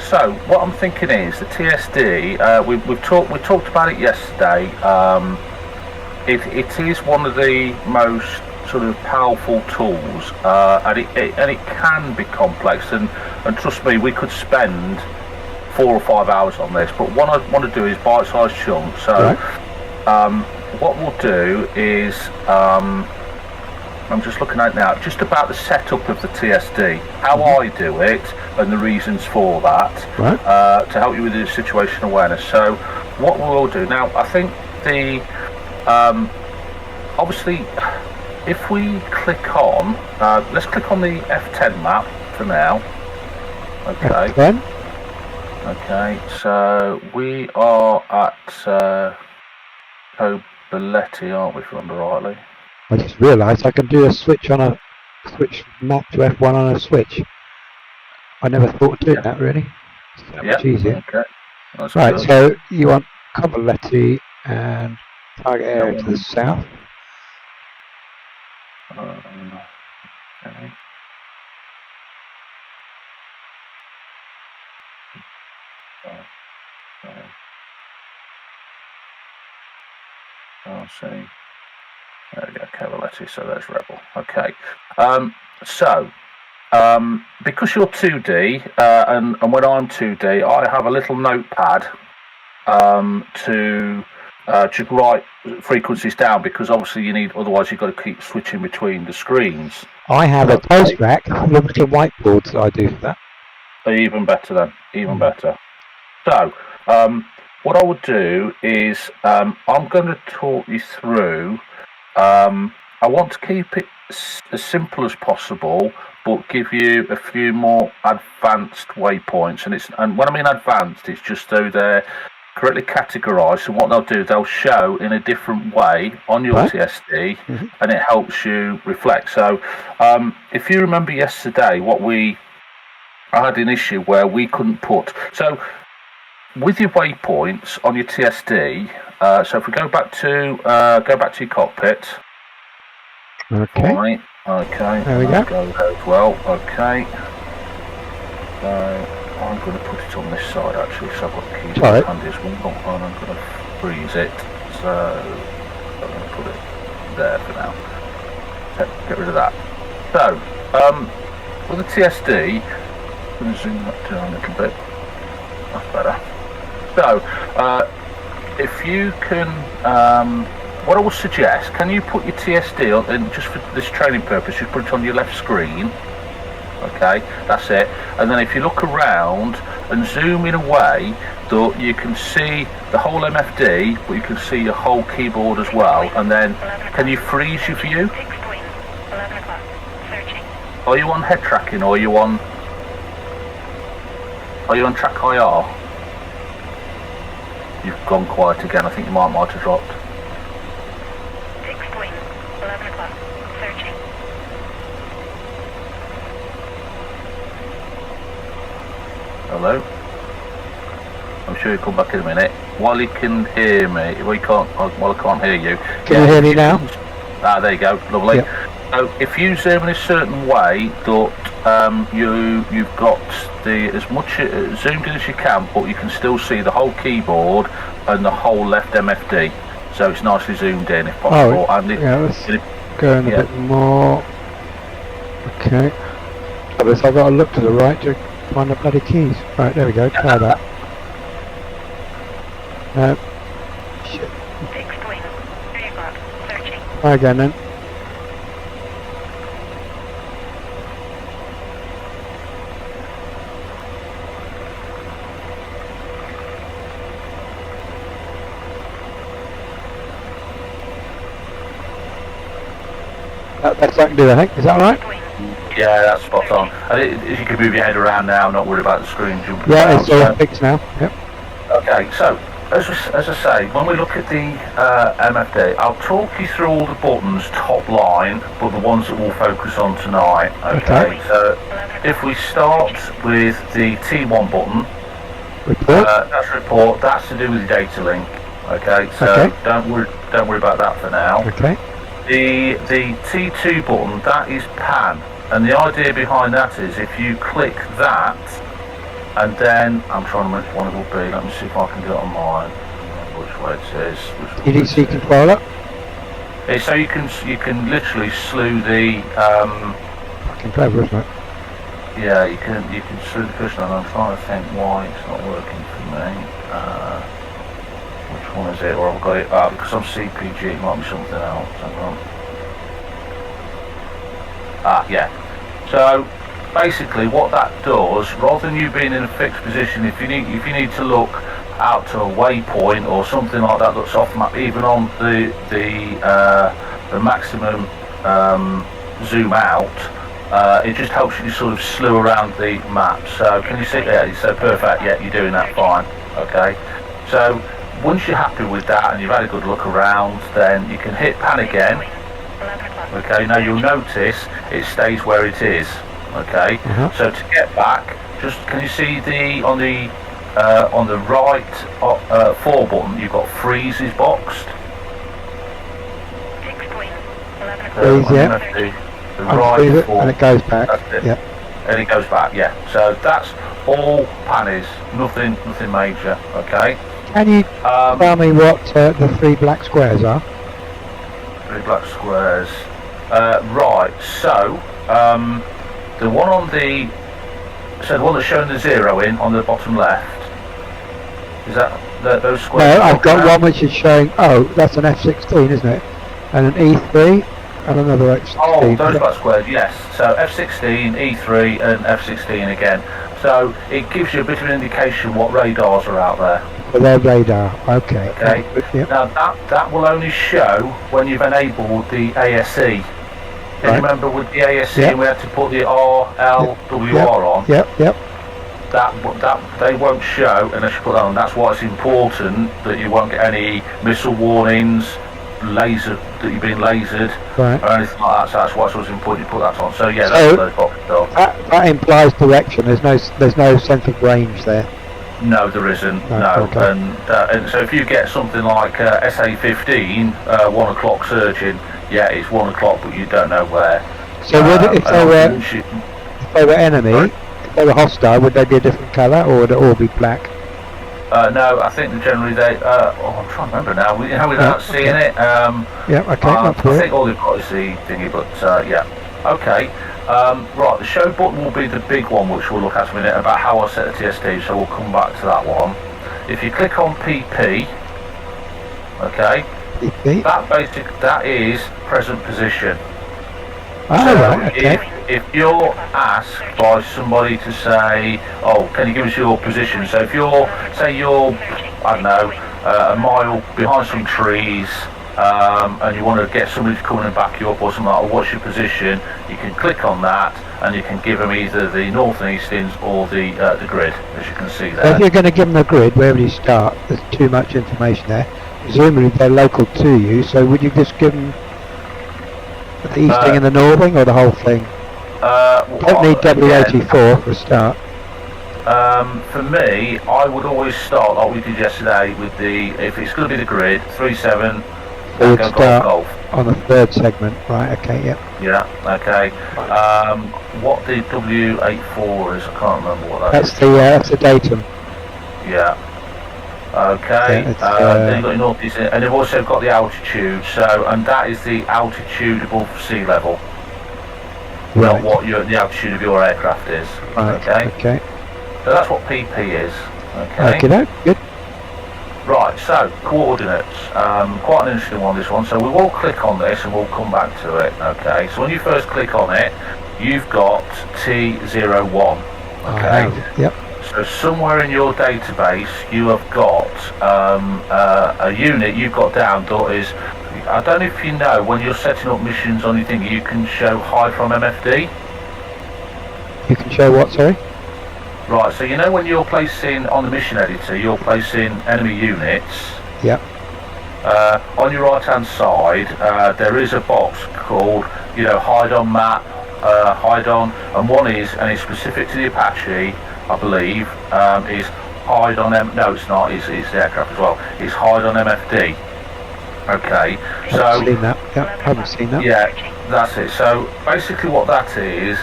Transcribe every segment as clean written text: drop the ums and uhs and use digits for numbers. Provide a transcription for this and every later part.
So what I'm thinking is the TSD. We talked about it yesterday. It is one of the most sort of powerful tools, and it can be complex. And trust me, we could spend 4 or 5 hours on this. But what I want to do is bite-sized chunks. So what we'll do is I'm just looking at it now, just about the setup of the TSD, how I do it, and the reasons for that, to help you with the situation awareness. So what we'll do now, I think the obviously, if we click on, let's click on the F10 map for now. Okay. F10? Okay, so we are at Cobaletti, aren't we, if I remember rightly? I just realised I can do a switch map to F1 on a switch. I never thought of doing that really. It's that much easier. Okay. That's right, good. so you want Cobaletti and target area to the south. Okay. I'll see. There we go, Cavaletti, so there's Rebel. Okay. Because you're 2D, and when I'm 2D, I have a little notepad to write frequencies down, because obviously otherwise you've got to keep switching between the screens. I have a post rack with little whiteboards that I do for that. Even better then, even better. So, what I would do is, I'm going to talk you through, I want to keep it as simple as possible, but give you a few more advanced waypoints. And when I mean advanced, it's just so they're correctly categorized. So what they'll do, they'll show in a different way on your TSD, and it helps you reflect. So, if you remember yesterday, I had an issue where we couldn't put, so with your waypoints on your TSD, so if we go back to your cockpit. Okay. Right. Okay. There we go. Go there as well. Okay. So I'm going to put it on this side actually, so I've got the keys handy as well, and I'm going to freeze it. So I'm going to put it there for now. Get rid of that. So with the TSD, I'm going to zoom that down a little bit. That's better. So if you can, what I would suggest, can you put your TSD on, and just for this training purpose, you put it on your left screen. Okay, that's it. And then if you look around and zoom in a way that you can see the whole MFD, but you can see your whole keyboard as well. And then, can you freeze your view? Are you on head tracking, or are you on track IR? You've gone quiet again. I think you might have dropped. 6 point, 11 o'clock, searching. Hello? I'm sure you'll come back in a minute. While you can hear me, I can't hear you. Can you hear me now? There you go, lovely. Yep. So if you zoom in a certain way that you've got as much zoomed in as you can, but you can still see the whole keyboard and the whole left MFD. So it's nicely zoomed in if possible. Let's go in a bit more. Okay. So I've got to look to the right to find the bloody keys. Right, there we go. Try that. No. Shit. 6 point, 3 o'clock, searching. Try again then. That's what I can do, I think. Is that right? Yeah, that's spot on. If you can move your head around now, not worry about the screen jumping. Yeah, it's all fixed now. Yep. Okay, so as I say, when we look at the MFD, I'll talk you through all the buttons top line, but the ones that we'll focus on tonight. Okay. So if we start with the T1 button, that's report. That's to do with the data link. Okay, so don't worry about that for now. Okay. The T2 button, that is pan, and the idea behind that is if you click that, and then I'm trying to remember what it will be. Let me see if I can do it on mine. Which way it is. EDC controller. So you can literally slew the Fucking clever, isn't it? yeah, you can slew the cushion, and I'm trying to think why it's not working for me. Which one is it? Or I've got it because I'm CPG, it might be something else. Hang on. Yeah. So basically what that does, rather than you being in a fixed position, if you need to look out to a waypoint or something like that that's off map, even on the maximum zoom out, it just helps you to sort of slew around the map. So can you see there? So perfect. Yeah, you're doing that fine. Okay. So once you're happy with that and you've had a good look around, then you can hit pan again. Okay. Now you'll notice it stays where it is. Okay. So to get back, just can you see on the right 4 button, you've got freeze is boxed. 6.11. Freeze, yeah. The right 4, and it goes back. That's it. Yeah. And it goes back, yeah. So that's all pan is, nothing major. Okay. Can you tell me what the 3 black squares are? 3 black squares. Right. So the one on the the one that's showing the 0 in on the bottom left. Is that those squares? No, I've got one which is showing. Oh, that's an F16, isn't it? And an E3 and another F16. Oh, those black squares, yes. So F16, E3 and F16 again. So it gives you a bit of an indication what radars are out there. For their radar, okay. Okay. Yep. Now that will only show when you've enabled the ASE. Do you remember with the ASE we had to put the RLWR on? Yep. That they won't show unless you put that on. That's why it's important that you won't get any missile warnings, laser that you've been lasered, or anything like that. So that's why it's always important you put that on. So yeah, that's what those boxes are. That implies direction. There's no sense of range there. No, there isn't. No, okay. And so if you get something like SA15, 1 o'clock surging, yeah, it's 1 o'clock, but you don't know where. So if they were enemy, if they were hostile, would they be a different colour, or would it all be black? No, I think that generally they. I'm trying to remember now. Without seeing it. I think all they've got is the thingy, but yeah. Okay. Right, the show button will be the big one, which we'll look at in a minute about how I set the TSD. So we'll come back to that one. If you click on PP, okay, that is present position. If you're asked by somebody to say, oh, can you give us your position? So if you're, say you're, I don't know, a mile behind some trees, and you want to get somebody to come and back you up or something like that, what's your position? You can click on that and you can give them either the north and eastings or the grid, as you can see there. So if you're going to give them a grid, where would you start? There's too much information there. Presumably they're local to you, so would you just give them the easting and the northing, or the whole thing? Don't need W84 for a start. For me, I would always start like we did yesterday with if it's going to be the grid, 37, so you'd start golf. On the 3rd segment, right, okay, yep. Yeah, okay. What the W84 is, I can't remember what that is. That's the datum. Yeah. Okay, then you've got your northeast, and they've also got the altitude, and that is the altitude above sea level. Not what the altitude of your aircraft is. Right, okay. So that's what PP is. Okay. Okay, good. Right, so coordinates. Quite an interesting one, this one. So we will click on this and we'll come back to it. Okay, so when you first click on it, you've got T01. Okay. Yep. So somewhere in your database, you have got a unit you've got down that is. I don't know if you know, when you're setting up missions on your thing, you can show hide from MFD. You can show what, sorry? Right, so you know when you're placing, on the mission editor, you're placing enemy units. Yep. On your right hand side, there is a box called, hide on map, hide on, and one is, and it's specific to the Apache, I believe, is hide on no it's not, it's the aircraft as well, it's hide on MFD. Okay, Haven't so seen that. Yep, haven't seen that. yeah, that's it. So basically what that is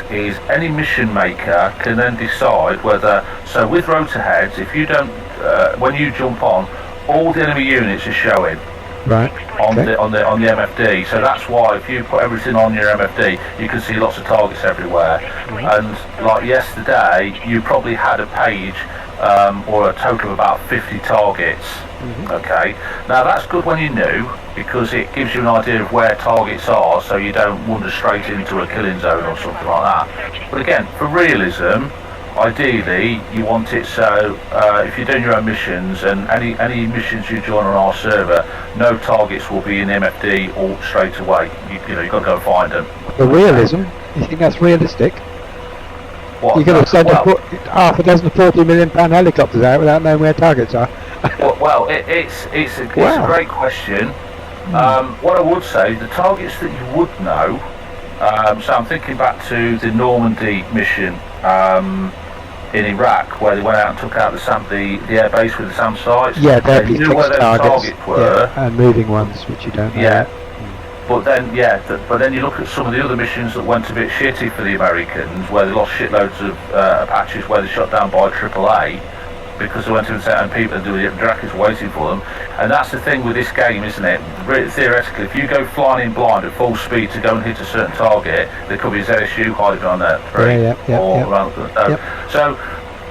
any mission maker can then decide whether, so with rotor heads, if you don't, when you jump on, all the enemy units are showing Right. on Okay. the MFD. So that's why if you put everything on your MFD, you can see lots of targets everywhere. And like yesterday, you probably had a page or a total of about 50 targets. Okay, now that's good when you're new because it gives you an idea of where targets are, so you don't wander straight into a killing zone or something like that. But again, for realism, ideally you want it so if you're doing your own missions and any missions you join on our server, no targets will be in MFD all straight away. You know, you've got to go find them. The realism, you think that's realistic? What? You're going to send well, half a dozen £40 million helicopters out without knowing where targets are? it's a great question. What I would say, the targets that you would know, so I'm thinking back to the Normandy mission in Iraq, where they went out and took out the air base with the SAM sites. Yeah, there'd They be knew where fixed those targets. targets were. Yeah, and moving ones, which you don't know. Yeah. But then you look at some of the other missions that went a bit shitty for the Americans, where they lost shitloads of Apaches, where they shot down by AAA because they went to the and people and the Drakkars waiting for them. And that's the thing with this game, isn't it? Theoretically, if you go flying in blind at full speed to go and hit a certain target, there could be a ZSU hiding on that tree around. So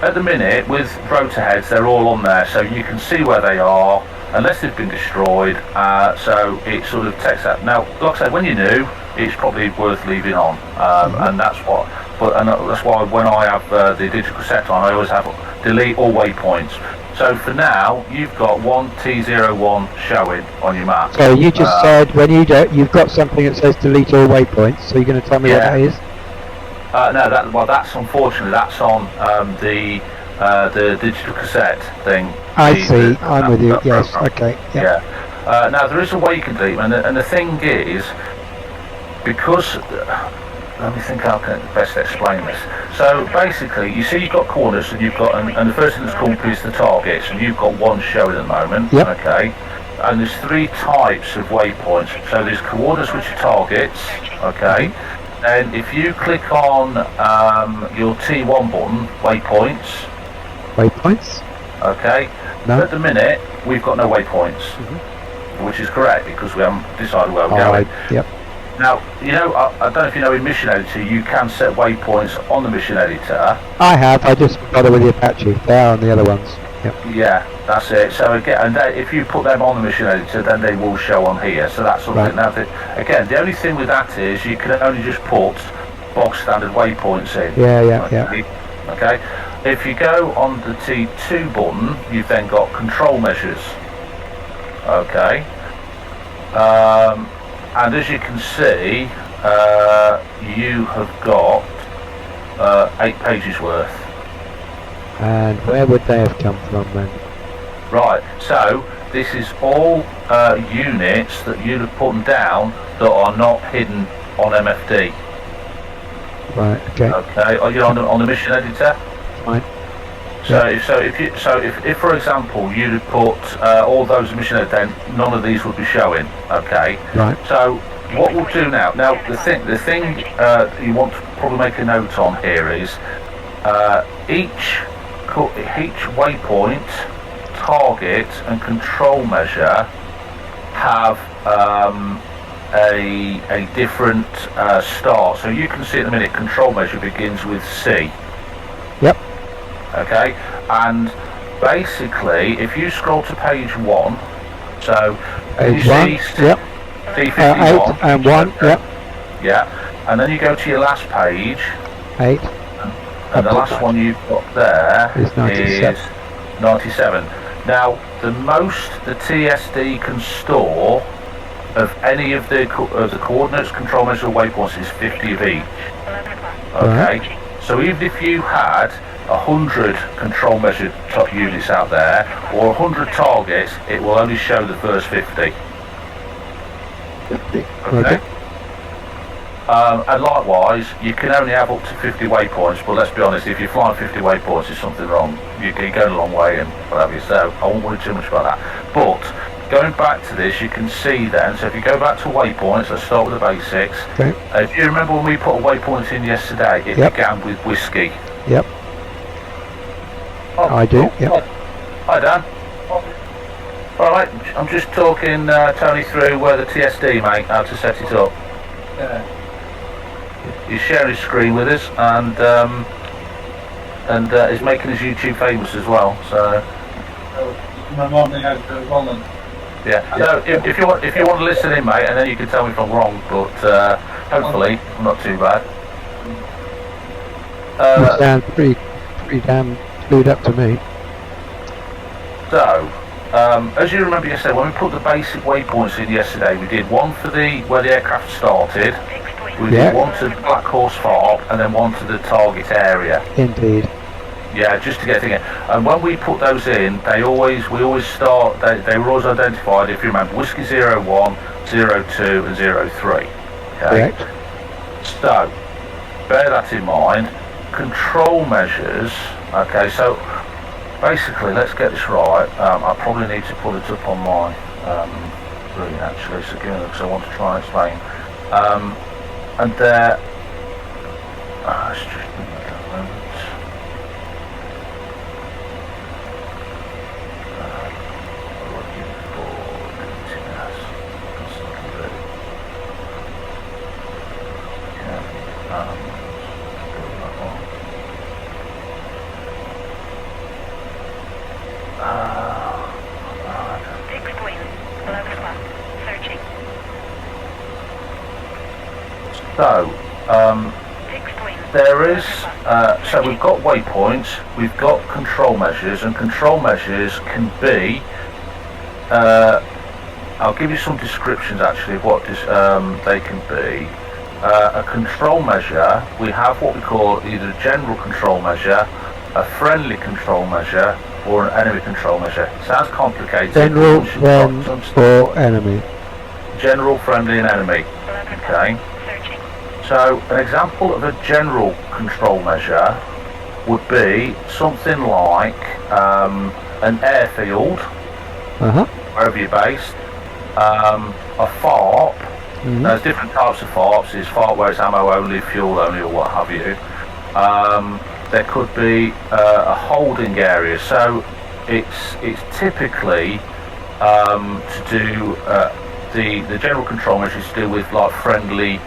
at the minute, with rotor heads, they're all on there, so you can see where they are, unless they've been destroyed, so it sort of takes that. Now, like I said, when you're new, it's probably worth leaving on, and that's what. And that's why when I have the digital cassette on, I always have delete all waypoints. So for now, you've got one T01 showing on your map. So you just said when you do, you've got something that says delete all waypoints. So you're going to tell me what that is? No, that's unfortunately that's on the digital cassette thing. I see. I'm with you. Yes. Okay. Yeah. Now there is a way you can delete them, and the thing is, because let me think how I can best explain this. So basically, you see you've got coordinates, and you've got, and the first thing that's come up is the targets, and you've got one showing at the moment. Yep. Okay. And there's three types of waypoints. So there's coordinates, which are targets. Okay. And if you click on your T1 button, waypoints. Waypoints? Okay. No. At the minute, we've got no waypoints, which is correct because we haven't decided where we're going. Yep. Now, you know, I don't know if you know in Mission Editor, you can set waypoints on the Mission Editor. I have. I just bother with the Apache. They are on the other ones. Yep. Yeah, that's it. So again, and if you put them on the Mission Editor, then they will show on here. So that's something. Now, again, the only thing with that is you can only just put box standard waypoints in. Yeah. Okay. If you go on the T2 button, you've then got control measures. Okay. And as you can see, you have got 8 pages worth. And where would they have come from then? Right, so this is all units that you'd have put down that are not hidden on MFD. Right. Okay. Okay. Are you on the Mission Editor? Fine. So if for example you'd have put all those Mission Editor, then none of these would be showing. Okay. Right. So what we'll do now. Now the thing you want to probably make a note on here is each waypoint, target and control measure have a different start. So you can see at the minute control measure begins with C. Yep. Okay, and basically if you scroll to page 1, so page you 1, see yep. D51 8 and 1, yep. Yeah, and then you go to your last page 8. And the last one you've got there is 97. Now, the most the TSD can store of any of the coordinates, control measure, waypoints is 50 of each. Okay, Right. so even if you had 100 control measure top units out there, or 100 targets, it will only show the first 50. Okay. And likewise, you can only have up to 50 waypoints, but let's be honest, if you're flying 50 waypoints, there's something wrong. You're going a long way and what have you, so I won't worry too much about that. But going back to this, you can see then, so if you go back to waypoints, let's start with the basics. Okay. If you remember when we put a waypoint in yesterday, it Yep. began with whiskey. Yep. Oh, I do, yep. Hi Dan. Alright, I'm just talking Tony through the TSD, mate, how to set it up. Yeah. He's sharing his screen with us and is making his YouTube famous as well, so... My morning out to Roland. Yeah, so if you want to listen in, mate, and then you can tell me if I'm wrong, but hopefully I'm not too bad. You sound pretty damn clued up to me. So, as you remember yesterday, when we put the basic waypoints in yesterday, we did one for where the aircraft started, we Yeah. did one to Black Horse Farm, and then one to the target area. Indeed. Yeah, just to get it in. And when we put those in, we always start, they were always identified, if you remember, Whiskey 01, 02 and 03. Okay? Correct. So, bear that in mind. Control measures, okay, so basically, let's get this right. I probably need to put it up on my screen actually, so give me because I want to try and explain. And there, let's just bring that down a moment. Looking for DCS. That's looking good. Okay, go that one. Fixed wing, 11 o'clock, searching. So, Fixed wing. there is, so we've got waypoints, we've got control measures, and control measures can be, I'll give you some descriptions actually of what they can be. A control measure, we have what we call either a general control measure, a friendly control measure, or an enemy control measure. Sounds complicated. General, but friend, or enemy. General, friendly, and enemy. 11 o'clock, Okay. searching. So an example of a general control measure would be something like an airfield, wherever you're based, a FARP. There's different types of FARPs. There's FARP where it's ammo only, fuel only, or what have you. There could be a holding area. So it's typically to do the general control measures to do with like friendly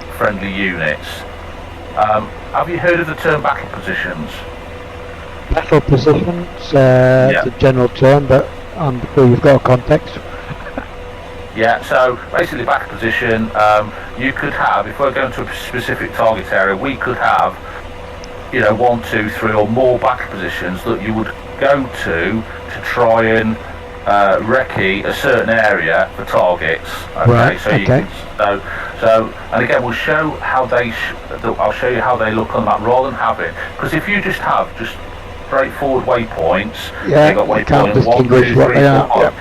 units. Have you heard of the term battle positions? Battle positions, it's a general term, but I'm sure you've got a context. Yeah, so basically battle position, you could have, if we're going to a specific target area, we could have, 1, 2, 3 or more battle positions that you would go to try and recce a certain area for targets. Okay, Right, so you okay. can, so and again we'll show how they I'll show you how they look on that rather than have it, because if you just have straightforward waypoints, Yeah, you've got you can't waypoint 1, 2, 3, distinguish what 4, they are. 5.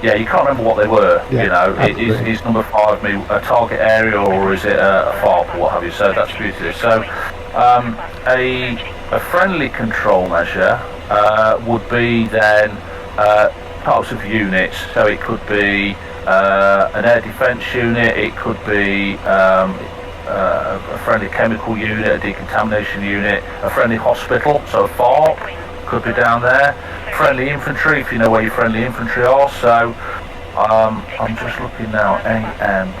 Yeah, you can't remember what they were. Yeah, Is number 5 a target area or is it a FARP or what have you? So that's the beauty of it. So a friendly control measure would be then types of units. So it could be an air defence unit, it could be a friendly chemical unit, a decontamination unit, a friendly hospital, so a FARP could be down there. Friendly infantry, if you know where your friendly infantry are. So I'm just looking now. AM.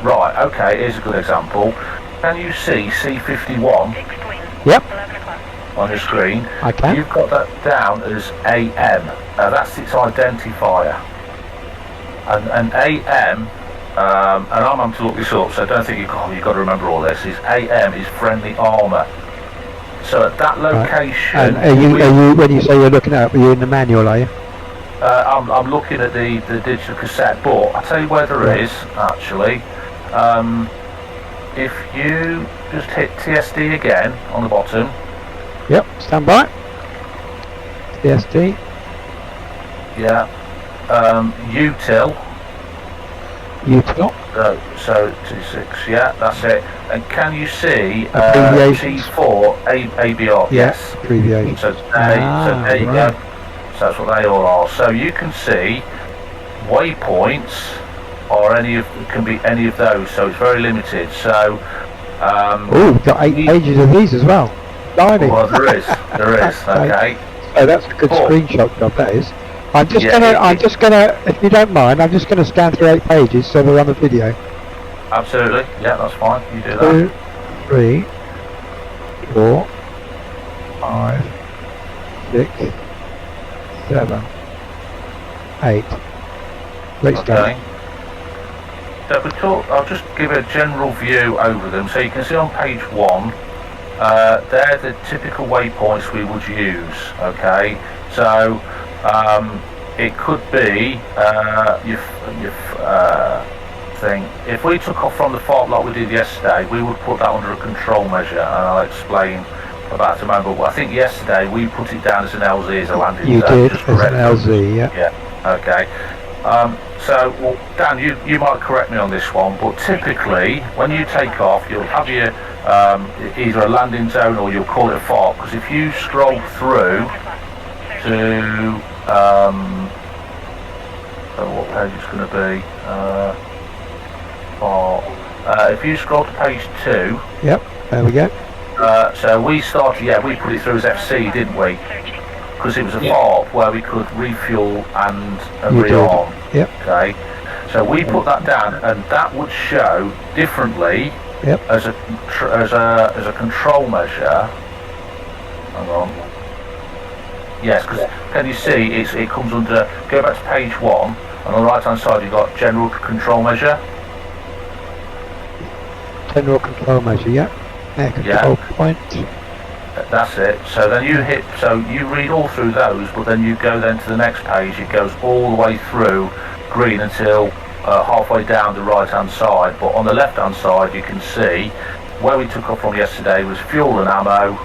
Right. Okay. Here's a good example. Can you see C51 Fixed wing, Yep, 11 o'clock, on your screen? I can. You've got that down as AM. That's its identifier. And AM. And I'm having to look this up, so don't think you've got to remember all this. Is AM is friendly armour. So at that location, And are you, when you say you're looking at it, are you in the manual, are you? I'm looking at the digital cassette, but I'll tell you where there is actually. If you just hit TSD again on the bottom. Yep, stand by. TSD. Yeah. Util. Util. So 26. Yeah, that's it. And can you see Abbreviations. T4 ABR? Yes, abbreviation. So there you go. So that's what they all are. So you can see waypoints or can be any of those. So it's very limited. So oh, we've got 8 pages of these as well. Blimey. well, there is. Okay. So that's a good screenshot job, that is. I'm just gonna, if you don't mind, I'm just gonna scan through 8 pages so they're on the video. Absolutely. Yeah, that's fine. You do 2, that. 3, 4, 5, 6, 7, 8. Let's go. Okay. So I'll just give a general view over them. So you can see on page 1, they're the typical waypoints we would use. Okay. So it could be thing. If we took off from the fault like we did yesterday, we would put that under a control measure, and I'll explain about it in a moment. But I think yesterday we put it down as an LZ, as a landing zone. You did, as an LZ, yeah. Yeah, okay. So, well, Dan, you might correct me on this one, but typically when you take off, you'll have your either a landing zone or you'll call it a fault, because if you scroll through to what page it's going to be, if you scroll to page 2. Yep, there we go. So we started, we put it through as FC, didn't we? Because it was a FARP where we could refuel and rearm. Yep. Okay. So we put that down, and that would show differently as a control measure. Hang on. Yes, because can you see it comes under, go back to page 1, and on the right hand side you've got general control measure. General control measure, yeah. Air control point. That's it. So then you read all through those, but then you go then to the next page, it goes all the way through green until halfway down the right hand side. But on the left hand side you can see where we took off from yesterday was fuel and ammo.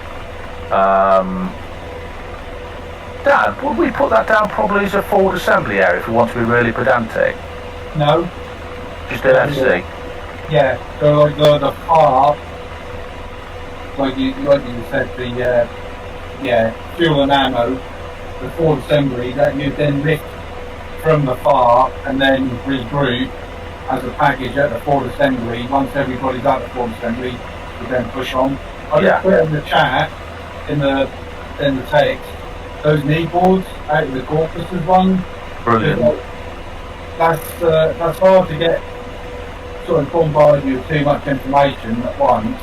Dan, would we put that down probably as a forward assembly area if we want to be really pedantic? No. Just an FC? Yeah, so like the FARP, like you said, the fuel and ammo, the forward assembly that you then lift from the FARP and then regroup as a package at the forward assembly. Once everybody's at the forward assembly, you then push on. I just put in the chat, in the text, those knee boards out of the Corpus's one. Brilliant. That's hard to get sort of bombarded with too much information at once,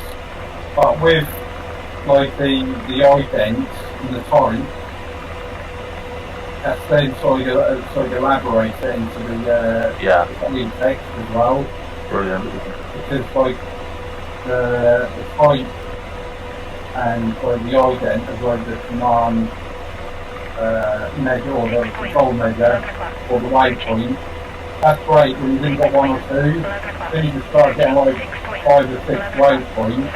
but with like the idents and the type, that's then sort of elaborate into the text as well. Brilliant. Because like the type and like the ident as well as the command measure or the control measure or the waypoint. That's great when you've only got 1 or 2. Then you can start getting like 5 or 6 waypoints.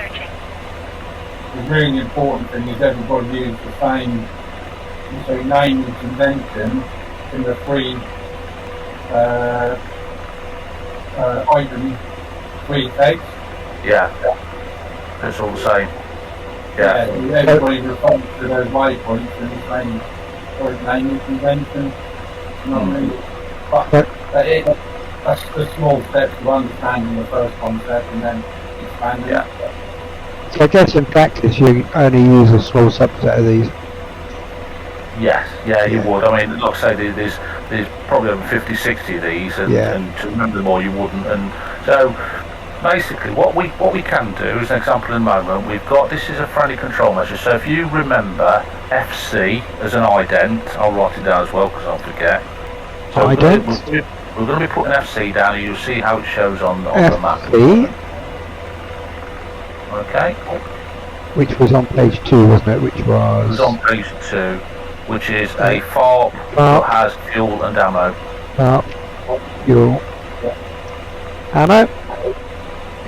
The really important thing is everybody use the same name and convention in the 3 item 3 text. Yeah. It's all the same. Yeah. Everybody responds to those waypoints in the same name and convention. You know what I mean? But that's the small steps of understanding the first concept and then expanding. Yeah. So I guess in practice you only use a small subset of these. Yes, you would. I mean, like I say, there's probably over 50, 60 of these, and to remember them all you wouldn't. And so basically what we can do, as an example in a moment, we've got, this is a friendly control measure. So if you remember FC as an ident, I'll write it down as well because I'll forget. So we're going to be putting FC down, and you'll see how it shows on the map. Okay. Which was on page 2, wasn't it? Which was... It was on page 2, which is a FARP that has fuel and ammo. FARP, fuel, ammo.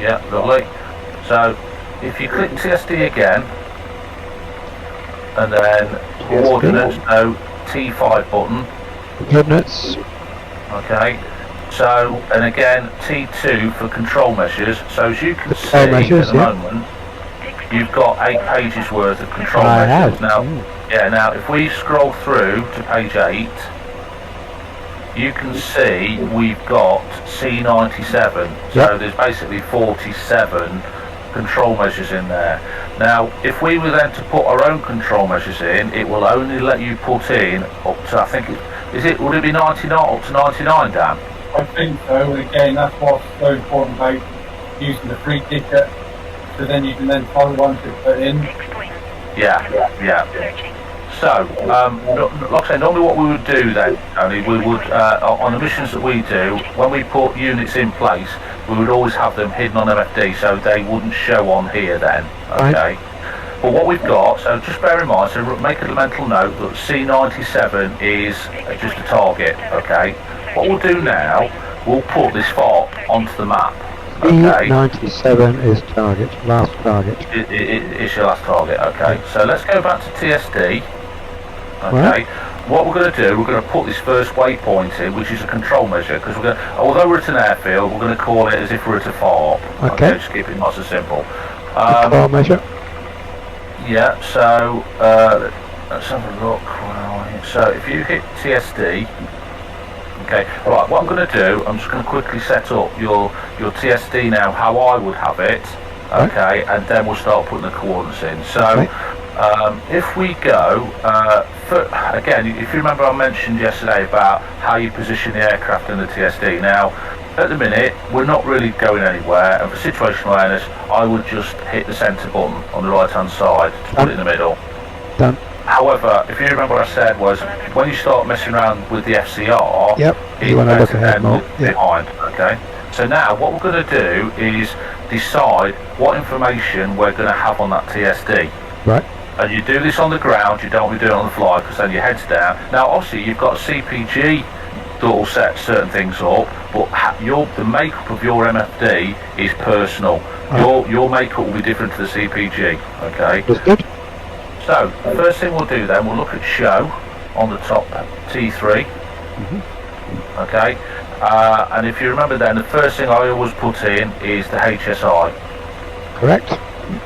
Yeah, lovely. So if you click TSD again, and then coordinates, no T5 button. Coordinates. Okay. So, and again T2 for control measures. So as you can see measures, at the moment, you've got 8 pages worth of control measures. Now, Yeah, now if we scroll through to page 8, you can see we've got C97. So Yep. there's basically 47 control measures in there. Now, if we were then to put our own control measures in, it will only let you put in up to, I think, would it be 99, up to 99, Dan? I think so, and again, that's what's so important about using the free ticket, so then you can then follow one to put in. Explain. Yeah. Searching. So, like I say, normally what we would do then, Tony, we would, on the missions that we do, when we put units in place, we would always have them hidden on MFD, so they wouldn't show on here then, okay? Right. But what we've got, so just bear in mind, so make a mental note that C97 is just a target, okay? What we'll do now, we'll put this FOB onto the map, okay? E97 is target, last target. It's your last target, okay? So let's go back to TSD, okay? Right. What we're going to do, we're going to put this first waypoint in, which is a control measure, because we're going to, although we're at an airfield, we're going to call it as if we're at a FOB. Okay. Just keep it nice and simple. Control measure. Yeah, so let's have a look. Where are we? So if you hit TSD, okay, right, what I'm going to do, I'm just going to quickly set up your TSD now, how I would have it, okay, and then we'll start putting the coordinates in. So if we go, again, if you remember I mentioned yesterday about how you position the aircraft in the TSD. Now, at the minute, we're not really going anywhere, and for situational awareness, I would just hit the centre button on the right-hand side to put it in the middle. Done. However, if you remember what I said was, when you start messing around with the FCR, Yep. You want to look ahead more. Yeah. behind, okay? So now, what we're going to do is decide what information we're going to have on that TSD. Right. And you do this on the ground, you don't want to do it on the fly, because then your head's down. Now, obviously, you've got a CPG that will set certain things up, but the makeup of your MFD is personal. Your makeup will be different to the CPG, okay? That's good. So, the first thing we'll do then, we'll look at show on the top T3, okay? And if you remember then, the first thing I always put in is the HSI. Correct.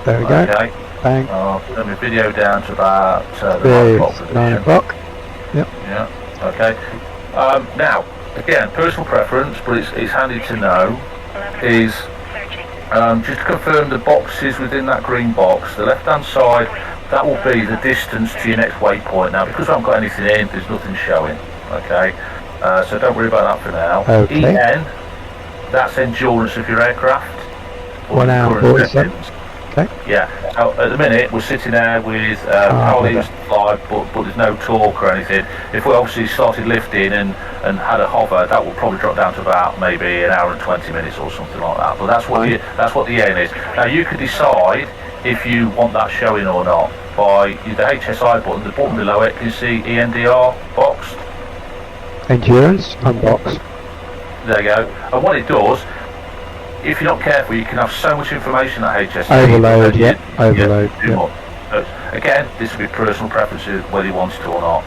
There we go. Okay. Bang. I'll turn my video down to about the 9 There o'clock is position. 9 o'clock. Yep. Yeah, okay. Now, again, personal preference, but it's handy to know, is just to confirm the boxes within that green box, the left-hand side, that will be the distance to your next waypoint. Now, because I haven't got anything in, there's nothing showing, okay? So don't worry about that for now. Okay. EN, that's endurance of your aircraft. 1 hour 47. Okay. Yeah. Now, at the minute, we're sitting there with power levers to fly, but there's no torque or anything. If we obviously started lifting and had a hover, that will probably drop down to about maybe an hour and 20 minutes or something like that. But that's what the EN is. Now, you could decide if you want that showing or not by the HSI button. The button below it, can you see ENDR boxed? Endurance, unbox. There you go. And what it does, if you're not careful, you can have so much information at HSI. Overload, yeah. Overload. Again, this will be personal preferences whether you want it or not.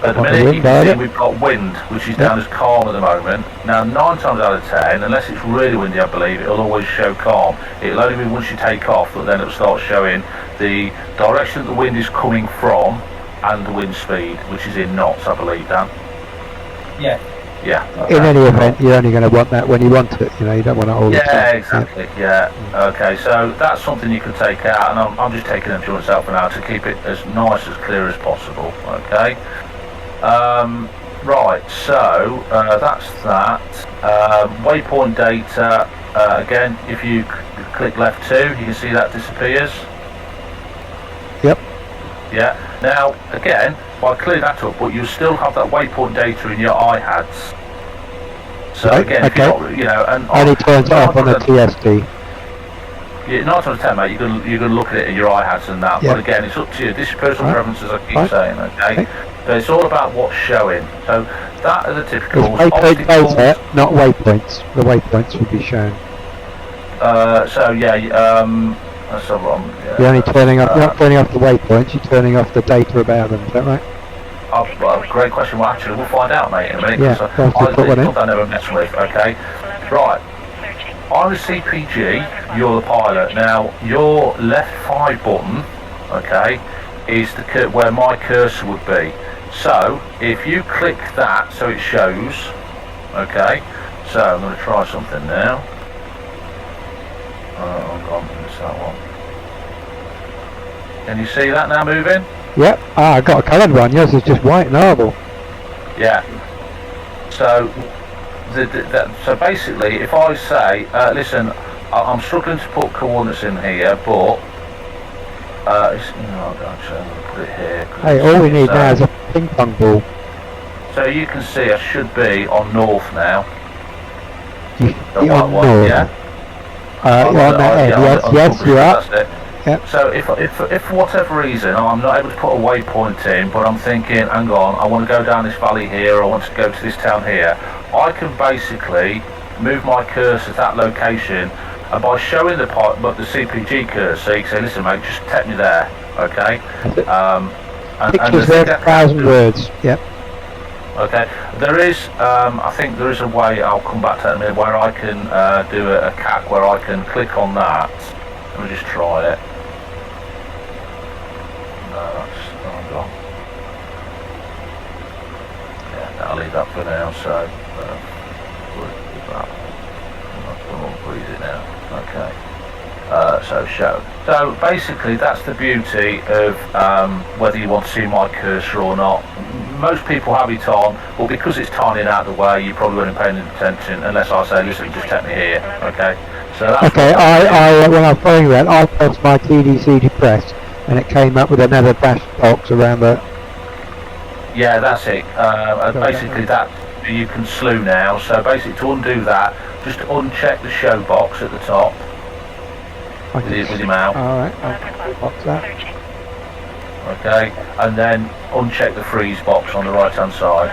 At the Want the minute, wind, you can see either? we've got wind, which is down as calm at the moment. Now, 9 times out of 10, unless it's really windy, I believe, it'll always show calm. It'll only be once you take off that then it'll start showing the direction that the wind is coming from and the wind speed, which is in knots, I believe, Dan. Yeah. Yeah. In okay. any event, you're only going to want that when you want it, you know, you don't want it all the time. Yeah, exactly, yeah. Okay, so that's something you can take out, and I'm just taking endurance out for now to keep it as nice, as clear as possible, okay? Right, so that's that. Waypoint data, again, if you click left 2, you can see that disappears. Yep. Yeah, now, again, I'll clear that up, but you still have that waypoint data in your iHads. So Right, again, if okay. you're not, you know, and Only turns off on the TSD. Yeah, 9 times out of 10, mate, you're going to look at it in your iHads and that. Yeah. But again, it's up to you. This is personal Right. preferences, I keep Right. saying, okay? But it's all about what's showing. So that are the It's typicals. waypoint data, not waypoints. The waypoints will be shown. So yeah, that's a wrong. Yeah, You're only turning off, you're not turning off the waypoints, you're turning off the data about them, is that right? well, great question. Well, actually, we'll find out, mate, in a minute. Yeah, 'cause well, I just put one in. I never mess with. Okay, right. Searching. I'm the CPG. You're the pilot. Now, your left 5 button, okay, is where my cursor would be. So if you click that, so it shows. Okay, so I'm going to try something now. Hang on, it's that one. Can you see that now moving? Yep. Ah, I got a coloured one. Yours is just white marble. Yeah. So, so basically, if I say, listen, I'm struggling to put coordinates in here, but actually, I'm going to put it here. Hey, all we need now is a ping pong ball. So you can see I should be on north now. You're on north. Yeah. You're on that end. Yes, you are. That's it. Yep. So if for whatever reason I'm not able to put a waypoint in, but I'm thinking, hang on, I want to go down this valley here, or I want to go to this town here, I can basically move my cursor to that location, and by showing the CPG cursor, you can say, listen mate, just take me there, okay? Pictures worth 1,000 words. Yep. Okay, there is, I think there is a way, I'll come back to that in a minute, where I can do a CAC where I can click on that. Let me just try it. No, that's not gone. Yeah, I'll leave that for now, so I'll freeze it now. Okay. So show. So basically that's the beauty of whether you want to see my cursor or not. Most people have it on, but because it's tiny and out of the way, you probably won't pay any attention unless I say, listen, just take me here, okay? So that's okay, when I'm following that, I pressed my TDC press, and it came up with another dash box around the... Yeah, that's it. Basically that you can slew now, so basically to undo that, just uncheck the show box at the top with your mouse. Alright, I'll box that. Okay, and then uncheck the freeze box on the right hand side.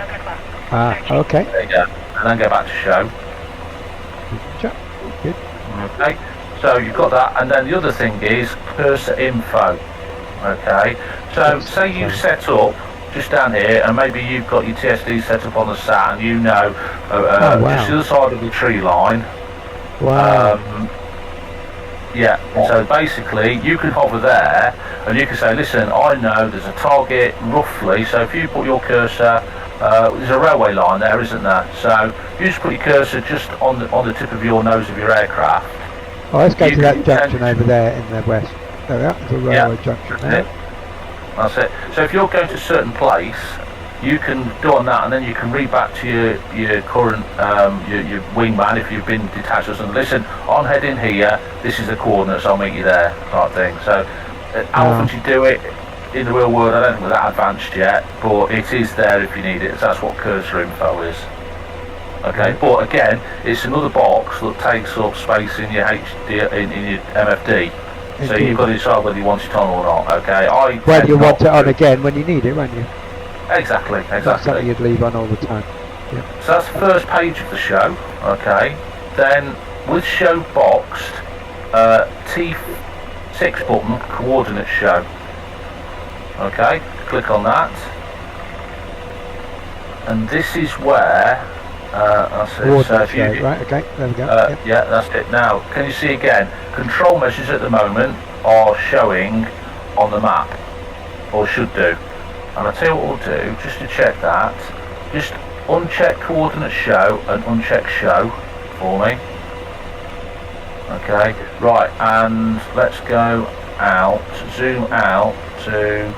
Ah, okay. There you go. And then go back to show. Good. Okay, so you've got that, and then the other thing is cursor info. Okay, so say you set up just down here, and maybe you've got your TSD set up on the SAT, and you know just the other side of the tree line. Wow. Yeah, so basically you can hover there and you can say, listen, I know there's a target roughly, so if you put your cursor, there's a railway line there, isn't there? So you just put your cursor just on the tip of your nose of your aircraft. Oh, let's go to that junction over there in the west. There we are, there's a railway junction there. That's it. So if you're going to a certain place, you can do on that, and then you can read back to your current your wingman if you've been detached or something. Listen, I'm heading here. This is the coordinates. I'll meet you there, type thing. So how often you do it in the real world, I don't think we're that advanced yet, but it is there if you need it. So that's what cursor info is. Okay, but again, it's another box that takes up space in your HD in your MFD. So you've got to decide whether you want it on or not. Okay, well, you want it on again when you need it, won't you? Exactly. That's something you'd leave on all the time. Yeah. So that's the first page of the show. Okay. Then with show boxed, T6 button, coordinate show. Okay. Click on that, and this is where that's it. So if you, right. Okay. There we go. Yeah, that's it. Now, can you see again? Control measures at the moment are showing on the map, or should do. And I'll tell you what we'll do, just to check that, just uncheck coordinate show and uncheck show for me. Okay, right, and let's go out, zoom out to...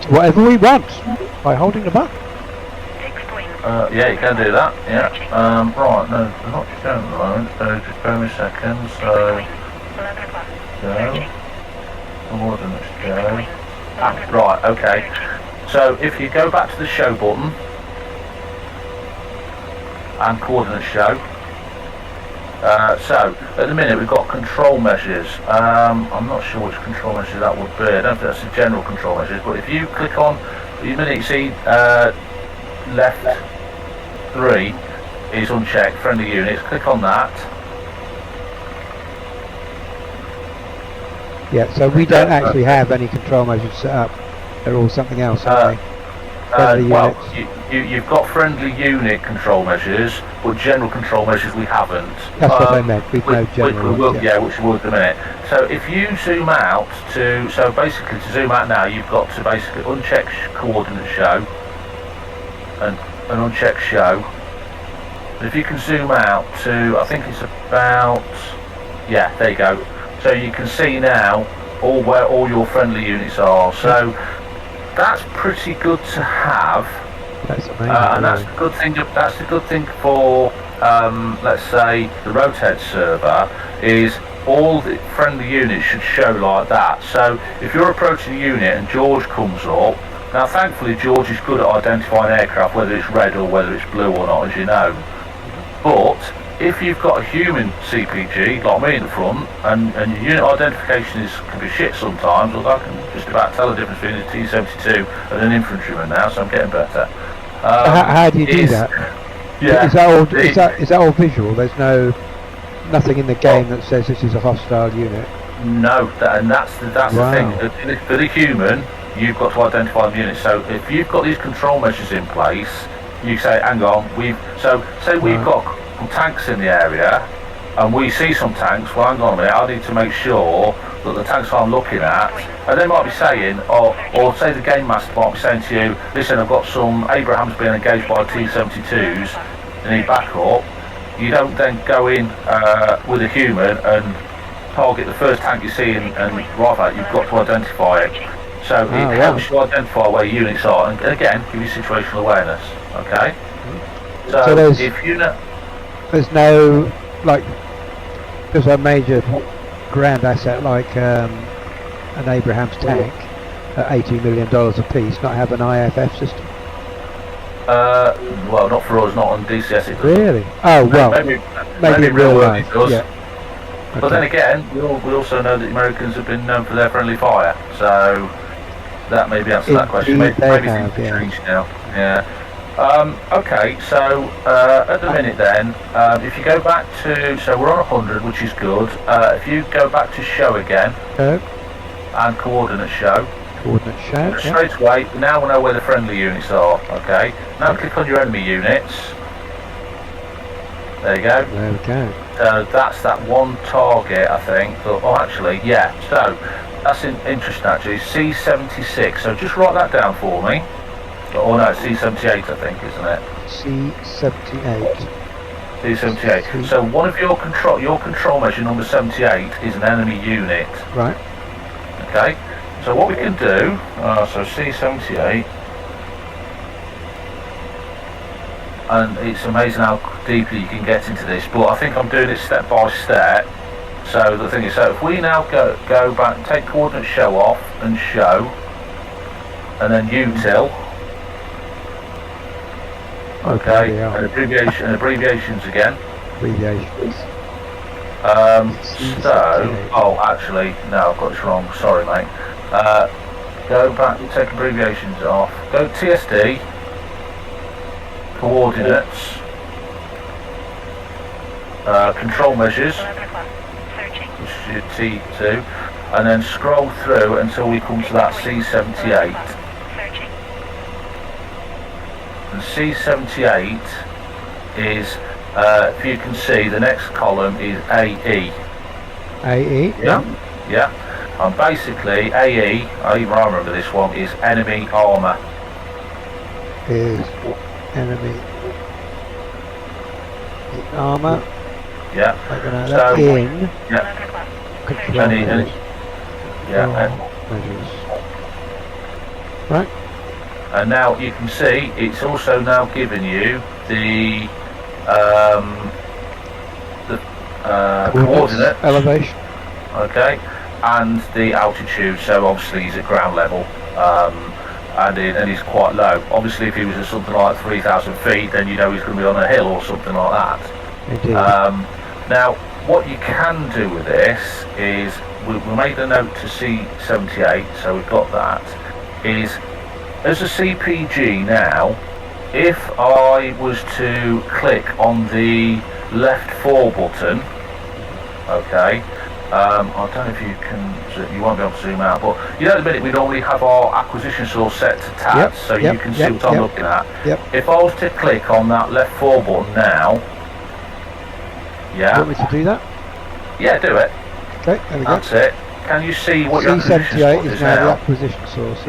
whatever we want, by holding the button. Yeah, you can do that, yeah. Right, no, they're not showing at the moment, so just bear me a second, so... Go. Coordinates show. Right, okay. So if you go back to the show button and coordinates show, so at the minute we've got control measures. I'm not sure which control measure that would be. I don't think that's the general control measures, but if you click on, you see left 3 is unchecked, friendly units, click on that. Yeah, so we don't actually have any control measures set up. They're all something else, aren't they? Well, you've got friendly unit control measures, but general control measures we haven't. That's what I meant, with no general we will, ones, yeah, which we'll in a minute. So if you zoom out to, so basically to zoom out now, you've got to basically uncheck coordinate show, and uncheck show. And if you can zoom out to, I think it's about, yeah, there you go. So you can see now where all your friendly units are. So that's pretty good to have. That's amazing. And that's a good thing. That's a good thing for, let's say, the Roadhead server. Is all the friendly units should show like that. So if you're approaching a unit and George comes up, now thankfully George is good at identifying aircraft, whether it's red or whether it's blue or not, as you know. But if you've got a human CPG like me in the front, and your unit identification can be shit sometimes, although I can just about tell the difference between a T-72 and an infantryman now, so I'm getting better. How do you do that? Yeah, is that all visual? There's nothing in the game that says this is a hostile unit. No, that's Wow. the thing. For the human, you've got to identify the unit. So if you've got these control measures in place, you say, hang on, say we've got some tanks in the area, and we see some tanks. Well, hang on a minute, I need to make sure that the tanks I'm looking at, and they might be saying, or say the game master might be saying to you, listen, I've got some Abrahams being engaged by T-72s, they need backup. You don't then go in with a human and target the first tank you see and rifle at. You've got to identify it. So it helps you identify where units are, and again, give you situational awareness. Okay. So if you know, there's no there's a major ground asset like an Abrahams tank at $80 million a piece not have an IFF system. Well, not for us, not on DCS. It doesn't. Really? Oh well, maybe in real life. It does. Yeah. But Okay. then again, we also know that the Americans have been known for their friendly fire, so that maybe answers that question. Maybe they things have, have yeah. changed now. Yeah. Okay, so at the minute then, if you go back to, so we're on 100, which is good. If you go back to show again, and coordinate show, straight away, now we know where the friendly units are, okay? Now click on your enemy units. There you go. There we go. That's that one target, I think. Oh, actually, yeah. So that's interesting. Actually, C76. So just write that down for me. Oh no, it's C78, I think, isn't it? C78. C78. So one of your control measure number 78 is an enemy unit. Right. Okay. So what we can do. So C78. And it's amazing how deeply you can get into this, but I think I'm doing it step by step. So the thing is, so if we now go back, take coordinate show off and show, and then util, okay, and abbreviations again. Abbreviations. Oh, actually, no, I've got this wrong. Sorry, mate. Go back, take abbreviations off. Go TSD. Coordinates, control measures, which is your T2, and then scroll through until we come to that C78. And C78 is, if you can see, the next column is AE. AE? Yeah. And basically, AE, I remember this one, is enemy armour. Is enemy armour. Yeah. So in. Yeah. Control measures. Yeah. Right. And now you can see it's also now giving you the coordinates, elevation. Okay, and the altitude. So obviously he's at ground level. And he's quite low. Obviously, if he was at something like 3,000 feet, then you know he's going to be on a hill or something like that. Indeed. Now, what you can do with this is, we made a note to C78, so we've got that, is, as a CPG now, if I was to click on the left 4 button, okay, I don't know if you can, you won't be able to zoom out, but you know at the minute we normally have our acquisition source set to tabs, so you can see what I'm looking at. If I was to click on that left 4 button now, You want me to do that? Yeah, do it. Okay, there we go. That's it. Can you see what your acquisition C78 source is now the acquisition source,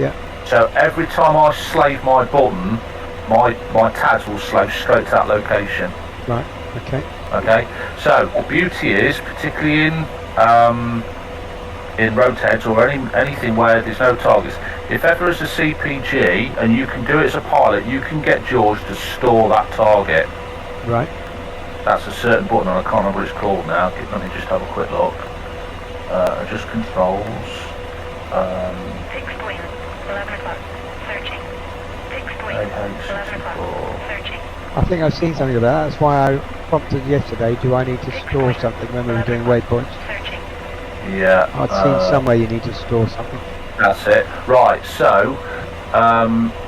So every time I slave my button, my tabs will slave straight to that location. Right, okay. Okay, so the beauty is, particularly in roadheads or anything where there's no targets, if ever as a CPG, and you can do it as a pilot, you can get George to store that target. Right. That's a certain button, and I can't remember what it's called now. Let me just have a quick look. Adjust controls. Fixed wing, 11 o'clock, searching. Fixed wing, 11 o'clock, searching. I think I've seen something about that. That's why I prompted yesterday, do I need to store something when we were doing waypoints? Searching. Yeah. I'd seen somewhere you need to store something. That's it. Right, so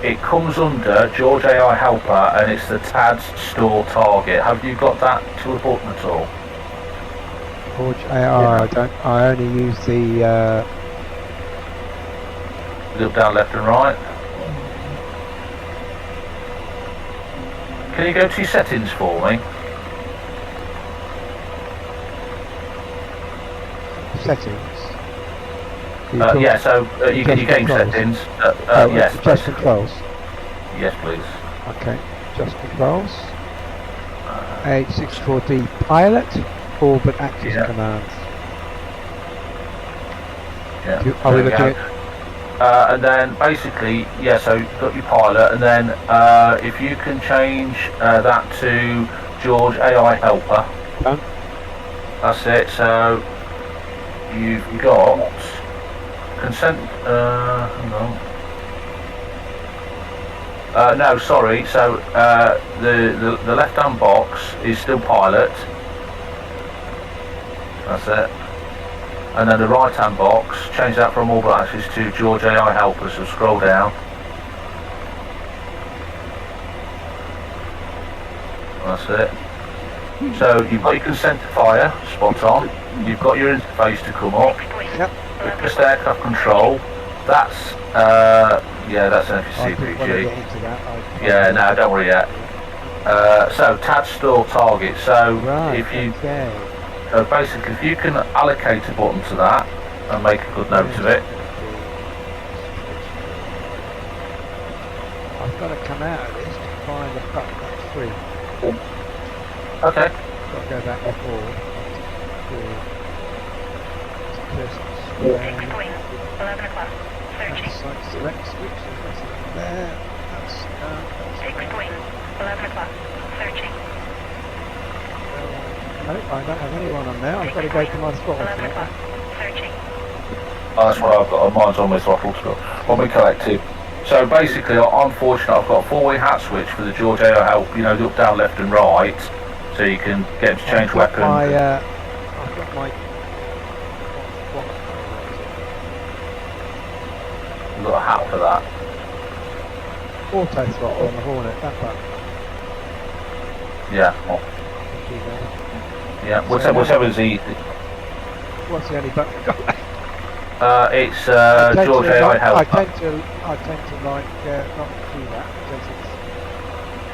it comes under George AI Helper, and it's the TADS store target. Have you got that to a button at all? George AI, I only use the Look down left and right. Can you go to your settings for me? settings. Yeah, so you get your game controls. settings. Yes. Just controls. Yes, please. Okay. Just controls. 864D pilot. Orbit access commands. Yeah. Are we looking at? And then basically, yeah, so you've got your pilot, and then if you can change that to George AI Helper. Done. That's it. So you've got consent. Hang on. No, sorry. So the left-hand box is still pilot. That's it. And then the right-hand box, change that from all access to George AI Helper. So scroll down. That's it. So you've got your consent to fire, spot on. You've got your interface to come up. Yep. Just aircraft control. That's yeah, that's an CPG. Yeah, no, don't worry yet. So tab store target. So if you basically, if you can allocate a button to that and make a good note of it. I've got to come out of this to find the button that's free. Okay. Got to go back before. Fixed wing, 11 o'clock, searching. Select switches. That's there. That's Fixed wing, 11 o'clock, searching. I don't have anyone on there. I've got to go to my throttle. 11 o'clock, searching. Oh, that's what I've got. Mine's on my throttle still. On my collective. So basically, I'm fortunate. I've got a 4-way hat switch for the George AI Help. You know, up, down, left, and right, so you can get him to change weapon. I've got my. You've got a hat for that. Auto throttle on the Hornet. That button. Yeah. Yeah. Whichever's easy. What's the only button I've got? It's George AI Help. I tend to like not do that because it's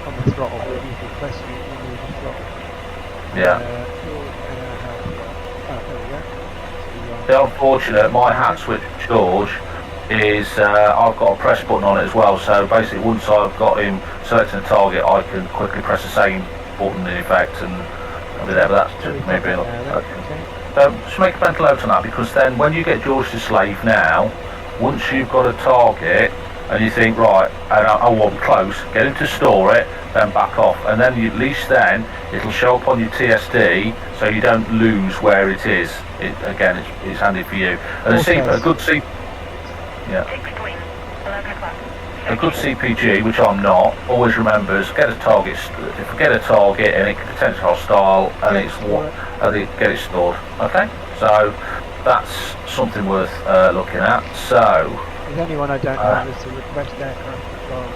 on the throttle. But if you press it, you move the throttle. Yeah. Oh, there we go. The unfortunate, my hat switch, George, is I've got a press button on it as well. So basically, once I've got him selecting a target, I can quickly press the same button in effect and be there. But that's just maybe. Just make a mental note on that, because then when you get George to slave now, once you've got a target and you think, right, and I want close, get him to store it, then back off, and then at least then it'll show up on your TSD so you don't lose where it is. Again, it's handy for you. And a good CPG, which I'm not, always remembers get a target. If we get a target and it can potentially hostile, and get it stored. Okay, so that's something worth looking at. So there's anyone I don't know is to request aircraft control.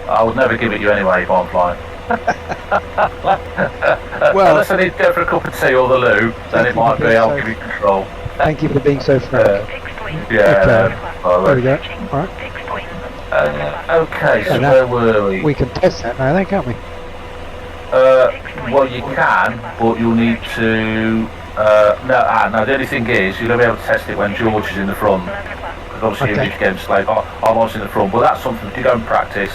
I would never give it you anyway if I'm flying. Well- unless I need to go for a cup of tea or the loo, then Thank it you might for be being I'll so- give you control. Thank you for being so frank. Fixed wing. Yeah, Okay. well, There we go. Searching. Alright. Fixed wing. okay, so Yeah, now- where were we? We can test that now then, can't we? Well, you can, but you'll need to. No, the only thing is, you're going to be able to test it when George is in the front. 11 o'clock. Because obviously, Okay. if you get him slave, I'm obviously in the front. But that's something to go and practice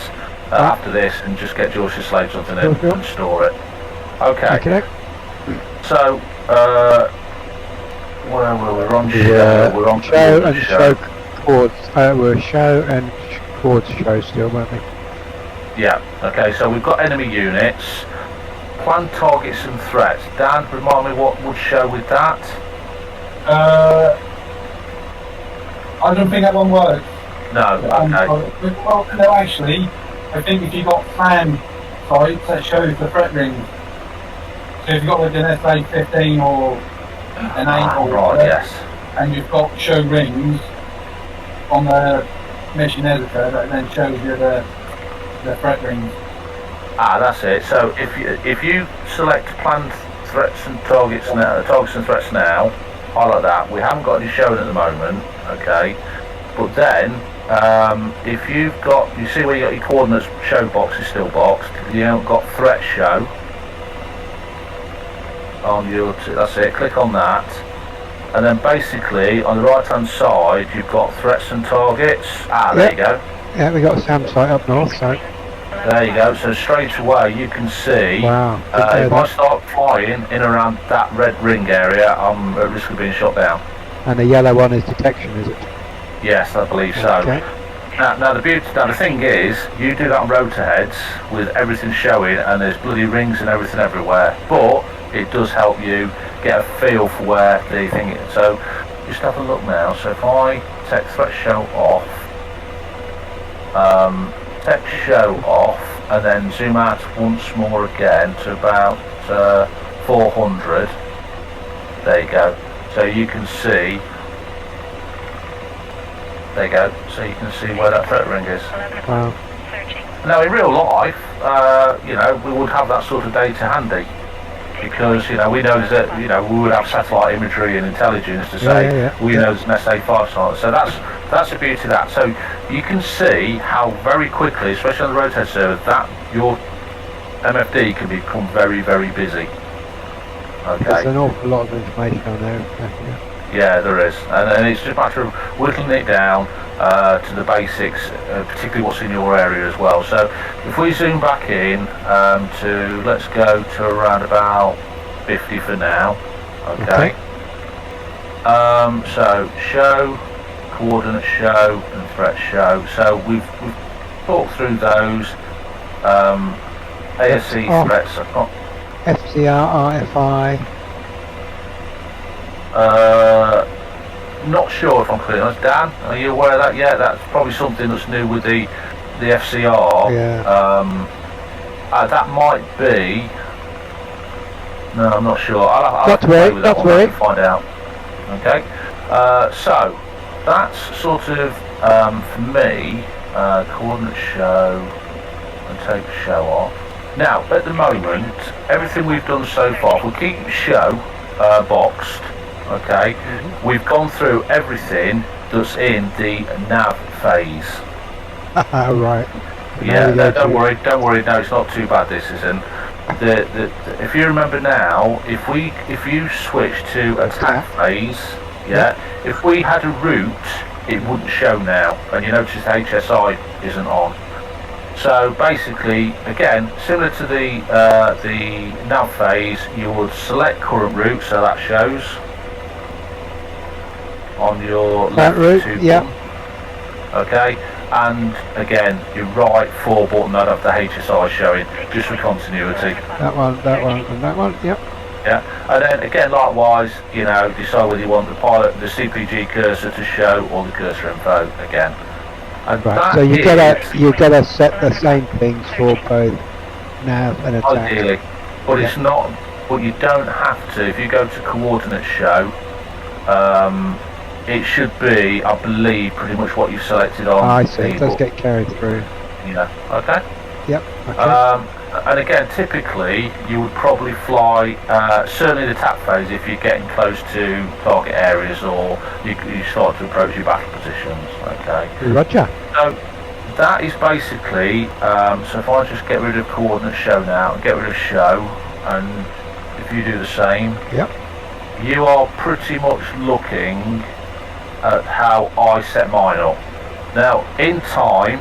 after this and just get George to slave something in Sure. and store it. Okay, Okay. so, where were we? We're on show. Yeah. We're on Show and show chords. We're show and chords show still, weren't we? Yeah, okay, so we've got enemy units. Plan targets and threats. Dan, remind me what would show with that? I don't think that one works. No, okay. Well, no, actually, I think if you've got plan sites, that shows the threat rings. So if you've got like an SA-15 or an 8 or Right, whatever, yes. and you've got show rings on the mission editor, that then shows you the threat rings. That's it. So if you select planned threats and targets now, targets and threats now, highlight that. We haven't got any shown at the moment, okay. But then, if you've got, you see where you got your coordinates show box is still boxed. You haven't got threat show on your. That's it. Click on that, and then basically on the right hand side you've got threats and targets. There you go. Yeah, we got Sam site up north, so. There you go. So straight away you can see. Wow. If I start flying in around that red ring area, I'm at risk of being shot down. And the yellow one is detection, is it? Yes, I believe so. Okay. Now the thing is, you do that on rotor heads with everything showing, and there's bloody rings and everything everywhere. But it does help you get a feel for where the thing is. So just have a look now. So if I take threat show off, take show off, and then zoom out once more again to about 400. There you go. So you can see. There you go. So you can see where that threat ring is. 11 o'clock. Wow. Searching. Now in real life, we would have that sort of data handy. Because we know that we would have satellite imagery and intelligence to say we know there's an SA5 site. So that's the beauty of that. So you can see how very quickly, especially on the road test server, that your MFD can become very, very busy. There's Okay. an awful lot of information on there. Yeah, there is, and it's just a matter of whittling it down to the basics, particularly what's in your area as well. So if we zoom back in to, let's go to around about 50 for now. Okay. So show, coordinate show, and threat show. So we've talked through those. ASC threats. FCR, RFI. Not sure if I'm clear on this. Dan, are you aware of that yet? That's probably something that's new with the FCR. Yeah. That might be. No, I'm not sure. I'll have to Not play to with that one worry. and find out. Okay. So that's sort of for me. Coordinate show and take show off. Now at the moment, everything we've done so far, we'll keep show boxed. Okay, we've gone through everything that's in the nav phase. Right. Yeah, Now we go don't to- worry. No, it's not too bad. This isn't. If you remember now, if you switch to attack phase, if we had a route, it wouldn't show now, and you notice HSI isn't on. So basically, again, similar to the nav phase, you would select current route, so that shows on your That left route, 2 yeah. button. Okay, and again, your right 4 button, I'd have the HSI showing, just for continuity. That one, and that one, yep. Yeah, and then again, likewise, decide whether you want the pilot, the CPG cursor to show, or the cursor info again. And Right. that So you is- gotta set the same things for both nav and attack. Ideally, but it's not. But you don't have to. If you go to coordinate show, it should be, I believe, pretty much what you've selected on. I see. It does the- get carried through. Yeah. Okay. Yep. Okay. And again, typically you would probably fly, certainly the tap phase, if you're getting close to target areas or you start to approach your battle positions. Okay. Roger. So that is basically. So if I just get rid of coordinate show now and get rid of show, and if you do the same, Yep. you are pretty much looking at how I set mine up. Now, in time,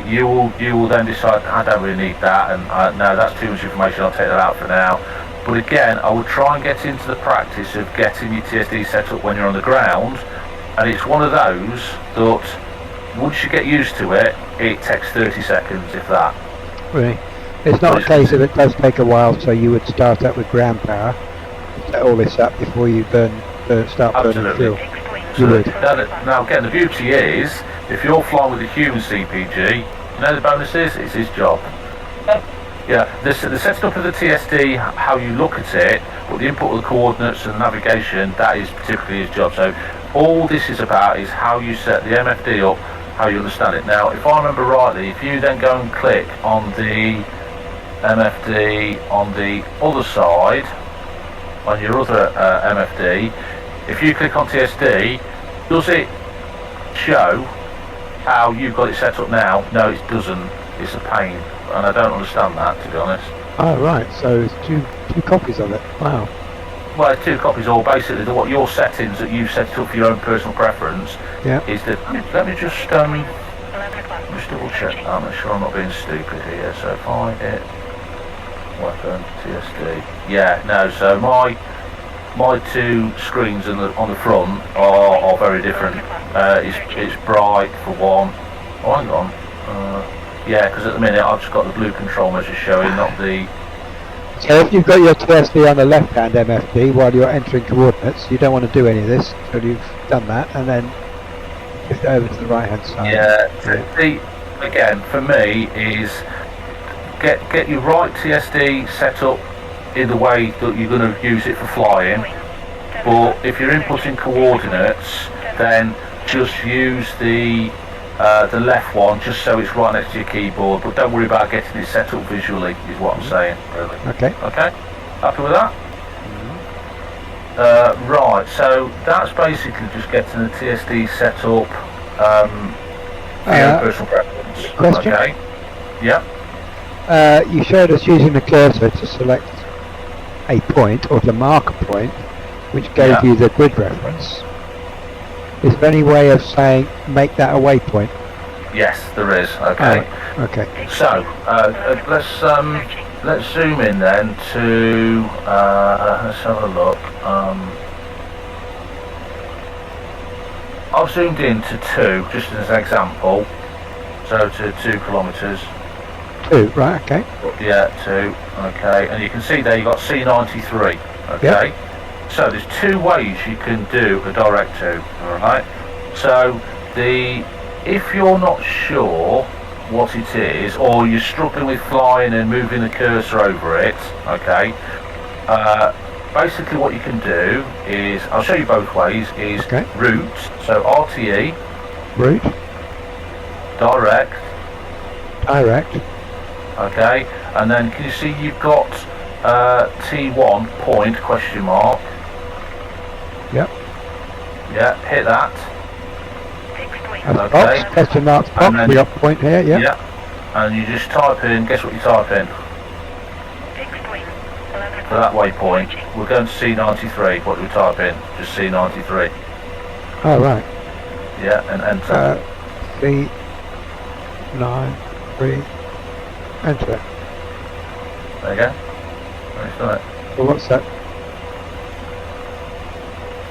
you will then decide, I don't really need that, and no, that's too much information, I'll take that out for now. But again, I would try and get into the practice of getting your TSD set up when you're on the ground, and it's one of those that, once you get used to it, it takes 30 seconds, if that. Really. It's not a case of it does take a while, so you would start up with ground power, set all this up before you start burning fuel. You would. Now again, the beauty is, if you're flying with a human CPG, you know the bonus is, it's his job. Yeah, the setting up of the TSD, how you look at it, but the input of the coordinates and navigation, that is typically his job. So all this is about is how you set the MFD up, how you understand it. Now, if I remember rightly, if you then go and click on the MFD on the other side, on your other MFD, if you click on TSD, does it show how you've got it set up now? No, it doesn't. It's a pain, and I don't understand that, to be honest. Oh, right, so it's two copies of it. Wow. Well, it's two copies, or basically what your settings that you've set up for your own personal preference. Yeah. Is that, let me just double check. I'm not sure I'm not being stupid here. So if I hit weapon TSD, yeah, no. So my two screens on the front are very different. It's bright for one. Oh, hang on. Yeah, because at the minute I've just got the blue control measure showing, not the. So if you've got your TSD on the left-hand MFD while you're entering coordinates, you don't want to do any of this until you've done that, and then shift over to the right-hand side. Yeah. Again, for me, is get your right TSD set up in the way that you're going to use it for flying. But if you're inputting coordinates, then just use the left one, just so it's right next to your keyboard. But don't worry about getting it set up visually, is what I'm saying, really. Okay. Okay. Happy with that? Right. So that's basically just getting the TSD set up for your personal preference. Question? Okay. Yep. You showed us using the cursor to select a point, or to mark a point, which gave you the grid reference. Is there any way of saying, make that a waypoint? Yes, there is. Okay. Oh, okay. So let's zoom in then to let's have a look. I've zoomed in to 2, just as an example. So to 2 kilometres. 2, right? Okay. Yeah, 2. Okay, and you can see there you've got C93. Okay. Yep. So there's 2 ways you can do a direct to. All right. So if you're not sure what it is, or you're struggling with flying and moving the cursor over it, okay, basically what you can do is, I'll show you both ways, is route, so RTE, route, direct, okay, and then can you see you've got T1 point, question mark. Yep. Yeah, hit that. Okay. Box, question mark, box, we got point here, yeah. Yeah, and you just type in, guess what you type in? For that waypoint, we're going to C93, what do we type in? Just C93. Oh, right. Yeah, and enter. C93, enter. There you go. Nice, done it. Well, what's that?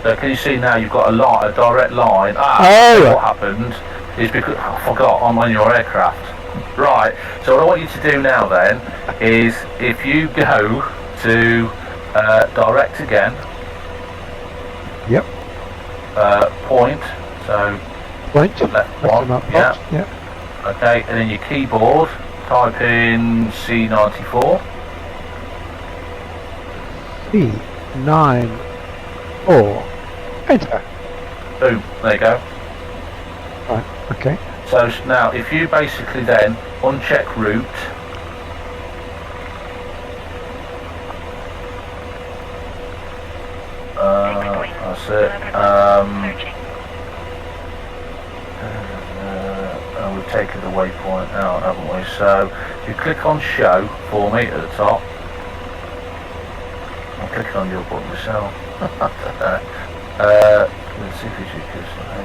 So can you see now you've got a direct line. What happened is because I forgot I'm on your aircraft. Right, so what I want you to do now then is if you go to direct again. Yep. Point, so point, left one, yeah. Okay, and then your keyboard, type in C94. C94. Enter. Boom, there you go. Right, okay. So now if you basically then uncheck route, we've taken the waypoint out, haven't we? So if you click on show for me at the top. I'm clicking on your button myself. Let's see if you can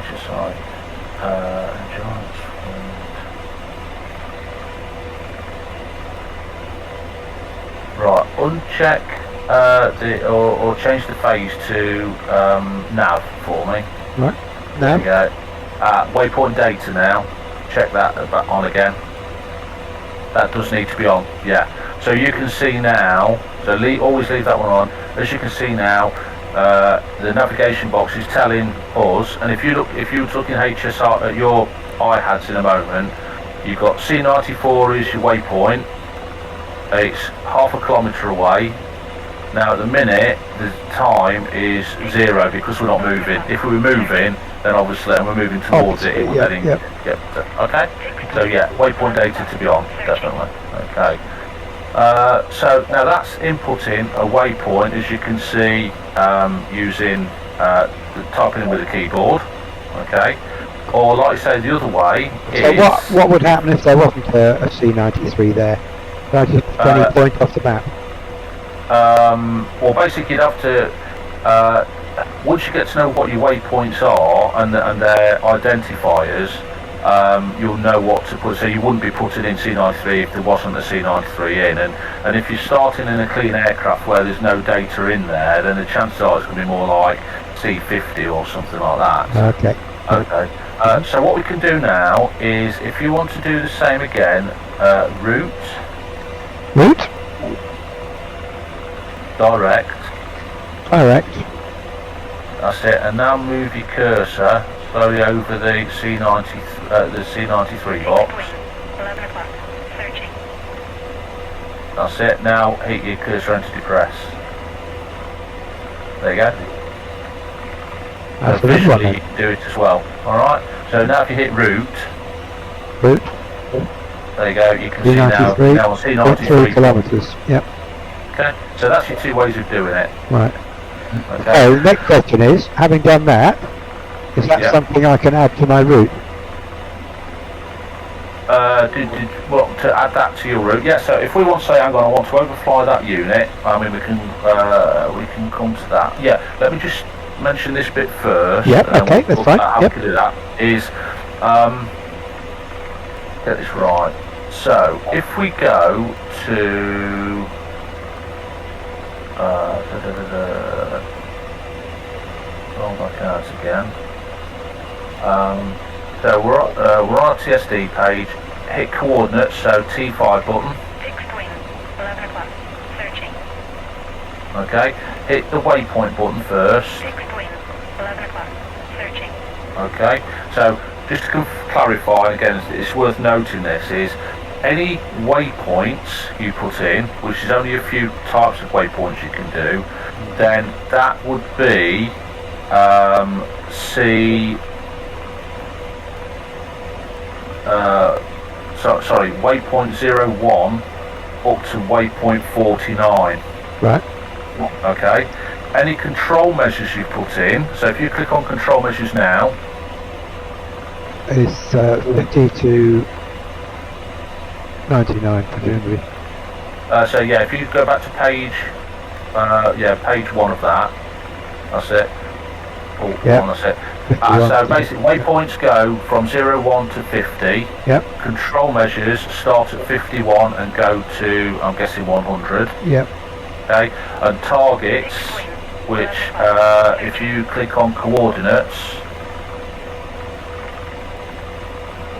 HSI. Endurance. Right, uncheck or change the phase to nav for me. Right. There Now. you go. Waypoint data now. Check that back on again. That does need to be on. Yeah. So you can see now. So always leave that one on. As you can see now, the navigation box is telling us. And if you were looking HSR at your iHads in a moment, you've got C94 is your waypoint. It's half a kilometre away. Now at the minute, the time is 0 because we're not moving. If we were moving, then obviously, and we're moving towards it would heading. Okay. So yeah, waypoint data to be on, definitely. Okay. So now that's inputting a waypoint, as you can see, using typing in with a keyboard. Okay. Or like I say, the other way is. So what would happen if there wasn't a C93 there? Can I just put any point off the map? Well, basically, you'd have to. Once you get to know what your waypoints are and their identifiers, you'll know what to put. So you wouldn't be putting in C93 if there wasn't a C93 in. And if you're starting in a clean aircraft where there's no data in there, then the chances are it's going to be more like C50 or something like that. Okay. Okay. So what we can do now is, if you want to do the same again, route. Route? Direct. That's it. And now move your cursor slowly over the C93 box. 11 o'clock. Searching. That's it. Now hit your cursor and depress. There you go. That's this one visually then. you can do it as well. Alright. So now if you hit route. There you go. You can see now on C93. 3 kilometres. Yep. Okay. So that's your two ways of doing it. Right. Okay. So the next question is, having done that, is that something I can add to my route? To add that to your route? Yeah, so if we want to say, hang on, I want to overfly that unit, I mean, we can come to that. Yeah, let me just mention this bit first. Yeah, okay, that's fine. How we can do that is, get this right. So, if we go to, roll back out again. So we're on our TSD page. Hit coordinates, so T5 button. Fixed wing. 11 o'clock. Searching. Okay. Hit the waypoint button first. Fixed wing. 11 o'clock. Searching. Okay. So just to clarify, and again, it's worth noting this is any waypoints you put in, which is only a few types of waypoints you can do, then that would be waypoint 01 up to waypoint 49. Right. Okay. Any control measures you put in, so if you click on control measures now, It's 50 to 99 presumably. so yeah, if you go back to page, page 1 of that, that's it. Oh, Yeah. that's it. 51 So to basically, waypoints go from 01 to 50. Yep. Control measures start at 51 and go to, I'm guessing, 100. Yep. Okay. And targets, which if you click on coordinates,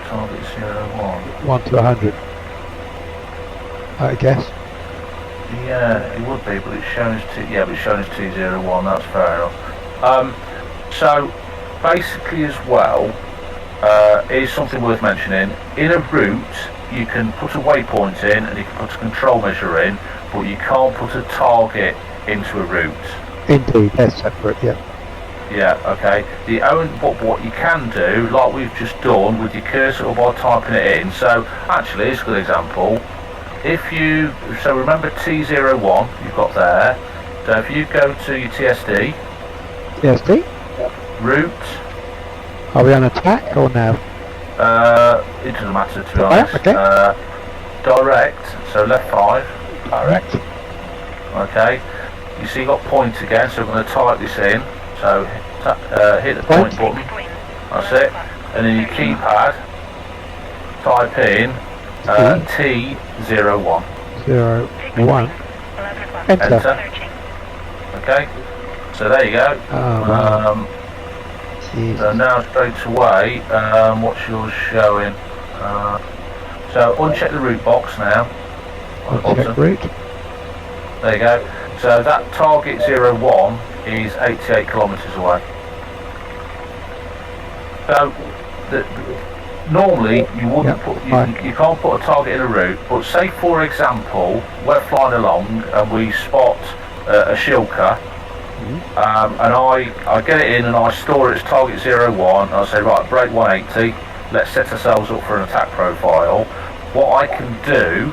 target 01. 1 to 100. I guess. Yeah, it would be, but it's shown as it's shown as 201. That's fair enough. So basically, as well, is something worth mentioning. In a route, you can put a waypoint in and you can put a control measure in, but you can't put a target into a route. Indeed, they're separate. Yeah. Yeah, okay. But what you can do, like we've just done with your cursor or by typing it in. So actually, it's a good example. So remember T01 you've got there. So if you go to your TSD. TSD? Route. Are we on attack or now? It doesn't matter, to be honest. Okay. Direct, so left 5, direct. Okay. You see, you got point again, so we're going to type this in. So hit the point button. That's it. And then your keypad, type in T01. 01. Enter. Okay. So there you go. So now straight away, what's yours showing? So uncheck the route box now. Uncheck route. There you go. So that target 01 is 88 kilometres away. So normally you wouldn't put you can't put a target in a route, but say for example we're flying along and we spot a shilka, and I get it in and I store it as target 01. I say right, break 180. Let's set ourselves up for an attack profile. What I can do,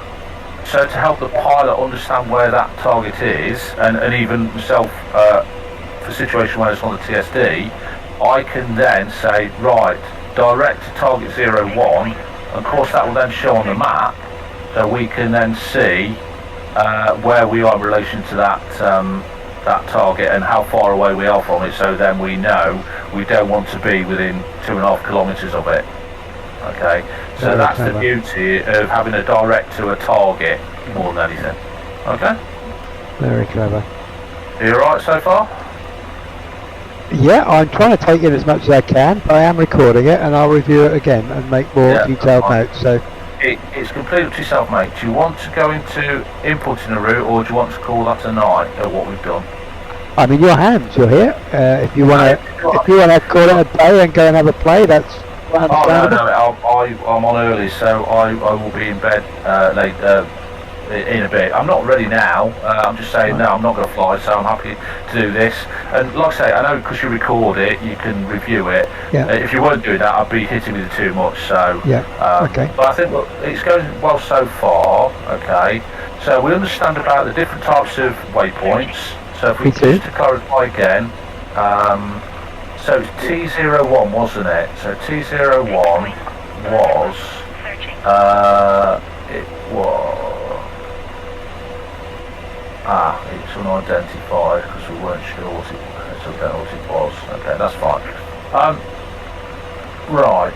so to help the pilot understand where that target is, and even myself for a situation where it's on the TSD, I can then say, right, direct to target 01, and of course that will then show on the map, so we can then see where we are in relation to that that target and how far away we are from it, so then we know we don't want to be within 2.5 kilometres of it. Okay, so Very that's clever. the beauty of having a direct to a target more than anything. Okay, Very clever. are you alright so far? Yeah, I'm trying to take in as much as I can, but I am recording it and I'll review it again and make more detailed fine. notes. So It's completely up to yourself, mate. Do you want to go into inputting a route, or do you want to call that a night at what we've done? I'm in your hands. You're here. If you want to call it a day and go and have a play, that's understandable. I'm on early, so I will be in bed late in a bit. I'm not ready now. I'm just saying no, I'm not going to fly, so I'm happy to do this. And like I say, I know because you record it, you can review it. Yeah. If you weren't doing that, I'd be hitting with it too much. So Okay. But I think it's going well so far. Okay. So we understand about the different types of waypoints. So if we just to clarify again, so it's T01, wasn't it? So T01 was it was. It's unidentified because we weren't sure what it was. Okay, that's fine. Right.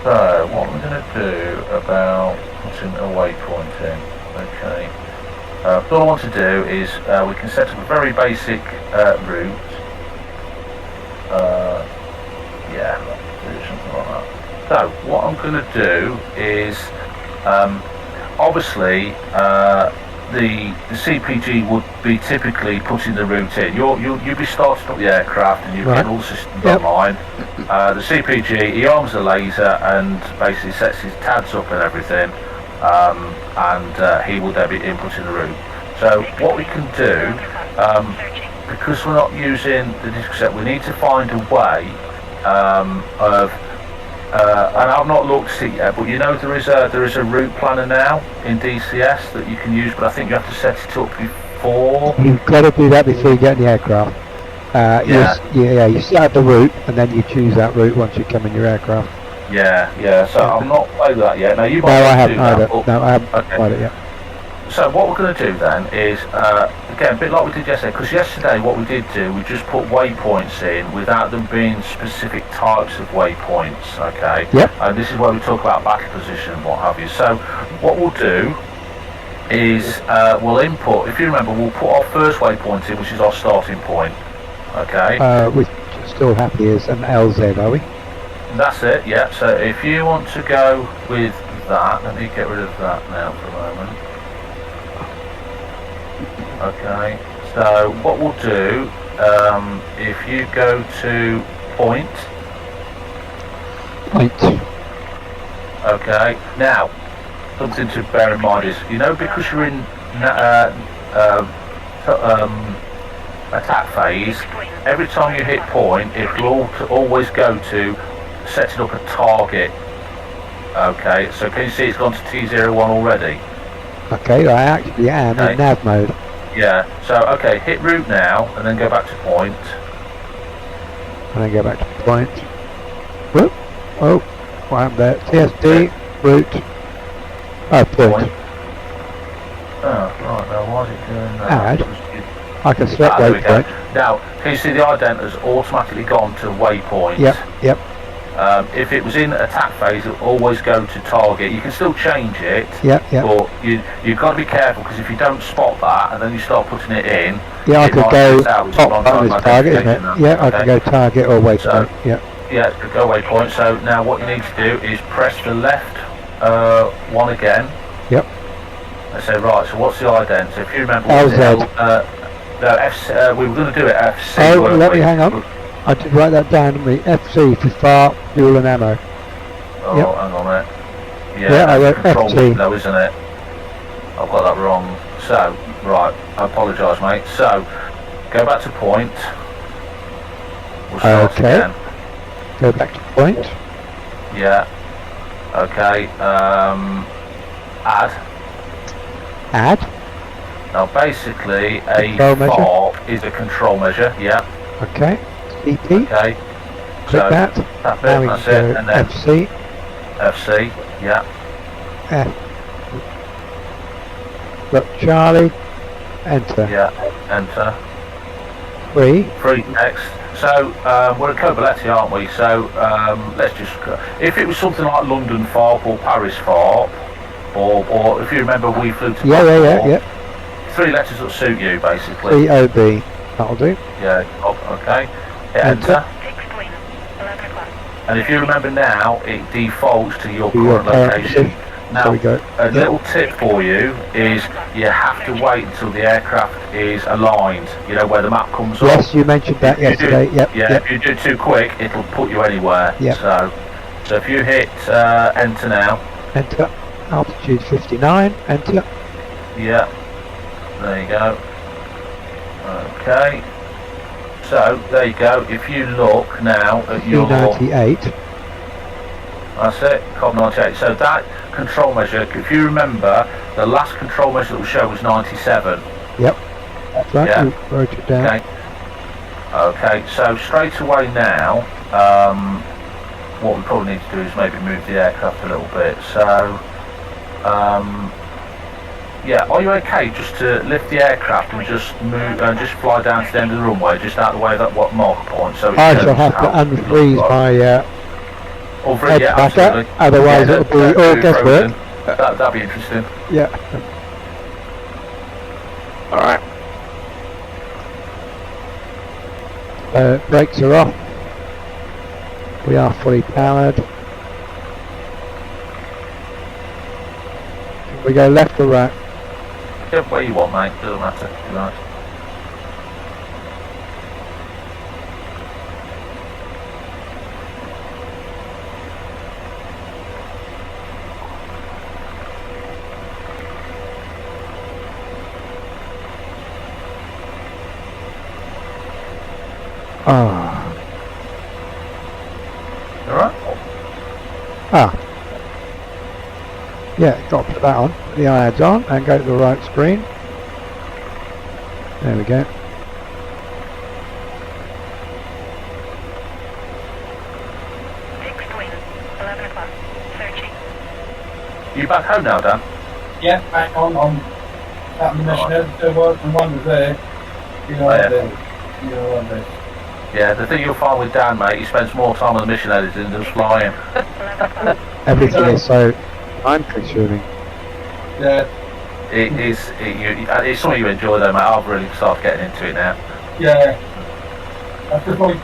So what we're going to do about putting a waypoint in. Okay. All I want to do is we can set up a very basic route. Do something like that. So what I'm going to do is obviously. The CPG would be typically putting the route in. You'll be starting up the aircraft and you get all the systems online. The CPG, he arms the laser and basically sets his tabs up and everything, and he will then be inputting the route. So what we can do, because we're not using the disk set, we need to find a way of. And I've not looked at it yet, but you know there is a route planner now in DCS that you can use, but I think you have to set it up before. You've got to do that before you get in the aircraft. You start the route and then you choose that route once you come in your aircraft. Yeah. So I've not played with that yet. Now you might I haven't do that. either. No, I haven't tried it yet. So what we're going to do then is, again, a bit like we did yesterday, because yesterday what we did do, we just put waypoints in without them being specific types of waypoints, okay? Yep. And this is where we talk about back position and what have you. So what we'll do is we'll input, if you remember, we'll put our first waypoint in, which is our starting point, okay? We're still happy as an LZ, are we? That's it, yeah. So if you want to go with that, let me get rid of that now for a moment. Okay, so what we'll do, if you go to point. Okay, now, something to bear in mind is, you know, because you're in attack phase, every time you hit point, it will always go to setting up a target. Okay, so can you see it's gone to T01 already? Okay, I actually am in nav mode. Yeah, so okay, hit route now and then go back to point. And then go back to point. Whoop. Oh. What happened there? TSD, route. Oh, point. Oh, right, now why is it doing that? Add. I can select There we go. waypoint. Now, can you see the ident has automatically gone to waypoint? Yep. If it was in attack phase, it'll always go to target. You can still change it, Yep. but you've got to be careful, because if you don't spot that and then you start putting it in, Yeah, I it could might go miss out, which is top wrong button time is target, isn't it? identification. Yeah, I can go target or waypoint. So- Yeah. Yeah, go waypoint. So now what you need to do is press the left one again. Yep. I say, right, so what's the ident? So if you remember, LZ. no, FC, we were going to do it FC. Oh, weren't let we? me hang on. I did write that down, didn't we? FC for fire, fuel and ammo. Oh, Yep. hang on a minute. Yeah, I wrote control FT. window, isn't it? I've got that wrong. So, right, I apologise, mate. So, go back to point. We'll start Okay. again. Go back to point. Yeah. Okay. Add. Add. Now, basically, a Control measure. FARP is a control measure. Yeah. Okay. CP. Okay. Click that. That Now bit, we that's can it. go And then FC. FC. Yeah. F. Look, Charlie. Enter. Yeah. Enter. 3. Free text. So we're at Cobaletti, aren't we? So let's just if it was something like London FARP or Paris FARP, or if you remember, we flew to Yeah. 3 letters that suit you, basically. COB. That'll do. Yeah. Oh, okay. Hit Enter. enter. Fixed wing, 11 o'clock. And if you remember now, it defaults to your To your current current location. position. Now, There we go. a little tip for you is you have to wait until the aircraft is aligned. You know, where the map comes up. Yes, you mentioned that If you do- yesterday. Yep. Yeah, Yep. if you do it too quick, it'll put you anywhere. Yep. So if you hit enter now, Enter. Altitude 59. Enter. yeah, there you go. Okay. So there you go. If you look now at your, E98. that's it, COB 98. So that control measure, if you remember, the last control measure that was shown was 97. Yep. That's right. Yeah. You wrote it down. Okay. Okay, so straight away now, what we probably need to do is maybe move the aircraft a little bit. So, yeah, are you okay just to lift the aircraft and just move and just fly down to the end of the runway, just out of the way of that marker point? So it I shows shall have to how it looks unfreeze like. my Unfreeze, head yeah, backer, absolutely. otherwise Yeah, it'll be that'd all be guesswork. frozen. That'd be interesting. Yeah. Alright. Brakes are off. We are fully powered. We go left or right? Yeah, where you want, mate. Doesn't matter. Right. Ah. Alright. Ah. Yeah, got to put that on. Put the IADs on and go to the right screen. There we go. Fixed wing, 11 o'clock. Searching. You back home now, Dan? Yeah, back on that mission. There was one was there. You know, yeah. you know what there. Yeah, the thing you'll find with Dan, mate, he spends more time on the mission editing than flying. 11 o'clock. Everything is so time consuming. Yeah, It's something you enjoy though, mate. I've really started getting into it now. yeah. That's just like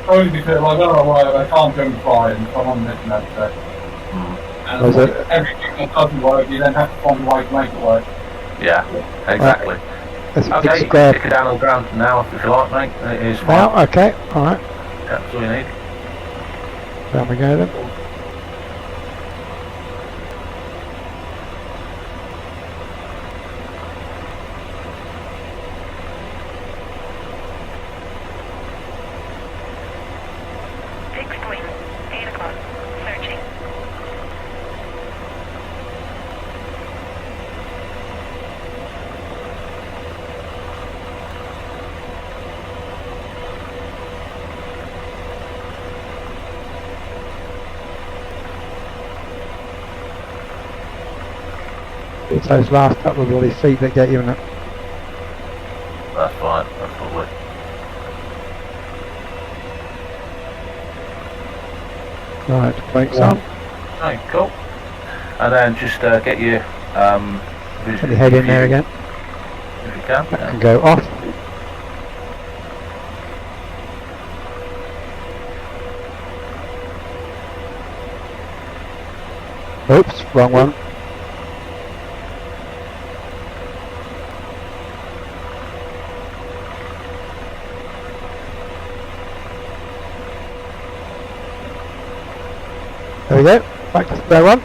only because like, I don't know why I can't go and fly and I'm on the mission that day. And Was like, it- everything that doesn't work, you then have to find a way to make it work. Yeah, exactly. That's a Okay, big you can square. stick it down on the ground now if you like, mate. It is fine. Now, okay, alright. Yeah, that's all you need. Down we go then. Fixed wing, 8 o'clock. Searching. It's those last couple of bloody feet that get you in it. That's fine, that's lovely. Right, brakes on. Okay, cool. And then just get your Put your head in there again. if you can. That can go off. Oops, wrong one. There we go, back to square one.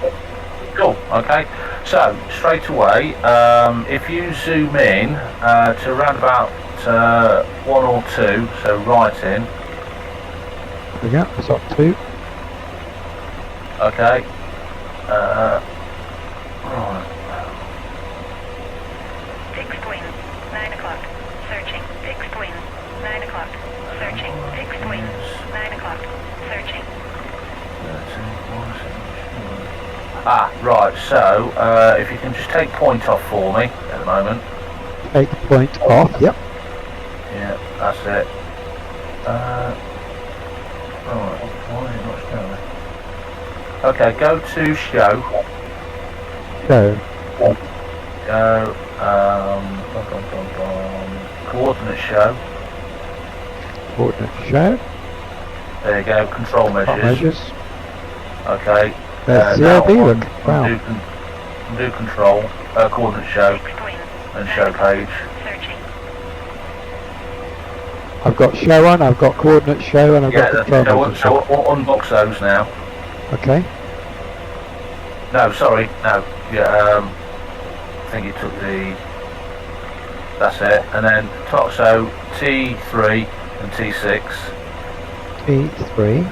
Cool, okay. So, straight away, if you zoom in to around about 1 or 2, so right in, There we go, it's up 2. okay. Right. Fixed wing, 9 o'clock. Searching. Fixed wing, 9 o'clock. Searching. Fixed wing, 9 o'clock. Searching. Ah, right, so if you can just take point off for me at the moment. Take the point off, yep. Yeah, that's it. Right, why is it not showing? Okay, go to show. Go. Go, coordinate show. Coordinate show. There you go, control Top measures. measures. Okay. There's Now CLB look. Wow. do control, coordinate show, Fixed wing, and show page. searching. I've got show on, I've got coordinate show, and I've Yeah, got control measures. so unbox those now. Okay. No, sorry, no. Yeah, I think you took the. That's it, and then top. So T3 and T6. T3.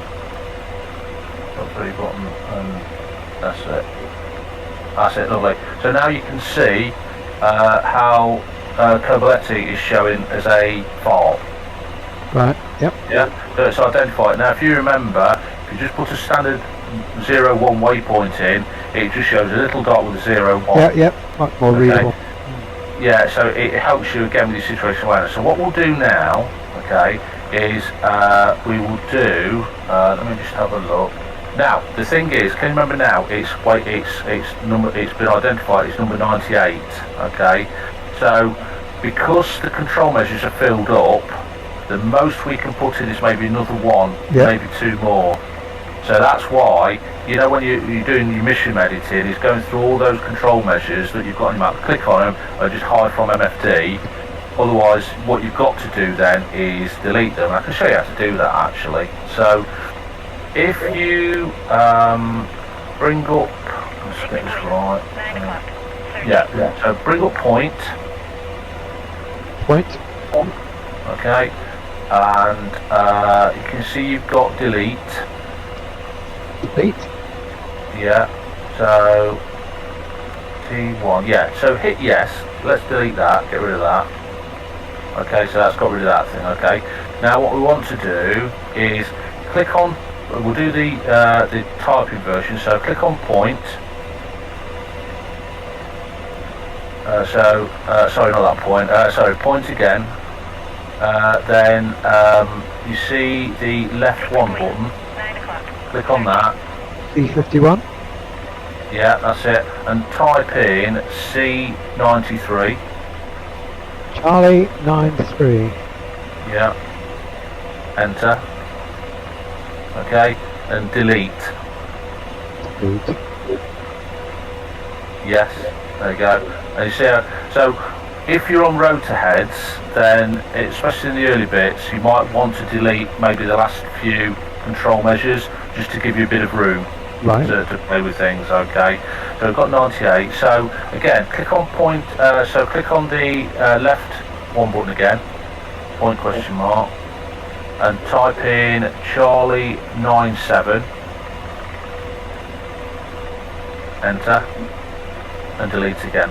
Top 3 button, and that's it. That's it, lovely. So now you can see how Cobaletti is showing as a file. Right, yep. Yeah, so it's identified. Now, if you remember, if you just put a standard 0, 1 waypoint in, it just shows a little dot with a 0, 1. Yeah, yep, much more readable. Yeah, so it helps you again with your situation awareness. So what we'll do now, okay, is we will do. Let me just have a look. Now, the thing is, can you remember now? It's been identified. It's number 98. Okay, so because the control measures are filled up, the most we can put in is maybe another 1, Yep. maybe 2 more. So that's why, you know, when you're doing your mission editing, it's going through all those control measures that you've got in your map. Click on them and just hide from MFD. Otherwise, what you've got to do then is delete them. I can show you how to do that actually. So, if you bring up, let's get this right. 9 o'clock. Searching. Yeah. So bring up point. Point. Okay, and you can see you've got delete. Delete. Yeah, so T1, yeah, so hit yes, let's delete that, get rid of that. Okay, so that's got rid of that thing, okay. Now what we want to do is click on, we'll do the typing version, so click on point. Sorry, not that point, sorry, point again. Then you see the left 1 button, 9 o'clock. click on that. C51. Yeah, that's it. And type in C93. Charlie 93. Yeah. Enter. Okay. And delete. Delete. Yes. There you go. And you see so if you're on rotor heads, then especially in the early bits, you might want to delete maybe the last few control measures just to give you a bit of room. Right. To play with things, okay. So we've got 98. So again, click on point. So click on the left 1 button again, point question mark, and type in Charlie 97. Enter, and delete again.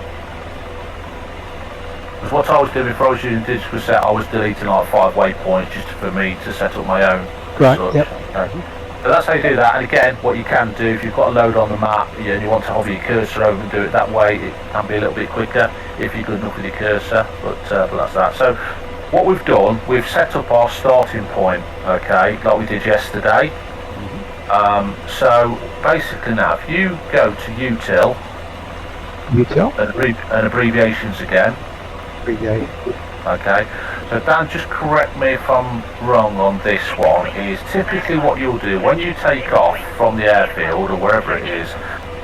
Because what I was doing before I was using digital set, I was deleting like 5 waypoints just for me to set up my own. Right. Such, Yep. okay. So that's how you do that. And again, what you can do if you've got a load on the map and you want to hover your cursor over and do it that way, it can be a little bit quicker if you're good enough with your cursor. But that's that. So what we've done, we've set up our starting point, okay, like we did yesterday. So basically now, if you go to util and abbreviations again. Okay, so Dan, just correct me if I'm wrong on this one, is typically what you'll do when you take off from the airfield or wherever it is,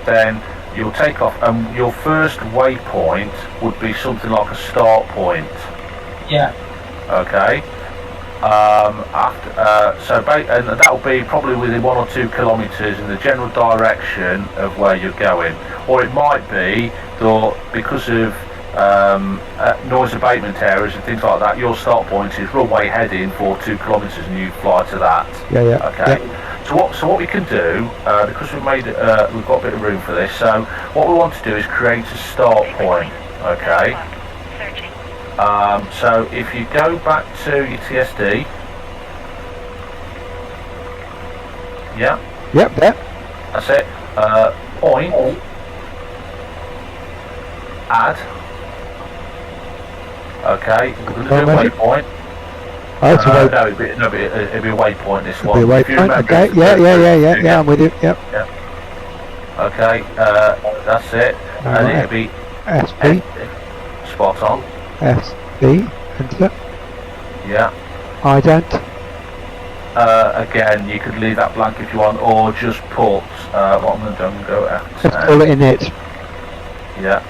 then you'll take off and your first waypoint would be something like a start point. Yeah. Okay. And that will be probably within 1 or 2 kilometres in the general direction of where you're going, or it might be that because of noise abatement areas and things like that, your start point is runway heading for 2 kilometres and you fly to that. Okay. So what we can do, because we've got a bit of room for this, so what we want to do is create a start point. Okay. So if you go back to your TSD, Yep, there. That's it. Point, add. Okay, we're going to do a waypoint. Oh, it's a waypoint. No, it'll be a waypoint. This one. It'll be a waypoint. Okay. Yeah. I'm with you. Yep. Okay. That's it. And it'll be SP. Spot on. SP. Enter. Yeah. Ident. Again, you could leave that blank if you want, or just put what I'm going to do. I'm going to go F. Let's call it init. Yeah.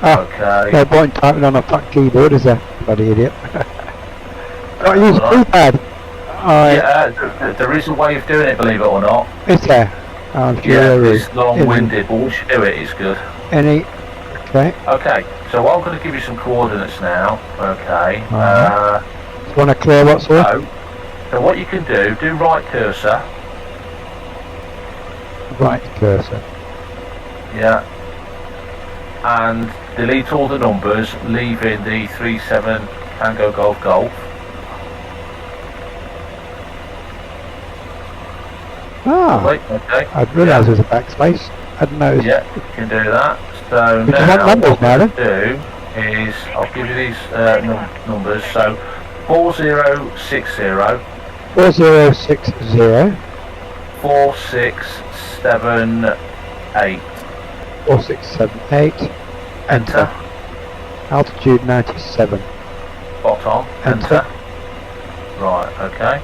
Okay. No point typing on a fat keyboard, is there? Bloody idiot. Got to use a keypad. Yeah, there is a way of doing it, believe it or not. Is there? I'm sure there is. It's long-winded, but once you do it, it's good. Okay. Okay, so I'm going to give you some coordinates now. Okay. You want to clear what's here? So what you can do right cursor. Right cursor. Yeah. And delete all the numbers, leaving the 37 Tango Golf Golf. Okay. I didn't realise there was a backspace. I didn't know. Yeah, you can do that. So now what I'm going to do is I'll give you these numbers. So 4060 4060 4678 4678. Enter. Altitude 97. Spot on. Enter. Right, okay.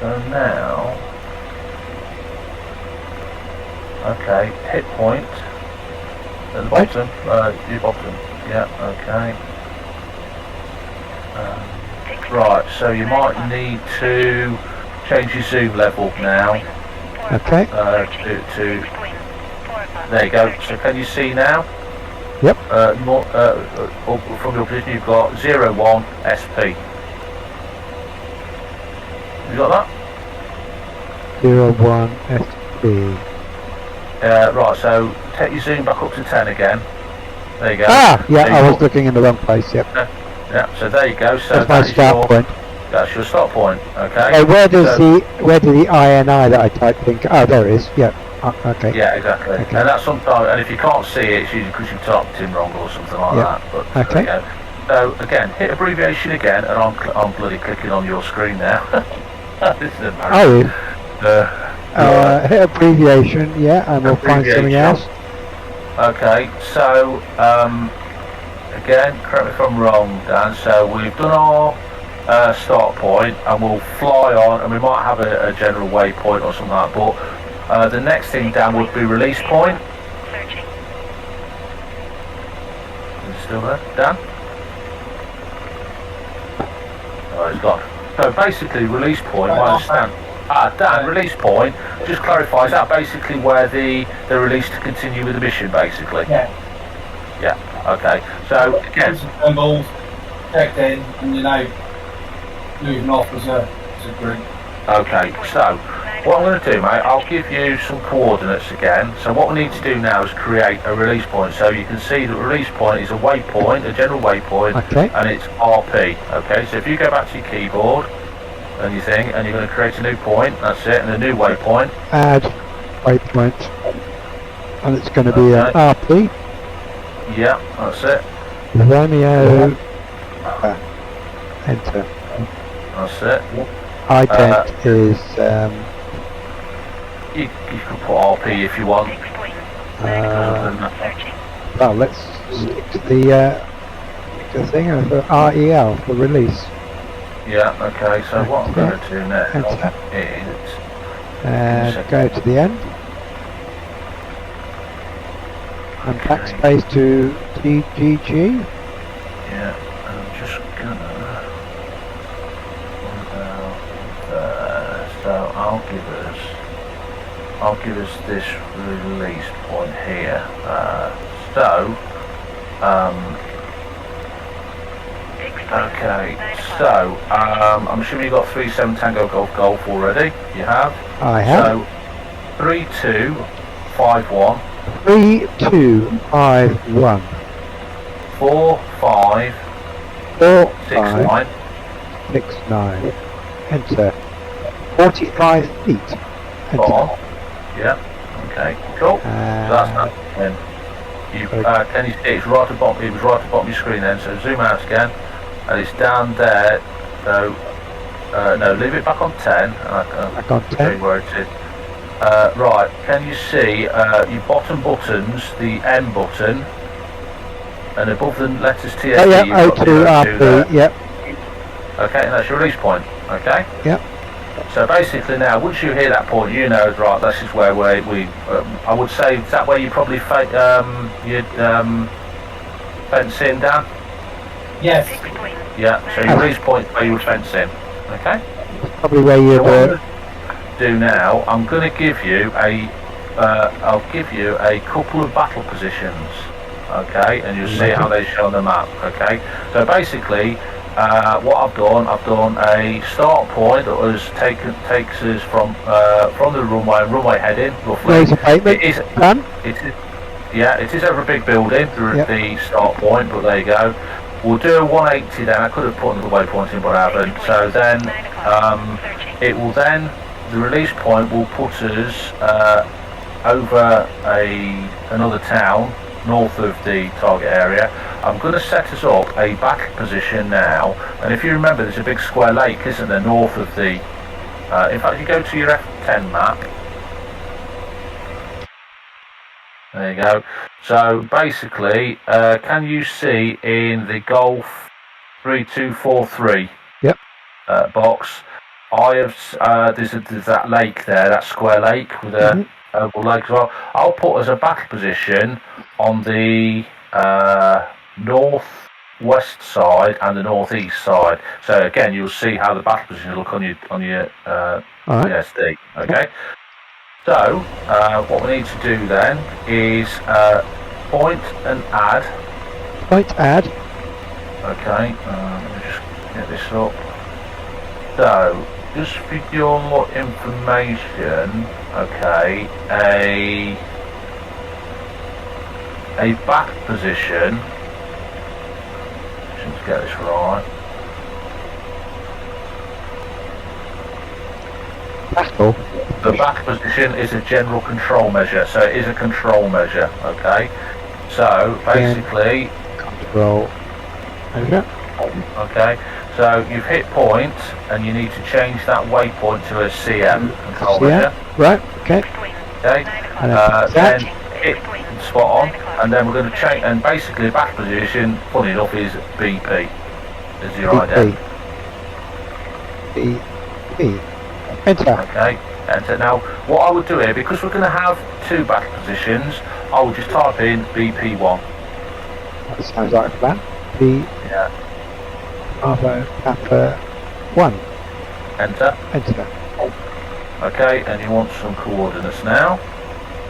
So now, okay, hit point at the bottom, your bottom, yeah, okay. Right, so you might need to change your zoom level now. Okay. There you go. So can you see now? Yep. From your position you've got 01 SP. You got that? 01 SP. Right, so take your zoom back up to 10 again. There you go. Yeah, I was looking in the wrong place, yep. Yeah, so there you go. So that's my start point. That's your start point, okay? So where did the INI that I typed in? Oh, there it is, yep. Okay. Yeah, exactly. Okay. And that's sometimes, and if you can't see it, it's usually because you've typed in wrong or something like that. But okay. There you go. So again, hit abbreviation again, and I'm bloody clicking on your screen now. This is embarrassing. Hit abbreviation, yeah, and we'll find something else. Okay, so again, correct me if I'm wrong, Dan. So we've done our start point, and we'll fly on, and we might have a general waypoint or something like that. But the next thing, Dan, would be release point. Searching. Is it still there, Dan? Oh, he's gone. So basically, release point, I understand. Dan, release point, just clarify, is that basically where the release to continue with the mission, basically? Yeah. Yeah, okay. So, again... Symbols, checked in, and moving off as a group. Okay, so what I'm going to do, mate, I'll give you some coordinates again. So what we need to do now is create a release point. So you can see the release point is a waypoint, a general waypoint, Okay. and it's RP. Okay, so if you go back to your keyboard and your thing, and you're going to create a new point, that's it, and a new waypoint. Add waypoint, and it's going to be an RP. Yeah, that's it. Romeo. Enter. That's it. Ident is You can put RP if you want. 6 points. 9 o'clock. Searching. well. Let's stick to the thing of REL for release. Yeah, okay, so what I'm going to do now Enter. is... And go to the end. And backspace to TGG. Yeah, I'm just gonna... So I'll give us this release point here. Okay, so I'm assuming you got 37 Tango Golf already. You have? I have. So 3251 3251 45 45 69. 69. Enter. 45 feet. Enter. Oh, yeah. Okay. Cool. So that's that. Then you can you see it's right at the bottom? It was right at the bottom of your screen then. So zoom out again, and it's down there. So no, leave it back on 10. Back on 10. Show you where it is. Right. Can you see your bottom buttons? The M button, and above the letters TSD. Oh yeah, you've got the O2 O2 there. RP. Yep. Okay, and that's your release point. Okay. Yep. So basically now, once you hear that point, you know, right, this is where we I would say, is that where you probably you'd fence in, Dan? Yes. 6 points. Yeah, so your release point where you would fence in, okay? Probably where you So what I'm were. going to do now, I'm going to give you I'll give you a couple of battle positions, okay? And you'll see how they show on the map, okay? So basically, what I've done a start point that takes us from the runway heading roughly. There's a pavement. It is, Done. it is, yeah, it is over a big building. The start point, but there you go. We'll do a 180 then. I could have put another waypoint in, but I haven't. So then, it will then the release point will put us over another town north of the target area. I'm going to set us up a back position now, and if you remember, there's a big square lake, isn't there, north of the in fact, if you go to your F10 map, there you go. So basically, can you see in the Golf 3243 box, I have there's that lake there, that square lake with a oval lake as well. I'll put as a battle position on the northwest side and the northeast side. So again, you'll see how the battle position will look on your TSD. Okay. So what we need to do then is point and add. Point add. Okay. Let me just get this up. So, just for your information, okay, a back position, let's get this right. Battle. The back position is a general control measure, so it is a control measure, okay? So, basically... Control measure. Okay, so you've hit point, and you need to change that waypoint to a CM control measure. Right, okay. Okay, then hit spot on, and then we're going to change, and basically back position, funny enough, is BP, is your ident. BP. Enter. Okay, enter. Now, what I would do here, because we're going to have two back positions, I would just type in BP1. That sounds like a plan. Yeah. Bravo Papa 1. Enter. Enter. Okay, and you want some coordinates now.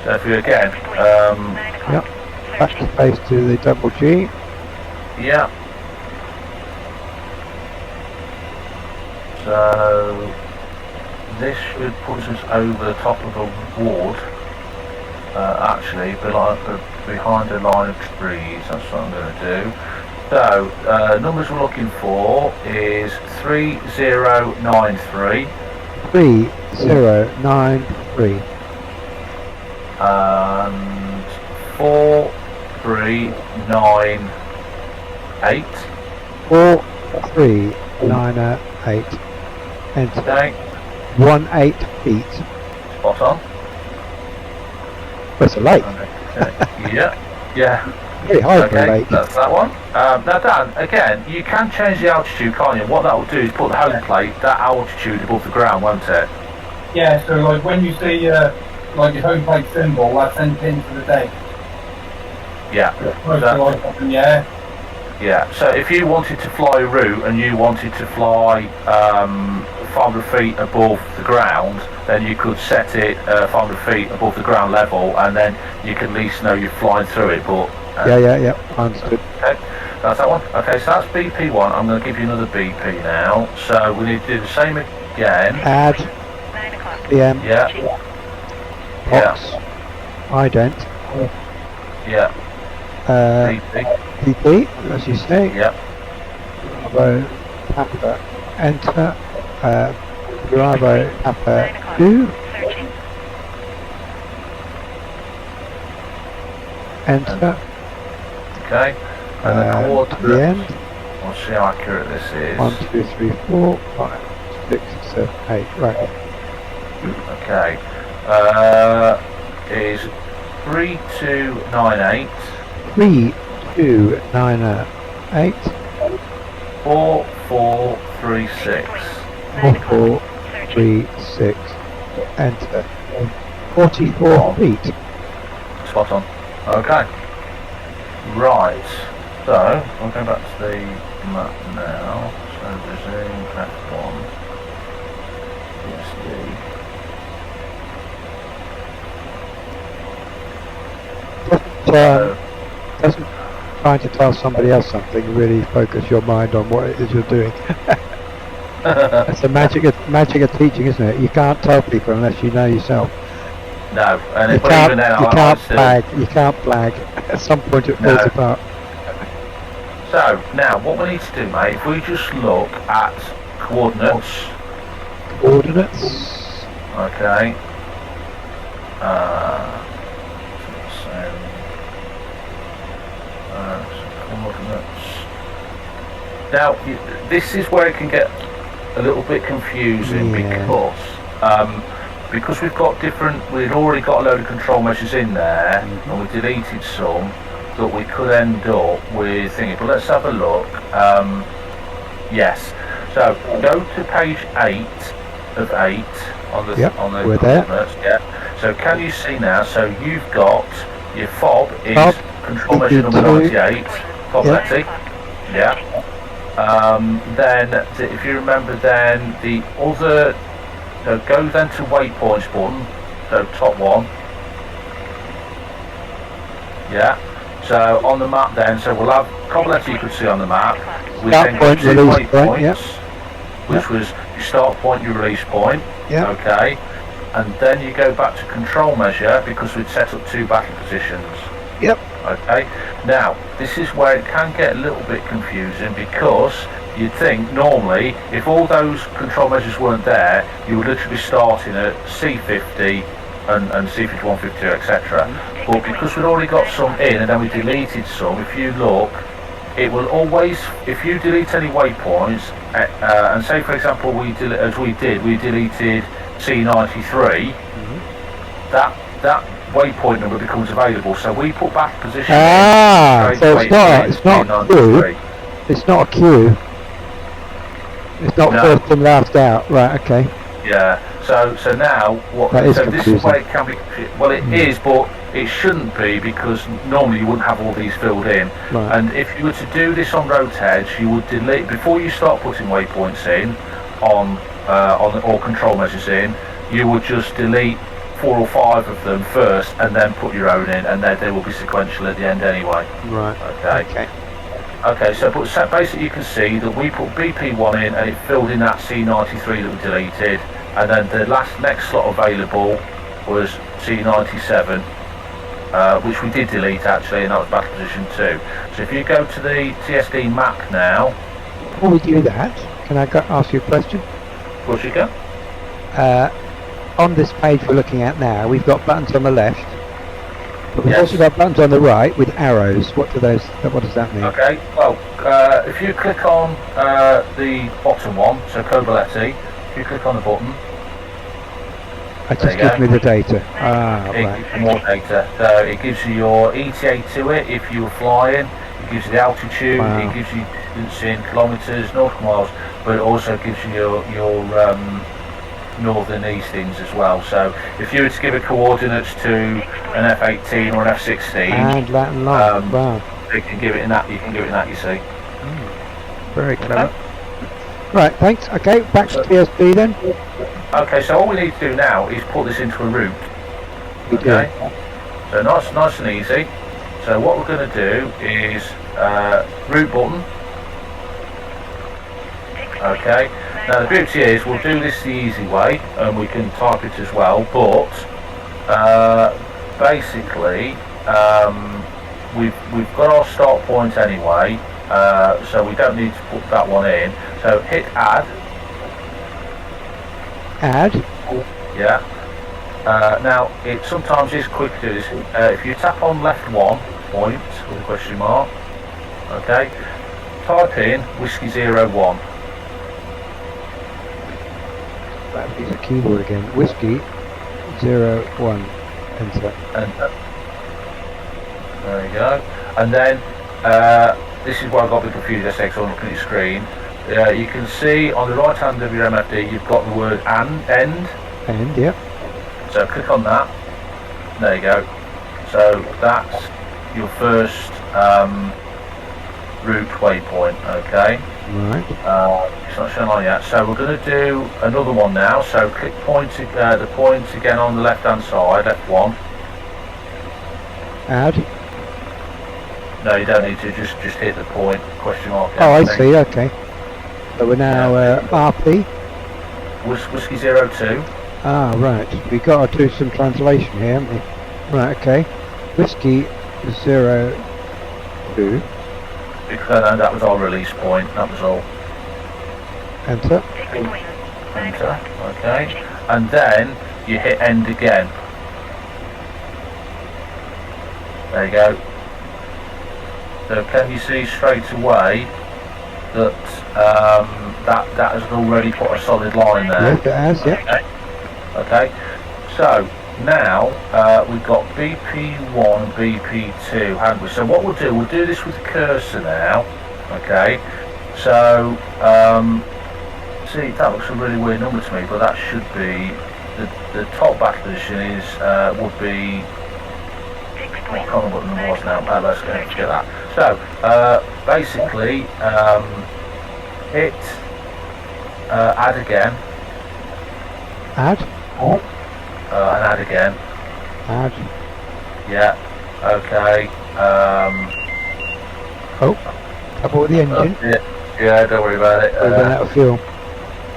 So if you again, backspace to the double G. yeah. So this should put us over the top of a wood. Actually, behind a line of trees. That's what I'm going to do. So, numbers we're looking for is 3093. 3093. And 4398. 4398. Enter. Okay, 18 feet. spot on. That's a lake. Okay. Yeah. Very high for a Okay, lake. that's that one. Now Dan, again, you can change the altitude, can't you? What that will do is put the home plate, that altitude above the ground, won't it? Yeah, so like when you see like your home plate symbol, that's sent into the deck. Yeah. Most So- like up in the air. Yeah, so if you wanted to fly a route and you wanted to fly 500 feet above the ground, then you could set it 500 feet above the ground level, and then you can at least know you're flying through it. But Yeah, understood. okay, that's that one. Okay, so that's BP1. I'm going to give you another BP now. So we need to do the same again. Add 9 o'clock. PM Yeah, box ident yeah, BP. PP, as you say. Yeah, Bravo Papa. Enter. Bravo 9 Papa o'clock. 2. Searching. Enter. okay. And the To the coordinates. end. We'll see how accurate this is. 1, 2, 3, 4, 5, 6, 7, 8. Right. Okay. Is 3298. 3298. 4436. 9 o'clock. Searching. 4436. Enter. 44 feet. Spot on. Okay. Right. So, we'll go back to the map now. So, resume F1. TSD. Doesn't trying to tell somebody else something really focus your mind on what it is you're doing. That's the magic of teaching, isn't it? You can't tell people unless you know yourself. No, and You if can't, even then, you I can't still. blag. You can't blag. At some point it falls No. apart. So, now, what we need to do, mate, if we just look at coordinates. Coordinates. Okay. Coordinates. Now, this is where it can get a little bit confusing Yeah. because we've got we'd already got a load of control measures in there, and we deleted some that we could end up with thinking. But let's have a look. Yes. So go to page 8 of 8 on the Yep, on the we're there. coordinates. Yeah. So can you see now? So you've got your fob is Fob, control measure number 52. 98. Fob Yep. 90. Yeah. Then if you remember, then the other. So go then to waypoints button. So top one. Yeah. So on the map then, so we'll have Cobblette you could see on the map. We Start then got point, 2 release point, waypoints, yep. which was your start point, your release point. Yeah. Okay. And then you go back to control measure because we'd set up 2 battle positions. Yep. Okay. Now, this is where it can get a little bit confusing because you'd think normally if all those control measures weren't there, you would literally be starting at C50 and C51, 52, etc. But because we've already got some in and then we deleted some, if you look, it will always, if you delete any waypoints, and say for example we deleted C93, that waypoint number becomes available. So we put back position Ah, in, so it's not a queue. It's not a queue. It's not No. first and last out. Right. Okay. Yeah. So now what? That is so this is confusing. where it can be. Well, it is, but it shouldn't be because normally you wouldn't have all these filled in. Right. And if you were to do this on Road Edge, you would delete before you start putting waypoints in on or control measures in. You would just delete 4 or 5 of them first, and then put your own in, and then they will be sequential at the end anyway. Right. Okay. Okay. Okay, so basically you can see that we put BP1 in and it filled in that C93 that we deleted. and then the next slot available was C97, which we did delete actually, and that was battle position 2. So if you go to the TSD map now. Before we do that, can I ask you a question? Of course you can. On this page we're looking at now, we've got buttons on the left, but we've Yes. also got buttons on the right with arrows. What does that mean? Okay, well, if you click on the bottom one, so Cobaletti, if you click on the button, It there just you gives go. me the data. Ah, It right. gives you more data. So it gives you your ETA to it if you were flying, it gives you the altitude, Wow. it gives you distance in kilometres, nautical miles, but it also gives you your northern eastings as well. So if you were to give a coordinates to an F-18 or an F-16, And Latin line. Wow. you can give it in that, you see. Very clever. Right, thanks. Okay, back to TSD then. Okay, so all we need to do now is put this into a route. We do. Okay, so nice and easy. So what we're going to do is route button. Okay, now the beauty is we'll do this the easy way, and we can type it as well, but basically we've got our start point anyway, so we don't need to put that one in. So hit add. Add. Yeah. Now it sometimes is quick to do this. If you tap on left 1 point with a question mark, okay, type in whiskey 01. That is a keyboard again. Whiskey 01. Enter. Enter. There you go. And then this is where I got a bit confused yesterday because I'm looking at your screen. You can see on the right hand of your MFD you've got the word end. And yep. So click on that. There you go. So that's your first route waypoint. Okay. Right. It's not shown on yet. So we're going to do another one now. So click the point again on the left hand side, left 1. Add. No, you don't need to. Just hit the point question mark. Oh, I see. Okay. So we're now RP. Whiskey 02. Ah, right. We've got to do some translation here, haven't we? Right. Okay. Whiskey 02. Because that was our release point. That was all. Enter. Enter. Okay. And then you hit end again. There you go. So can you see straight away that that has already put a solid line there? Yes, it has. Yep. Okay. So now we've got BP1, BP2, haven't we? So what we'll do this with the cursor now. Okay. So see, that looks a really weird number to me, but that should be the top back position is would be. I can't remember what the number was now. Let's go and forget that. So basically, hit add again. Add. And add again. Add. Yeah. Okay. Oh. About the engine. Yeah. Don't worry about it. We've run out of fuel.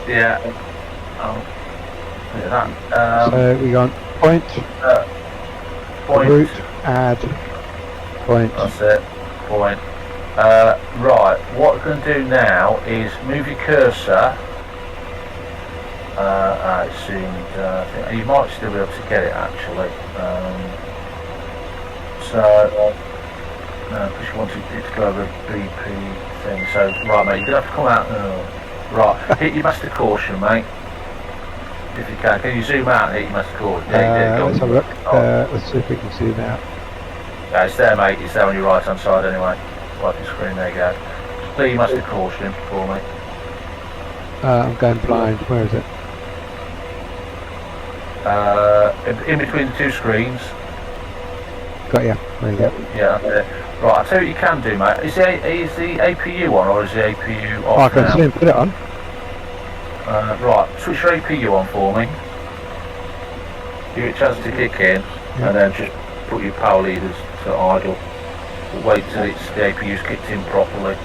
Yeah. Oh. Look at that. So we got point. Point. Route. Add. Point. That's it. Point. Right. What we're going to do now is move your cursor. It seemed. You might still be able to get it actually. Because you wanted it to go over BP thing. So right, mate, you're gonna have to come out. Right. Hit your master caution, mate. If you can. Can you zoom out and hit your master caution? Yeah, Let's have a look. Let's see if we can zoom out. Yeah, it's there, mate. It's there on your right hand side anyway. Right your screen, there you go. Just clear your master caution for me. I'm going blind. Where is it? In between the two screens. Got ya. There you go. Yeah, that's it. Right, I'll tell you what you can do, mate. Is the APU on or is the APU off Oh, I can now? soon put it on. Right, switch your APU on for me. Give it a chance to kick in, and then just put your power leaders to idle. But wait till the APU's kicked in properly,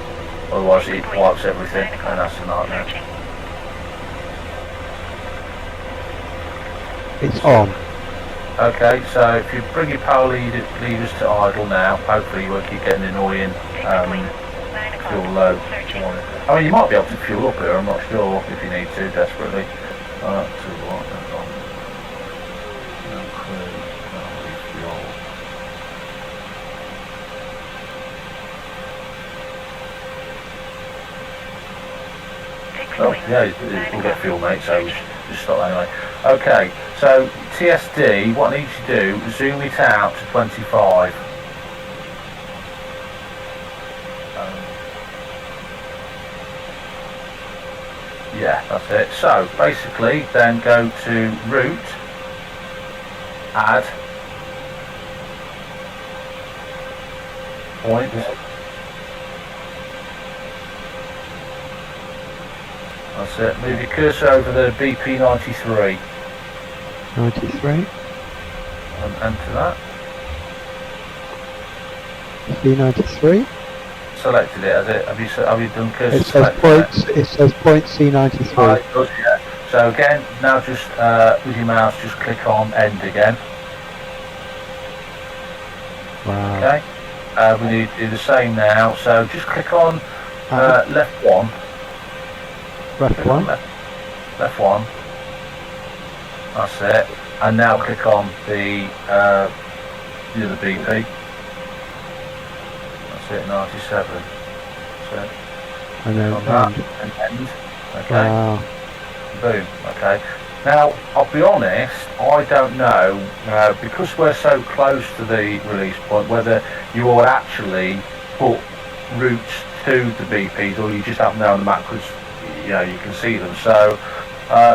otherwise it wipes everything, and that's a nightmare. It's on. Okay, so if you bring your power levers to idle now, hopefully you won't keep getting annoying fuel low. I mean, you might be able to fuel up here, I'm not sure if you need to desperately. No crew, no fuel. Oh, yeah, we'll get fuel, mate, so we should just stop anyway. Okay, so TSD, what I need you to do, zoom it out to 25. Yeah, that's it. So, basically, then go to route, add, point, that's it. Move your cursor over the BP93 93. and enter that. C93. Selected it, has it? Have you done cursor It says select? points. It says point C93. Right, it does, yeah. So again, now just with your mouse, just click on end again. Wow. Okay. We need to do the same now. So just click on left one. Left Click one. on left one. That's it. And now click on the other BP. That's it, 97. So And then on that end. and end. Okay. Wow. Boom. Okay. Now, I'll be honest, I don't know, because we're so close to the release point, whether you will actually put routes to the BPs or you just have them there on the map because you can see them. So,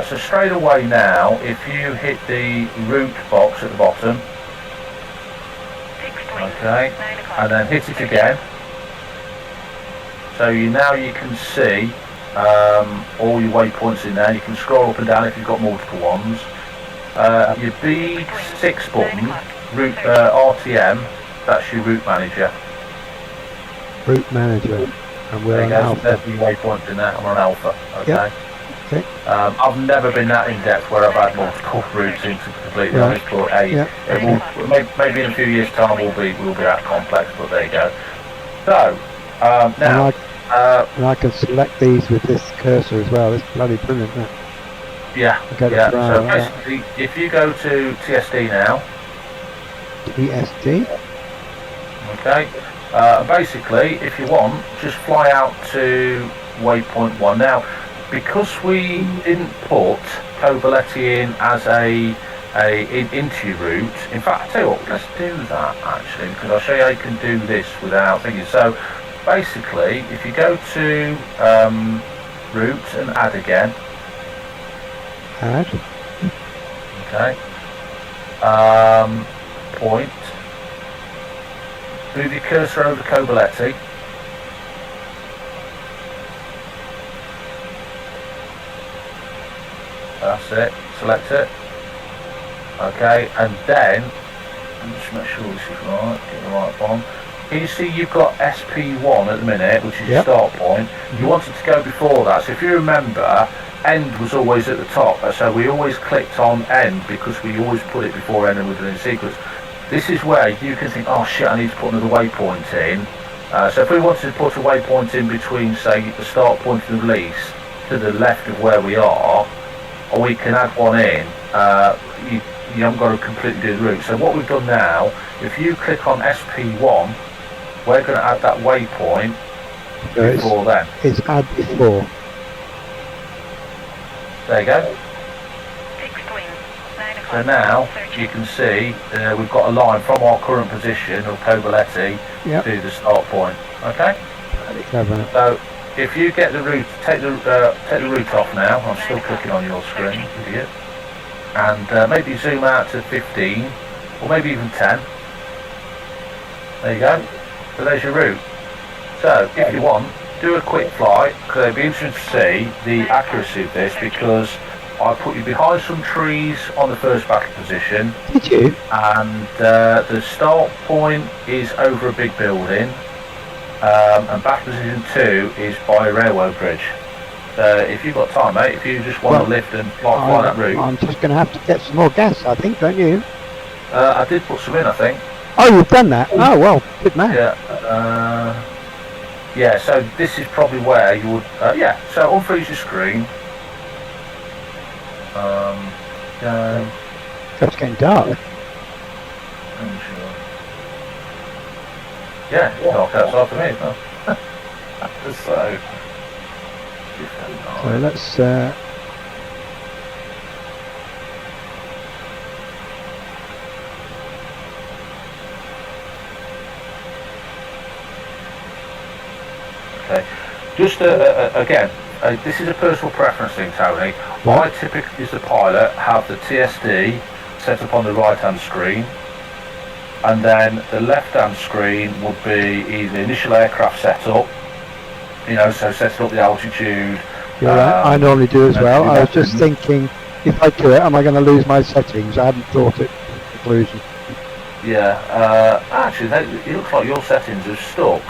so straight away now, if you hit the route box at the bottom, okay, and then hit it again, so now you can see all your waypoints in there. You can scroll up and down if you've got multiple ones. Your B6 button, route RTM, that's your route manager. Route manager. And we're on There you go, alpha. so there's your waypoints in there, and we're on alpha. Okay. Yep. Okay. I've never been that in depth where I've had multiple routes in, to be completely honest, but it will, maybe in a few years' time we'll be that complex, but there you go. So, now, and I can select these with this cursor as well. It's bloody brilliant, isn't it? yeah. So basically, if you go to TSD now, TSD. okay, basically, if you want, just fly out to waypoint 1. Now, because we didn't put Cobaletti in as into your route, in fact, I tell you what, let's do that actually, because I'll show you how you can do this without thinking. So, basically, if you go to route and add again, Add. okay, point, move your cursor over Cobaletti, that's it, select it, okay, and then, just make sure this is right, get the right one. Can you see you've got SP1 at the minute, which is your start point? You wanted to go before that, so if you remember, end was always at the top, so we always clicked on end because we always put it before end and within the sequence. This is where you can think, oh shit, I need to put another waypoint in. So if we wanted to put a waypoint in between, say, the start point and the release to the left of where we are, or we can add one in, you haven't got to completely do the route. So what we've done now, if you click on SP1, we're going to add that waypoint before then. It's add before. There you go. So now you can see we've got a line from our current position of Cobaletti to the start point. Okay. So if you get the route, take the route off now. I'm still clicking on your screen, idiot. And maybe zoom out to 15, or maybe even 10. There you go. So there's your route. So if you want, do a quick flight, because it'd be interesting to see the accuracy of this, because I put you behind some trees on the first back position. Did you? And the start point is over a big building, and back position 2 is by a railway bridge. if you've got time, mate, if you just want to lift and fly that route. I'm just going to have to get some more gas, I think, don't you? I did put some in, I think. Oh, you've done that? Oh, well, good man. Yeah. Yeah, so this is probably where you would... yeah, so unfreeze your screen. Go... It's getting dark. Yeah, it's dark outside for me, isn't it? So... So let's... Okay. Just again, this is a personal preference thing, Tony. I typically, as the pilot, have the TSD set up on the right-hand screen, and then the left-hand screen would be either initial aircraft setup, you know, so setting up the altitude. You're right. I normally do as well. I was just thinking, if I do it, am I going to lose my settings? I hadn't thought it. Conclusion. Yeah. Actually, it looks like your settings are stuck,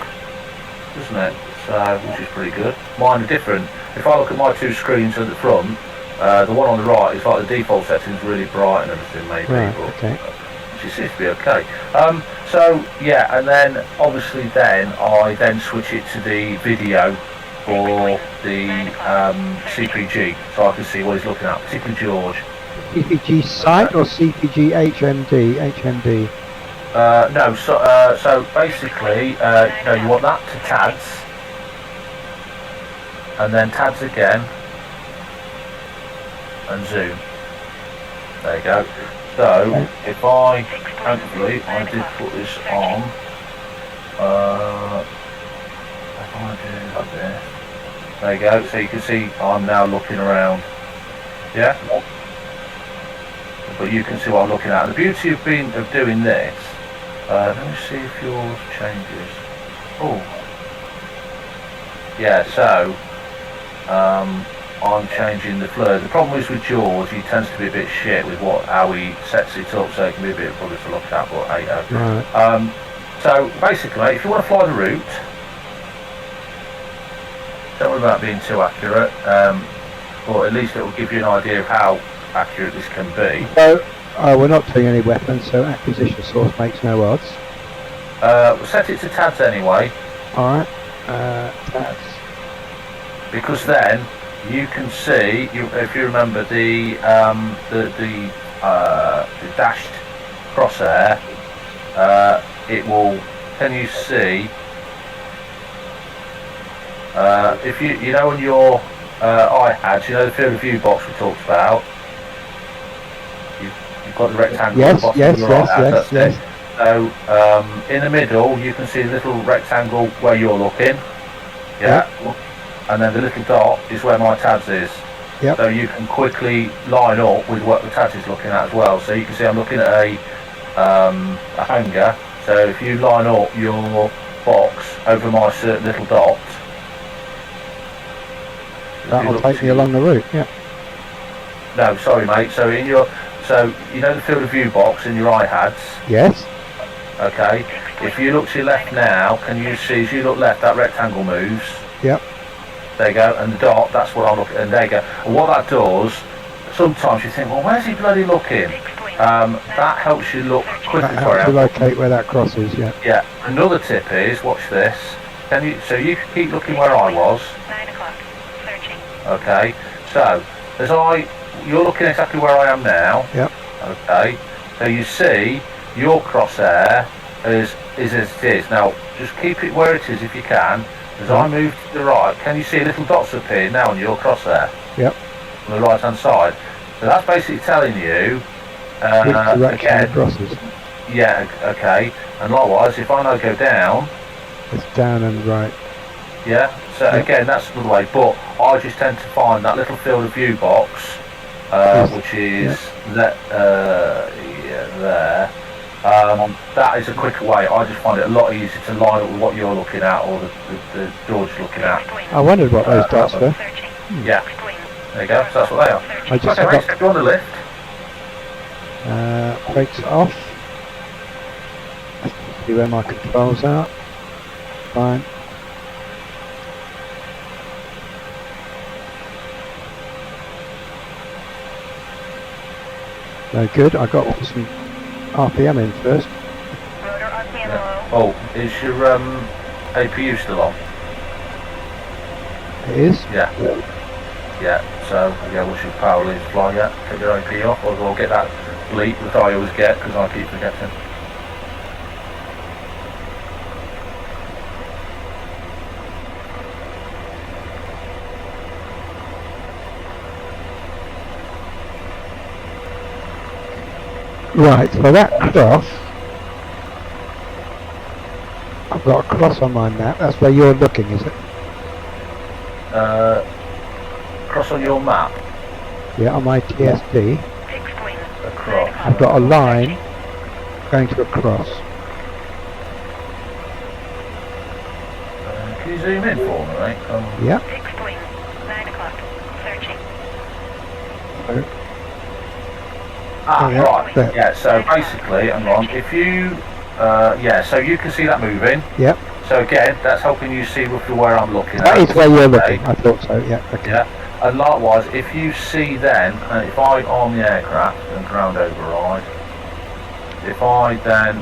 doesn't it? So, which is pretty good. Mine are different. If I look at my two screens at the front, the one on the right is like the default settings, really bright and everything, maybe. Right, but, okay. Which seems to be okay. So yeah, and then obviously then I then switch it to the video for the CPG, so I can see what he's looking at, particularly George. CPG site or CPG HMD? No, so basically, no, you want that to TADS, and then TADS again, and zoom. There you go. So, if I, hopefully, I did put this on, if I do like this, there you go, so you can see I'm now looking around, yeah? But you can see what I'm looking at. The beauty of doing this, let me see if yours changes. Oh, yeah, so, I'm changing the flare. The problem is with George, he tends to be a bit shit with how he sets it up, so it can be a bit of bugger to look at, but hey, right. So basically, if you want to fly the route, don't worry about being too accurate, but at least it will give you an idea of how accurate this can be. So, we're not doing any weapons, so acquisition source makes no odds. We'll set it to TADS anyway. Alright, TADS. Because then you can see, if you remember the dashed crosshair, it will. Can you see? If you know on your iHads, you know the field of view box we talked about. You've got the rectangle. Yes, at the yes, bottom of your yes, iHad, yes. So in the middle, you can see the little rectangle where you're looking. Yeah. And then the little dot is where my TADS is. Yep. So you can quickly line up with what the TADS is looking at as well. So you can see I'm looking at a hanger. So if you line up your box over my certain little dot, That'll take me along the route, yeah. No, sorry mate. So in your, so you know the field of view box in your iHads. Yes. Okay. If you look to your left now, can you see? As you look left, that rectangle moves. Yep. There you go, and the dot, that's what I'm looking at, and there you go. And what that does, sometimes you think, well, where's he bloody looking? That helps you look quickly That for helps to him. locate where that cross is, yeah. Yeah, another tip is, watch this, so you can keep looking where I was. 9 o'clock. Searching. Okay, so, you're looking exactly where I am now. Yep. Okay, so you see, your crosshair is as it is. Now, just keep it where it is if you can. As I move to the right, can you see little dots appear now on your crosshair? Yep. On the right hand side. So that's basically telling you, Which direction again, the cross is. yeah, okay. And likewise, if I now go down, It's down and right. yeah, so again, that's another way, but I just tend to find that little field of view box, which is there. That is a quicker way. I just find it a lot easier to line up with what you're looking at or the George looking at. I wondered what those dots were. Searching. Yeah, there you go, so that's what they are. I just Okay, got mate, go on the lift. brakes off. See where my controls are. Fine. No good. I got some RPM in first. Rotor RPM Yeah. low. Oh, is your APU still on? It is. Yeah. Yeah, so yeah, once your power leaves fly, yeah, take your AP off, or we'll get that bleep that I always get because I keep forgetting. Right, so that cross, I've got a cross on my map. That's where you're looking, is it? Cross on your map, Yeah, on my TSD, Fixed wind. across. I've got a line going to a cross. Can you zoom in for me, mate? Yeah. Fixed wind. 9 o'clock. Searching. Ah, yeah, right. there. Yeah, so basically, hang on, if you, yeah, so you can see that moving. Yep. So again, that's helping you see roughly where I'm looking That at. is where you're Okay. looking. I thought so. Yeah. Okay. Yeah, and likewise, if you see then, and if I arm the aircraft and ground override, if I then,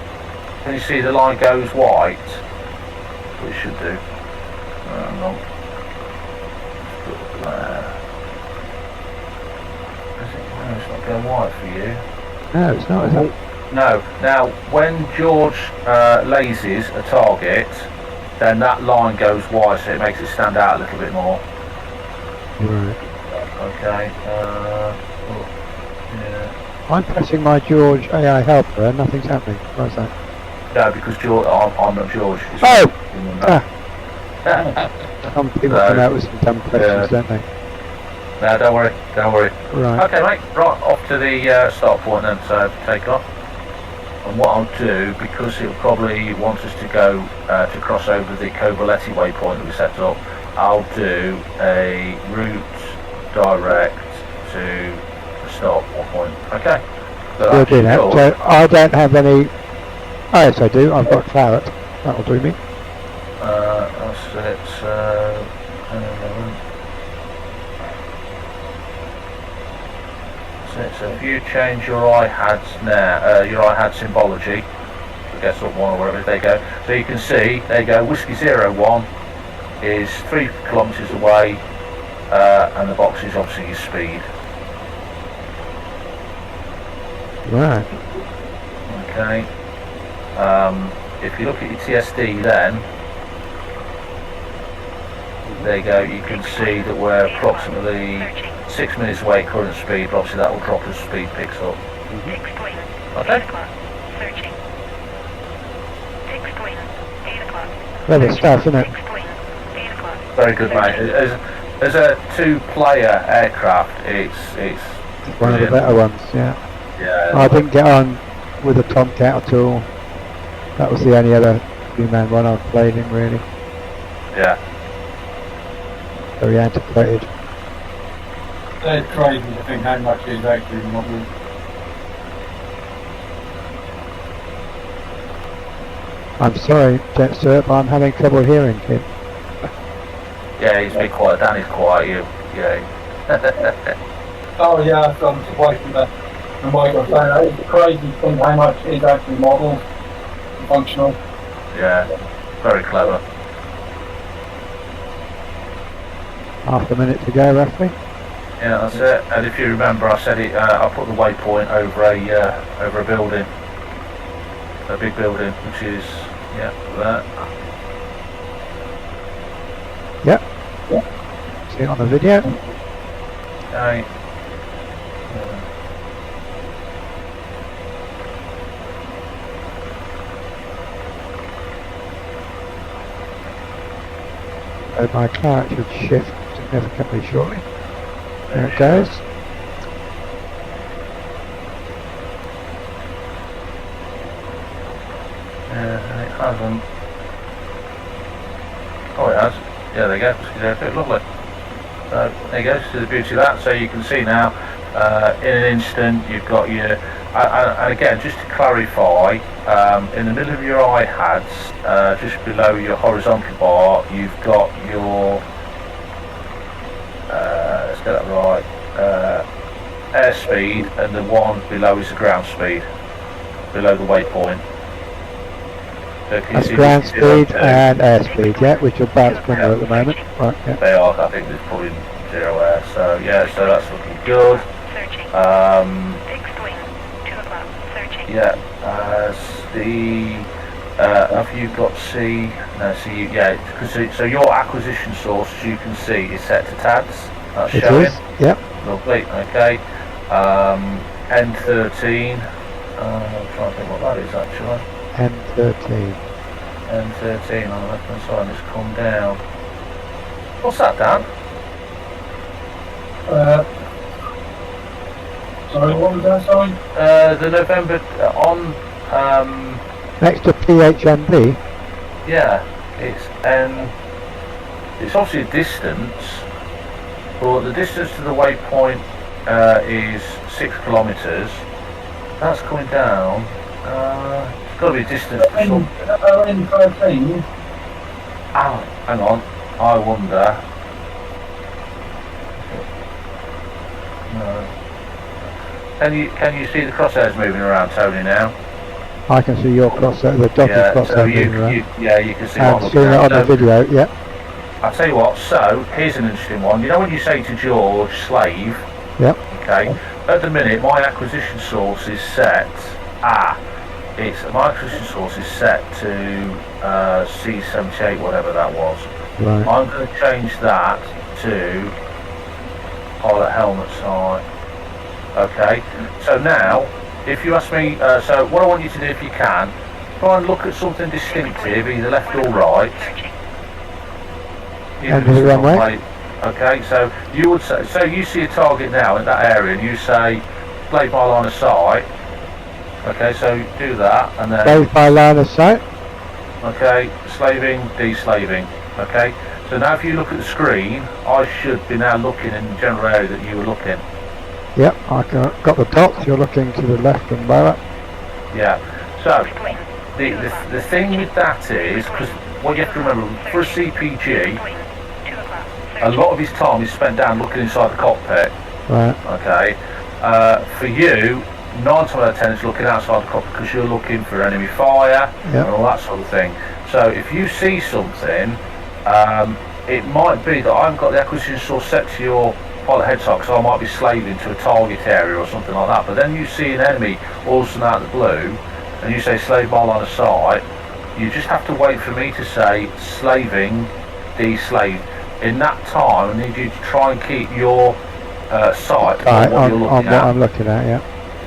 can you see the line goes white? That's what it should do. Hang on. Let's put it there. Is it? No, it's not going white for you. No, it's not. Is it? No. Now, when George lases a target, then that line goes wide, so it makes it stand out a little bit more. Right. Okay. Oh, yeah. I'm pressing my George AI helper and nothing's happening. What's that? No, because George, I'm not George. It's Oh! Ah. Some people No. come out with some dumb questions, don't they? No, don't worry. Right. Okay, mate. Right, off to the start point then. So take off. And what I'll do, because it'll probably want us to go to cross over the Covoletti waypoint that we set up, I'll do a route direct to the start point. Okay. So You'll do that. cool. So I don't have any... Oh, yes, I do. I've got claret. That'll do me. That's it. So. So if you change your IHADs now, your IHAD symbology, I guess up one or wherever they go, so you can see, there you go, Whiskey 01 is 3 kilometres away, and the box is obviously your speed. Right. Okay. If you look at your TSD then, there you go, you can see that we're approximately 6 minutes away current speed, but obviously that will drop as speed picks up. Fixed wind. Okay. 8 o'clock. Searching. Fixed wind. 8 o'clock. Clever stuff, isn't it? Fixed wind. 8 o'clock. Very good, mate. As a two-player aircraft, it's One of the brilliant. better ones, yeah. Yeah. I didn't get on with the Tomcat at all. That was the only other two-man one I've played in, really. Yeah. Very antiquated. They're crazy to think how much is actually modelled. I'm sorry, sir, but I'm having trouble hearing him. Yeah, he's a bit quiet. Danny's quiet. Yeah. Oh yeah, so I'm surprised with the mic was saying it's crazy to think how much is actually modelled and functional. Yeah. Very clever. Half a minute to go, roughly. Yeah, that's it. And if you remember, I said it. I put the waypoint over a building, a big building, which is that. Yep. See it on the video. Okay. So my claret should shift significantly shortly. There it goes. And it hasn't. Oh, it has. Yeah, there you go. Lovely. So there you go. So the beauty of that. So you can see now, in an instant, you've got your. And again, just to clarify, in the middle of your IHADs, just below your horizontal bar, you've got your. Let's get that right. airspeed, and the one below is the ground speed, below the waypoint. So can you That's see ground the 02? speed and airspeed, yeah, which are about similar at the moment. Right, yeah. They are, I think there's probably 0 air, so yeah, so that's looking good. Searching. Fixed wing. 2 o'clock. Searching. Yeah, have you got C? No, C, yeah, because so your acquisition source, as you can see, is set to TADS. That's It showing. is, yep. Lovely, okay. N13, I'm trying to think what that is actually. N13. N13 on the left hand side has come down. What's that, Dan? Sorry, what was that, sorry? The November on, Next to PHMB, yeah, it's it's obviously a distance, but the distance to the waypoint is 6 kilometres. That's coming down. It's got to be a distance to some. N13. Oh, hang on. I wonder. No. Can you see the crosshairs moving around, Tony? Now. I can see your crosshair, the dotted Yeah. crosshair So moving around. you can see And what I'm seeing looking it at. on the So, video, yeah. I'll tell you what. So here's an interesting one. You know when you say to George, slave. Yep. Okay. At the minute, my acquisition source is set. My acquisition source is set to C78, whatever that was. Right. I'm going to change that to pilot helmet sight. Okay. So now, if you ask me, so what I want you to do, if you can, try and look at something distinctive, either left or right. Searching. Even End if of the it's not runway. right. Okay, so you would say, so you see a target now in that area, and you say, play by line of sight. Okay, so do that, and then Both by line of sight. okay, slaving, de-slaving. Okay, so now if you look at the screen, I should be now looking in the general area that you were looking. Yep, I got the dots, you're looking to the left and lower. Yeah. So Fixed wing. the thing with that is, because what you have to remember, for a CPG, Fixed wing. 2 o'clock. a Searching. lot of his time is spent down looking inside the cockpit. Right. Okay. For you, 9 times out of 10 is looking outside the cockpit because you're looking for enemy fire Yep. and all that sort of thing. So if you see something, it might be that I haven't got the acquisition source set to your pilot head sight, because I might be slaving to a target area or something like that. But then you see an enemy all of a sudden out of the blue, and you say slave by line of sight. You just have to wait for me to say slaving, de-slaved. In that time, I need you to try and keep your sight Right, on what you're on looking what at. I'm looking at, yeah.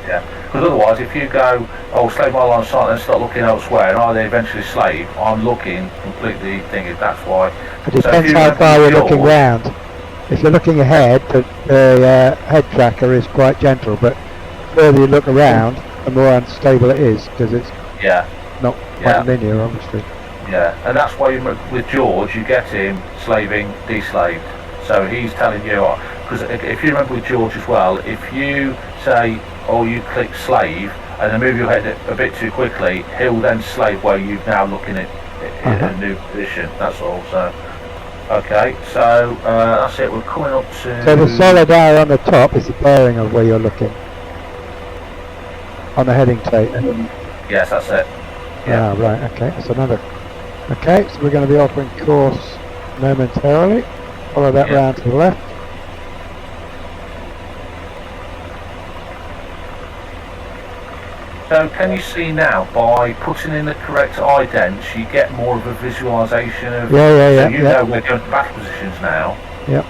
Yeah, because otherwise, if you go, oh, slave by line of sight, and start looking elsewhere, and are they eventually slave? I'm looking completely thinking. That's why. It So if depends you how remember far you're yours- looking round. If you're looking ahead, the head tracker is quite gentle, but the further you look around, the more unstable it is, because it's Yeah, not Yeah. quite linear, obviously. yeah, and that's why with George, you get him slaving, de-slaved. So he's telling you, because if you remember with George as well, if you say, oh, you click slave, and then move your head a bit too quickly, he'll then slave where you're now looking at in a new position. That's all. So. Okay, so that's it. We're coming up to. So the solid area on the top is the bearing of where you're looking. On the heading tape. Yes, that's it. Yeah. Ah, right, okay, that's another. Okay, so we're going to be offering course momentarily. Follow that Yeah. round to the left. So can you see now, by putting in the correct idents, you get more of a visualisation of. Yeah, So you know we're going to back positions now. Yep.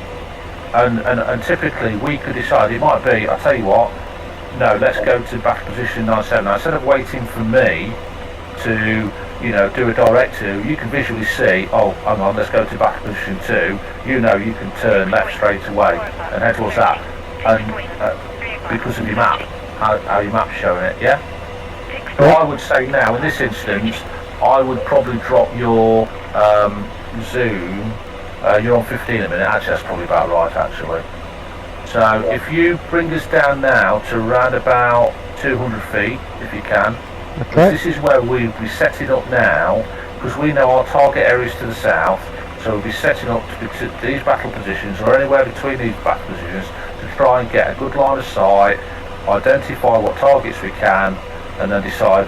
And typically we could decide, it might be, I'll tell you what, no, let's go to back position 97. Now, instead of waiting for me to, you know, do a direct to, you can visually see, oh, hang on, let's go to back position 2. You know you can turn left straight away and head towards that. And because of your map, how your map's showing it, yeah? So I would say now, in this instance, I would probably drop your zoom. You're on 15 a minute, actually that's probably about right actually. So if you bring us down now to around about 200 feet, if you can. Okay. This is where we'll be setting up now, because we know our target areas to the south, so we'll be setting up to these battle positions, or anywhere between these battle positions, to try and get a good line of sight, identify what targets we can, and then decide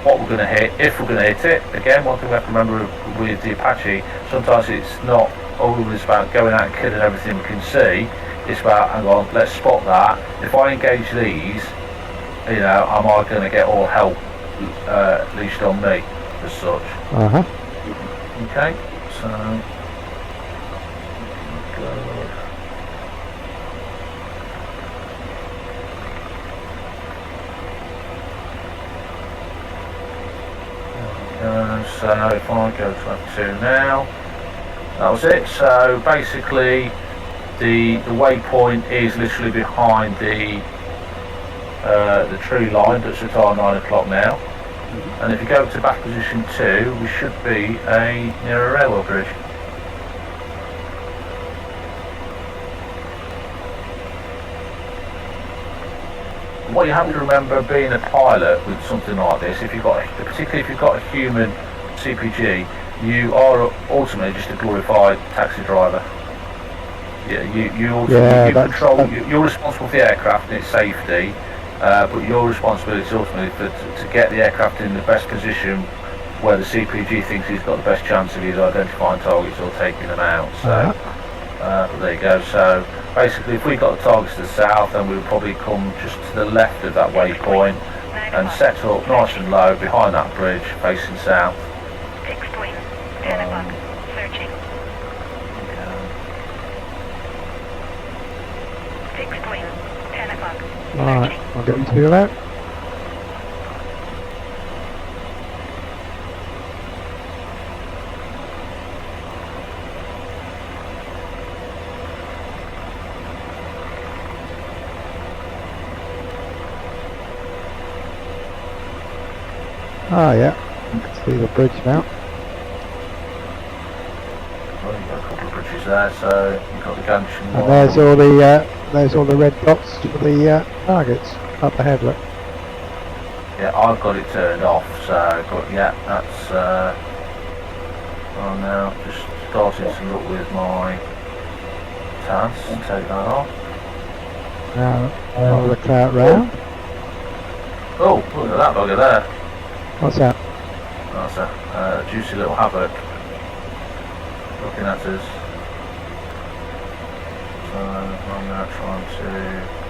what we're going to hit, if we're going to hit it. Again, one thing we have to remember with the Apache, sometimes it's not always about going out and killing everything we can see. It's about, hang on, let's spot that. If I engage these, you know, am I going to get all hell leashed on me as such? Okay, so good. So if I go to F2 now, that was it. So basically the waypoint is literally behind the tree line that's at our 9 o'clock now. And if you go to back position 2, we should be near a railway bridge. What you have to remember being a pilot with something like this, particularly if you've got a human CPG, you are ultimately just a glorified taxi driver. Yeah, you're responsible for the aircraft and its safety, but your responsibility is ultimately to get the aircraft in the best position where the CPG thinks he's got the best chance of either identifying targets or taking them out. So there you go. So basically, if we got the targets to the south, then we would probably come just to the left of that waypoint and set up nice and low behind that bridge, facing south. Fixed wing, 10 o'clock, searching. Fixed wing, 10 o'clock, Alright, searching. I'll get you to do that. Oh yeah, you can see the bridge now. Well, you've got a couple of bridges there, so you've got the junction. And there's all the red dots for the targets up ahead. Look. Yeah, I've got it turned off, so but yeah, that's well now just starting to look with my tabs and take that off. Now I'll look out round. Oh, look at that bugger there. What's that? That's a juicy little havoc looking at us. So I'm now trying to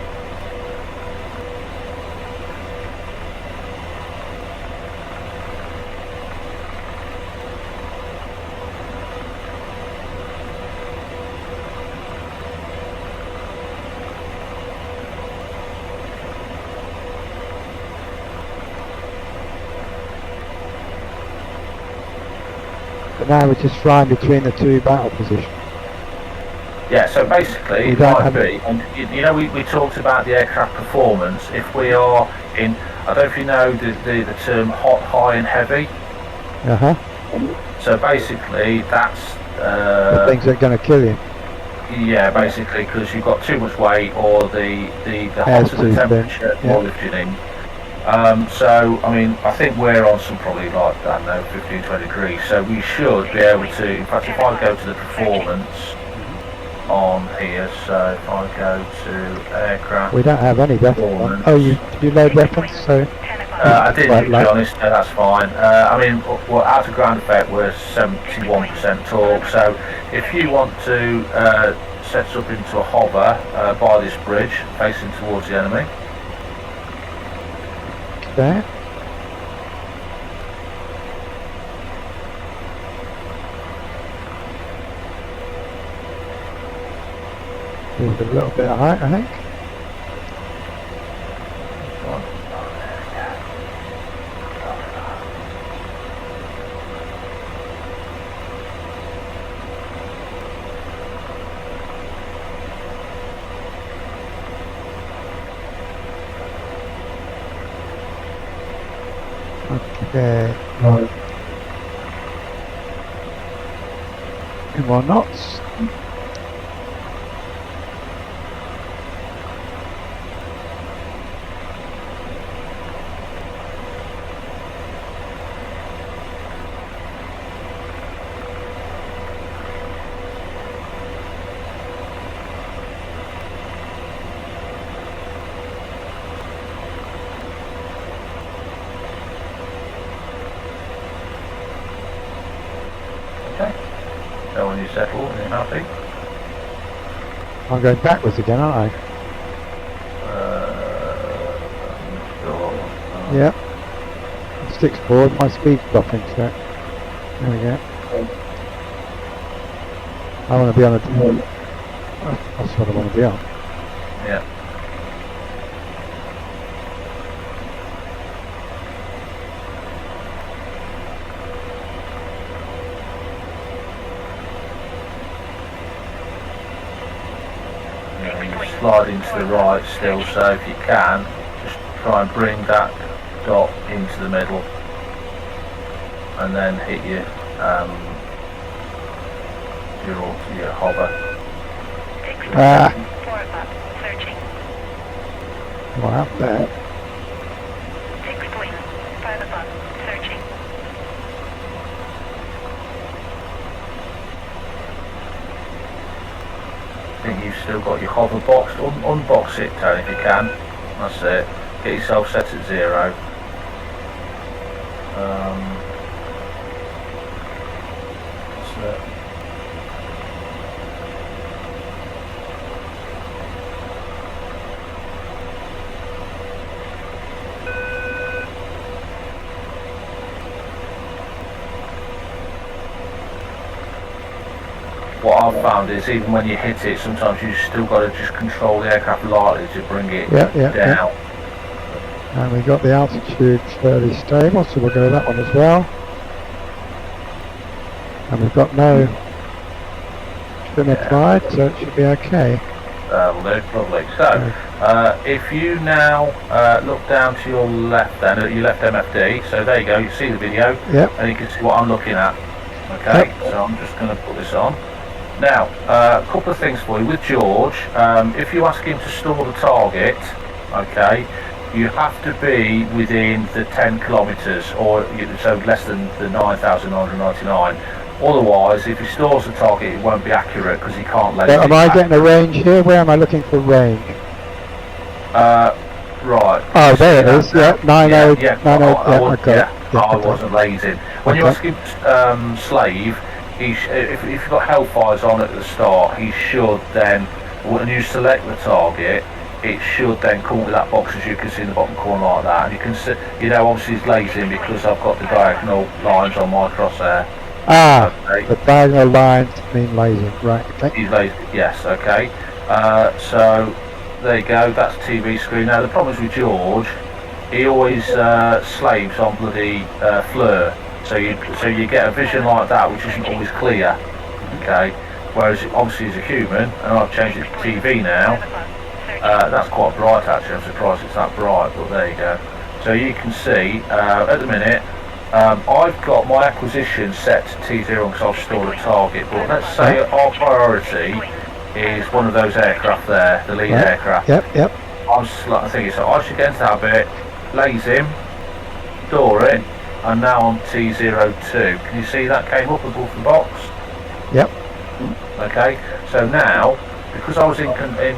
But now we're just flying between the two battle positions. yeah, so basically We it don't might have be, and you know we talked about the aircraft performance. If we are in, I don't know if you know the term hot, high and heavy. So basically that's the things that are going to kill you. yeah, basically because you've got too much weight or the hotter the temperature, the more lifting in. So I mean I think we're on some probably like I don't know 15-20 degrees, so we should be able to, in fact if I go to the performance on here, so if I go to aircraft, We don't have any weapons on. Oh, you load weapons, so I did, Right, to be like- honest, no, that's fine. I mean, well, out of ground effect, we're 71% torque, so if you want to set us up into a hover by this bridge, facing towards the enemy, there. There's a little bit of height, I think. Okay. Two more knots. you settle and you're happy. I'm going backwards again, aren't I? Yep. Sticks forward, my speed's dropping, so there we go. I want to be on a... That's what I want to be on. Yeah. You slide into the right still, so if you can, just try and bring that dot into the middle and then hit your hover. Searching. What up there? 6 wings. 5 o'clock. Searching. I think you've still got your hover box. Unbox it, Tony, if you can. That's it. Get yourself set at 0. That's it. What I've found is even when you hit it, sometimes you've still got to just control the aircraft lightly to bring it down. And we got the altitude fairly stable, so we'll go with that one as well. And we've got no trim applied, so it should be okay. Lovely. So, if you now look down to your left then, at your left MFD, so there you go, you see the video, and you can see what I'm looking at. Okay, so I'm just going to put this on. Now, a couple of things for you. With George, if you ask him to store the target, okay, you have to be within the 10 kilometres, or so less than the 9,999. Otherwise, if he stores the target, it won't be accurate because he can't let it am I getting a range here? Where am I looking for range? Right. Oh, there it is. Yeah, 90. I wasn't lazy. When you ask him slave, if you've got hellfires on at the start, he should then, when you select the target, it should then come with that box, as you can see in the bottom corner like that. And you can see, obviously he's lazing because I've got the diagonal lines on my crosshair. Okay. The diagonal lines mean lasing, right? Okay. He's lazy, yes. Okay. So there you go. That's TV screen. Now the problem is with George, he always slaves on bloody FLIR. So you get a vision like that, which isn't always clear. Okay. Whereas obviously he's a human, and I've changed it to TV now. That's quite bright actually. I'm surprised it's that bright, but there you go. So you can see at the minute I've got my acquisition set to T0 because I've stored a target. But let's say our priority is one of those aircraft there, the lead aircraft. Yep. I'm thinking so. I should get into that bit, laze him, store it, and now I'm T02. Can you see that came up above the box? Yep. Okay. So now, because I was in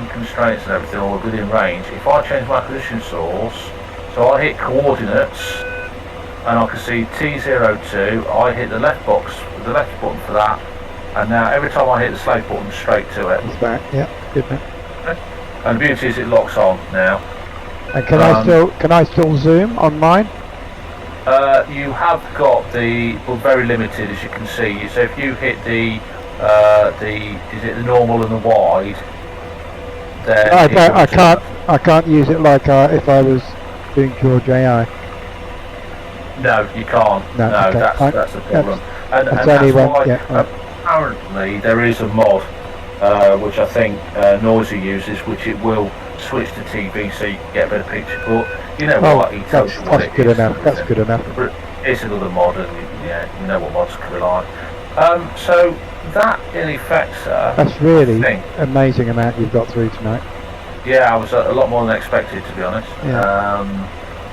constraints and everything, or within range, if I change my acquisition source, so I hit coordinates, and I can see T02, I hit the left box, the left button for that, and now every time I hit the slave button, straight to it. It's back, yeah, good man. Okay. And the beauty is it locks on now. And can I still zoom on mine? You have got but very limited, as you can see. So if you hit the normal and the wide, then I can't use it like if I was doing George AI. No, you can't. No, okay. That's the problem. And that's why apparently there is a mod which I think Noisy uses, which it will switch to TV so you can get a better picture. But you know what? That's good enough. That's good enough. It's another mod, and you know what mods can be like. So that in effect, sir. That's really amazing amount you've got through tonight. Yeah, I was a lot more than expected, to be honest. Yeah.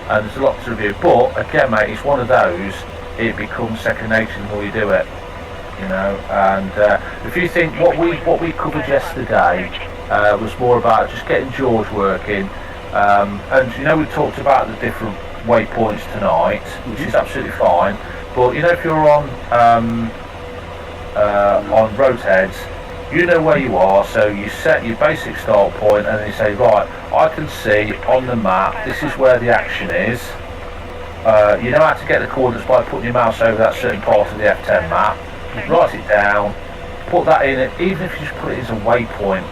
And there's a lot to review, but again, mate, it's one of those. It becomes second nature the more you do it, And if you think what we covered yesterday was more about just getting George working, and we talked about the different waypoints tonight, which is absolutely fine. But if you're on on roadheads, you know where you are, so you set your basic start point and then you say, right, I can see on the map, this is where the action is. You know how to get the coordinates by putting your mouse over that certain part of the F10 map. Write it down, put that in, even if you just put it as a waypoint,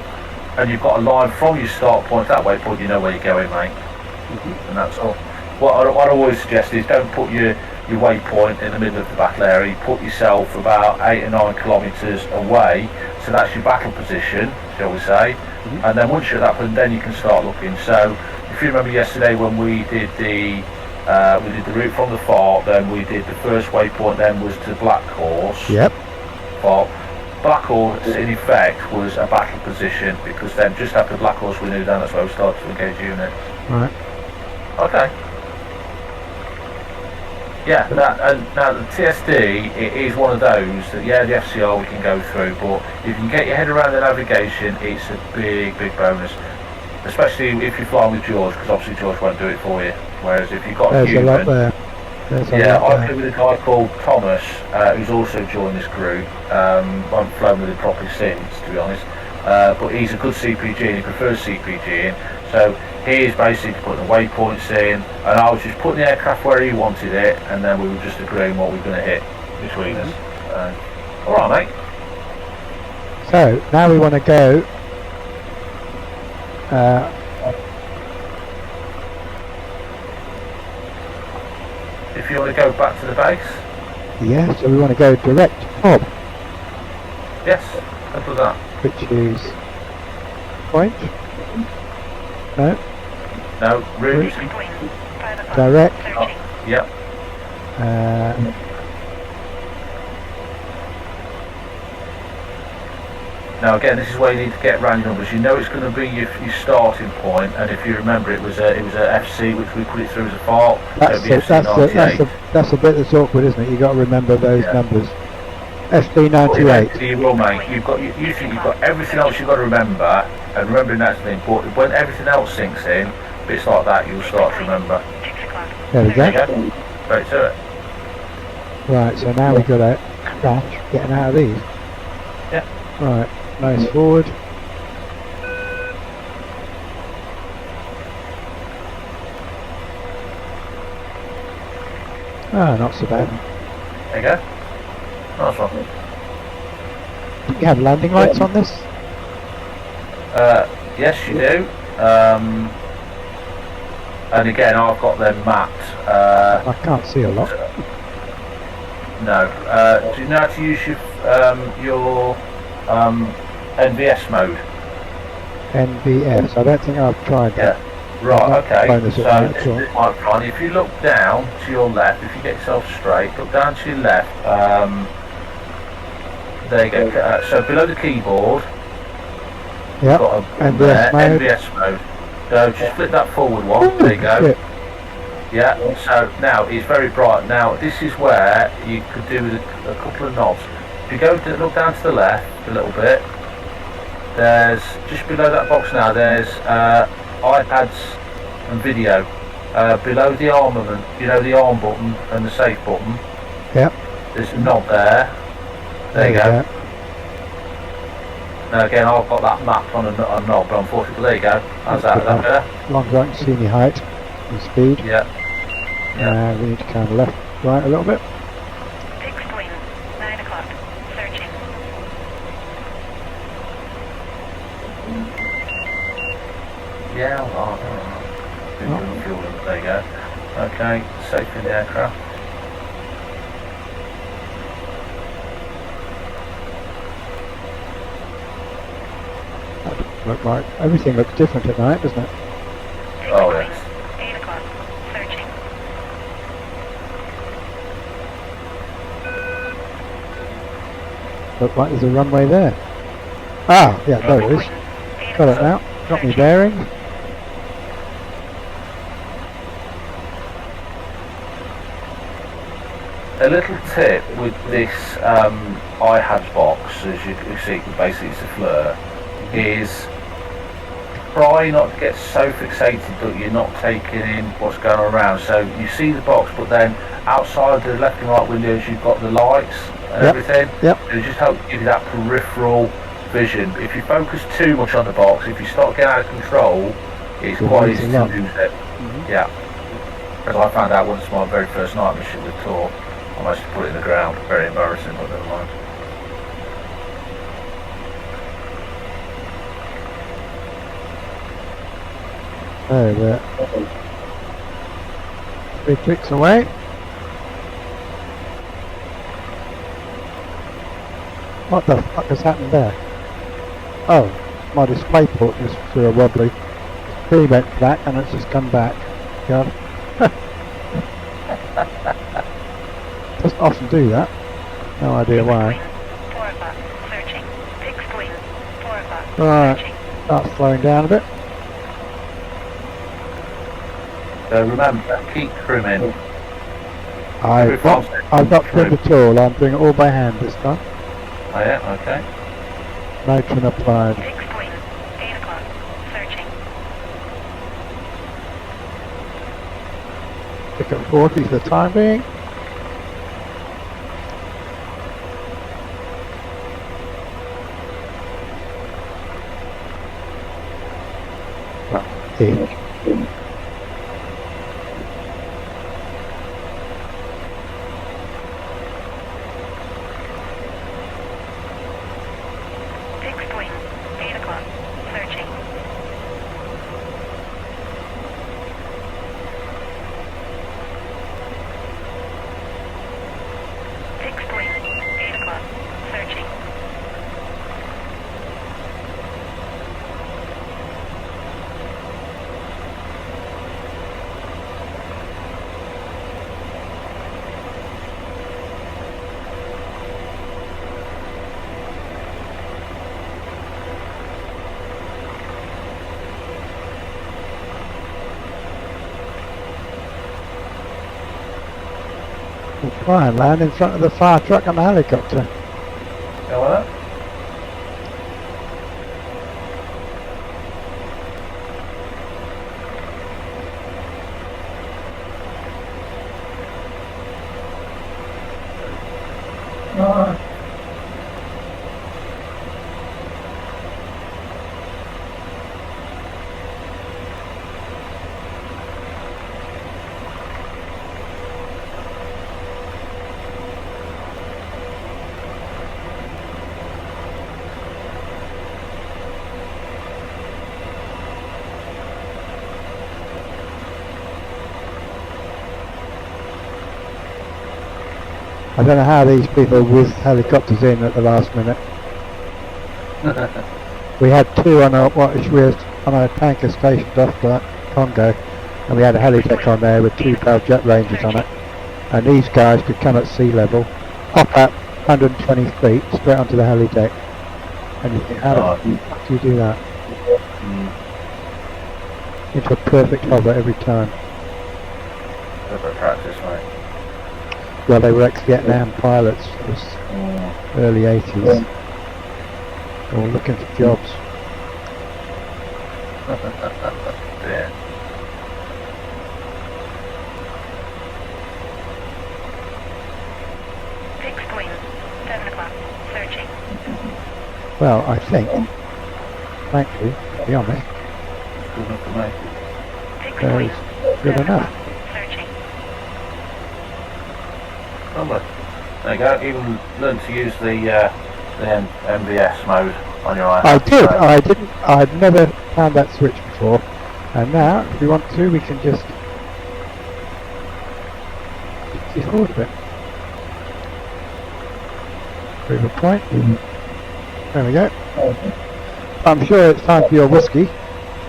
and you've got a line from your start point to that waypoint, you know where you're going, mate. And that's all. What I always suggest is don't put your waypoint in the middle of the battle area. Put yourself about 8 or 9 kilometres away, so that's your battle position, shall we say. And then once you're at that point, then you can start looking. So if you remember yesterday when we did the route from the fort, then we did the first waypoint, then was to Black Horse. Yep. But Black Horse in effect was a battle position, because then just after Black Horse we knew then that's where we started to engage units. Right. Okay. Yeah, now the TSD, it is one of those that, yeah, the FCR we can go through, but if you can get your head around the navigation, it's a big bonus. Especially if you're flying with George, because obviously George won't do it for you. Whereas if you've got a human, a lot there. yeah, I flew with a guy called Thomas, who's also joined this group. I haven't flown with him properly since, to be honest. But he's a good CPG and he prefers CPG. So he's basically putting the waypoints in, and I was just putting the aircraft where he wanted it, and then we were just agreeing what we were going to hit between us. All right, mate. So now we want to go. If you want to go back to the base. Yeah, so we want to go direct Bob, Yes, I'll do that. which is point. No, No, route. direct. Yep. Now again, this is where you need to get round numbers. You know it's going to be your starting point, and if you remember, it was a FC which we put it through as a fault. That's a bit that's awkward, isn't it? You got to remember those numbers. FD98. You will, mate. You think you've got everything else you've got to remember, and remembering that's the important. When everything else sinks in, bits like that, you'll start to remember. There we go. Right to it. Right, so now we've got a crash getting out of these. Yeah. Right, nose forward. Ah, not so bad. There you go. Nice one. You have landing lights on this? Yes, you do. And again, I've got them mapped. I can't see a lot. No. Do you know how to use your NVS mode? NVS. I don't think I've tried that. Yeah. Right, okay. This So this might be fine. If you look down to your left, if you get yourself straight, look down to your left. There you go. So below the keyboard, yep. got a NVS mode. NVS mode. So just flip that forward one. There you go. Shit. Yeah. So now it's very bright. Now this is where you could do with a couple of knobs. If you go to look down to the left a little bit, there's just below that box now. There's iPads and video. Below the armament, you know, the arm button and the safe button. Yep. There's a knob there. There you go. Now again, I've got that mapped on a knob, but unfortunately, there you go. How's that? Is that better? As long as I can see my height and speed. Yeah. We need to kind of left, right a little bit. Fixed wing, 9 o'clock. Searching. Yeah, alright. There you go. Okay, safe in the aircraft. Look like everything looks different at night, doesn't it? Oh yes. 8 o'clock. Searching. Look like there's a runway there. Ah, yeah, there it is. Got it now. Got me bearing. A little tip with this iHabs box, as you can see, basically it's a flare, is try not to get so fixated that you're not taking in what's going around. So you see the box, but then outside the left and right windows you've got the lights and everything. It just helps give you that peripheral vision. If you focus too much on the box, if you start getting out of control, it's quite easy to lose it. Yeah. As I found out once my very first night mission with Tor, I managed to put it in the ground. Very embarrassing, but never mind. Oh, there. 3 clicks away. What the fuck has happened there? Oh, my display port just threw a wobbly. Pre went back and it's just come back. God. Doesn't often do that. No idea why. 4 o'clock. Searching. Fixed wing. 4 o'clock. Right. Searching. Start slowing down a bit. So remember, keep trimming. I've not trimmed at all. I'm doing it all by hand this time. Oh yeah, okay. No trim applied. Fixed wing. 8 o'clock. Searching. Pick up 40 for the time being. Well, here. Fixed wing. 8 o'clock. Searching. Fixed wing. 8 o'clock. Searching. We'll try and land in front of the fire truck and the helicopter. Go on. I don't know how these people whizzed helicopters in at the last minute. We had 2 on our on our tanker stationed off the Congo, and we had a helitech on there with 2 Bell Jet Rangers on it. And these guys could come at sea level, hop up 120 feet straight onto the helitech. And you think, how the fuck do you do that? Into a perfect hover every time. Perfect practice, mate. Well, they were ex-Vietnam pilots. It was early 80s. They were looking for jobs. Yeah. Fixed wing. 7 o'clock. Searching. Well, I think, frankly, to be honest, Good enough for me. Fixed that wing. is good 7 enough. o'clock. Searching. Lovely. There you go. Even learned to use the MVS mode on your iPad. I did. I didn't. I'd never found that switch before, and now, if we want to, we can just see forward a bit. Prove a point. There we go. I'm sure it's time for your whiskey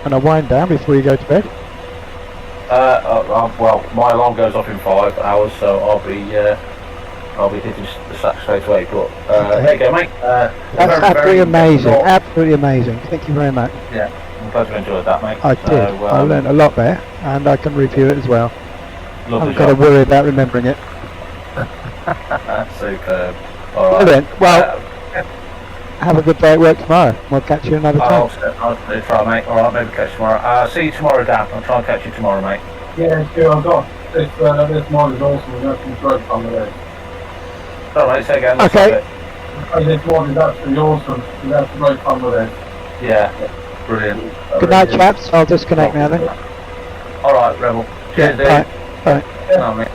and a wind down before you go to bed. Well, my alarm goes off in 5 hours, so I'll be hitting the sack straight away. But there you go, mate. That's absolutely amazing. Absolutely amazing. Thank you very much. Yeah, I'm glad you enjoyed that, mate. I did. I learned a lot there, and I can review it as well. Lovely I've got to worry about remembering it. Superb. All right. Brilliant. Well, have a good day at work tomorrow. We'll catch you another time. I'll try, mate. Alright, maybe catch you tomorrow. See you tomorrow, Dan. I'll try and catch you tomorrow, mate. Yeah, sure, I've got this mod is awesome. We've got some great fun with it. Alright, say again. Okay. This mod is absolutely awesome. We've had some great fun with it. Yeah, brilliant. Good night, chaps. I'll disconnect now then. Alright, Rebel. Yeah, Cheers, dude. bye. Bye. No, mate.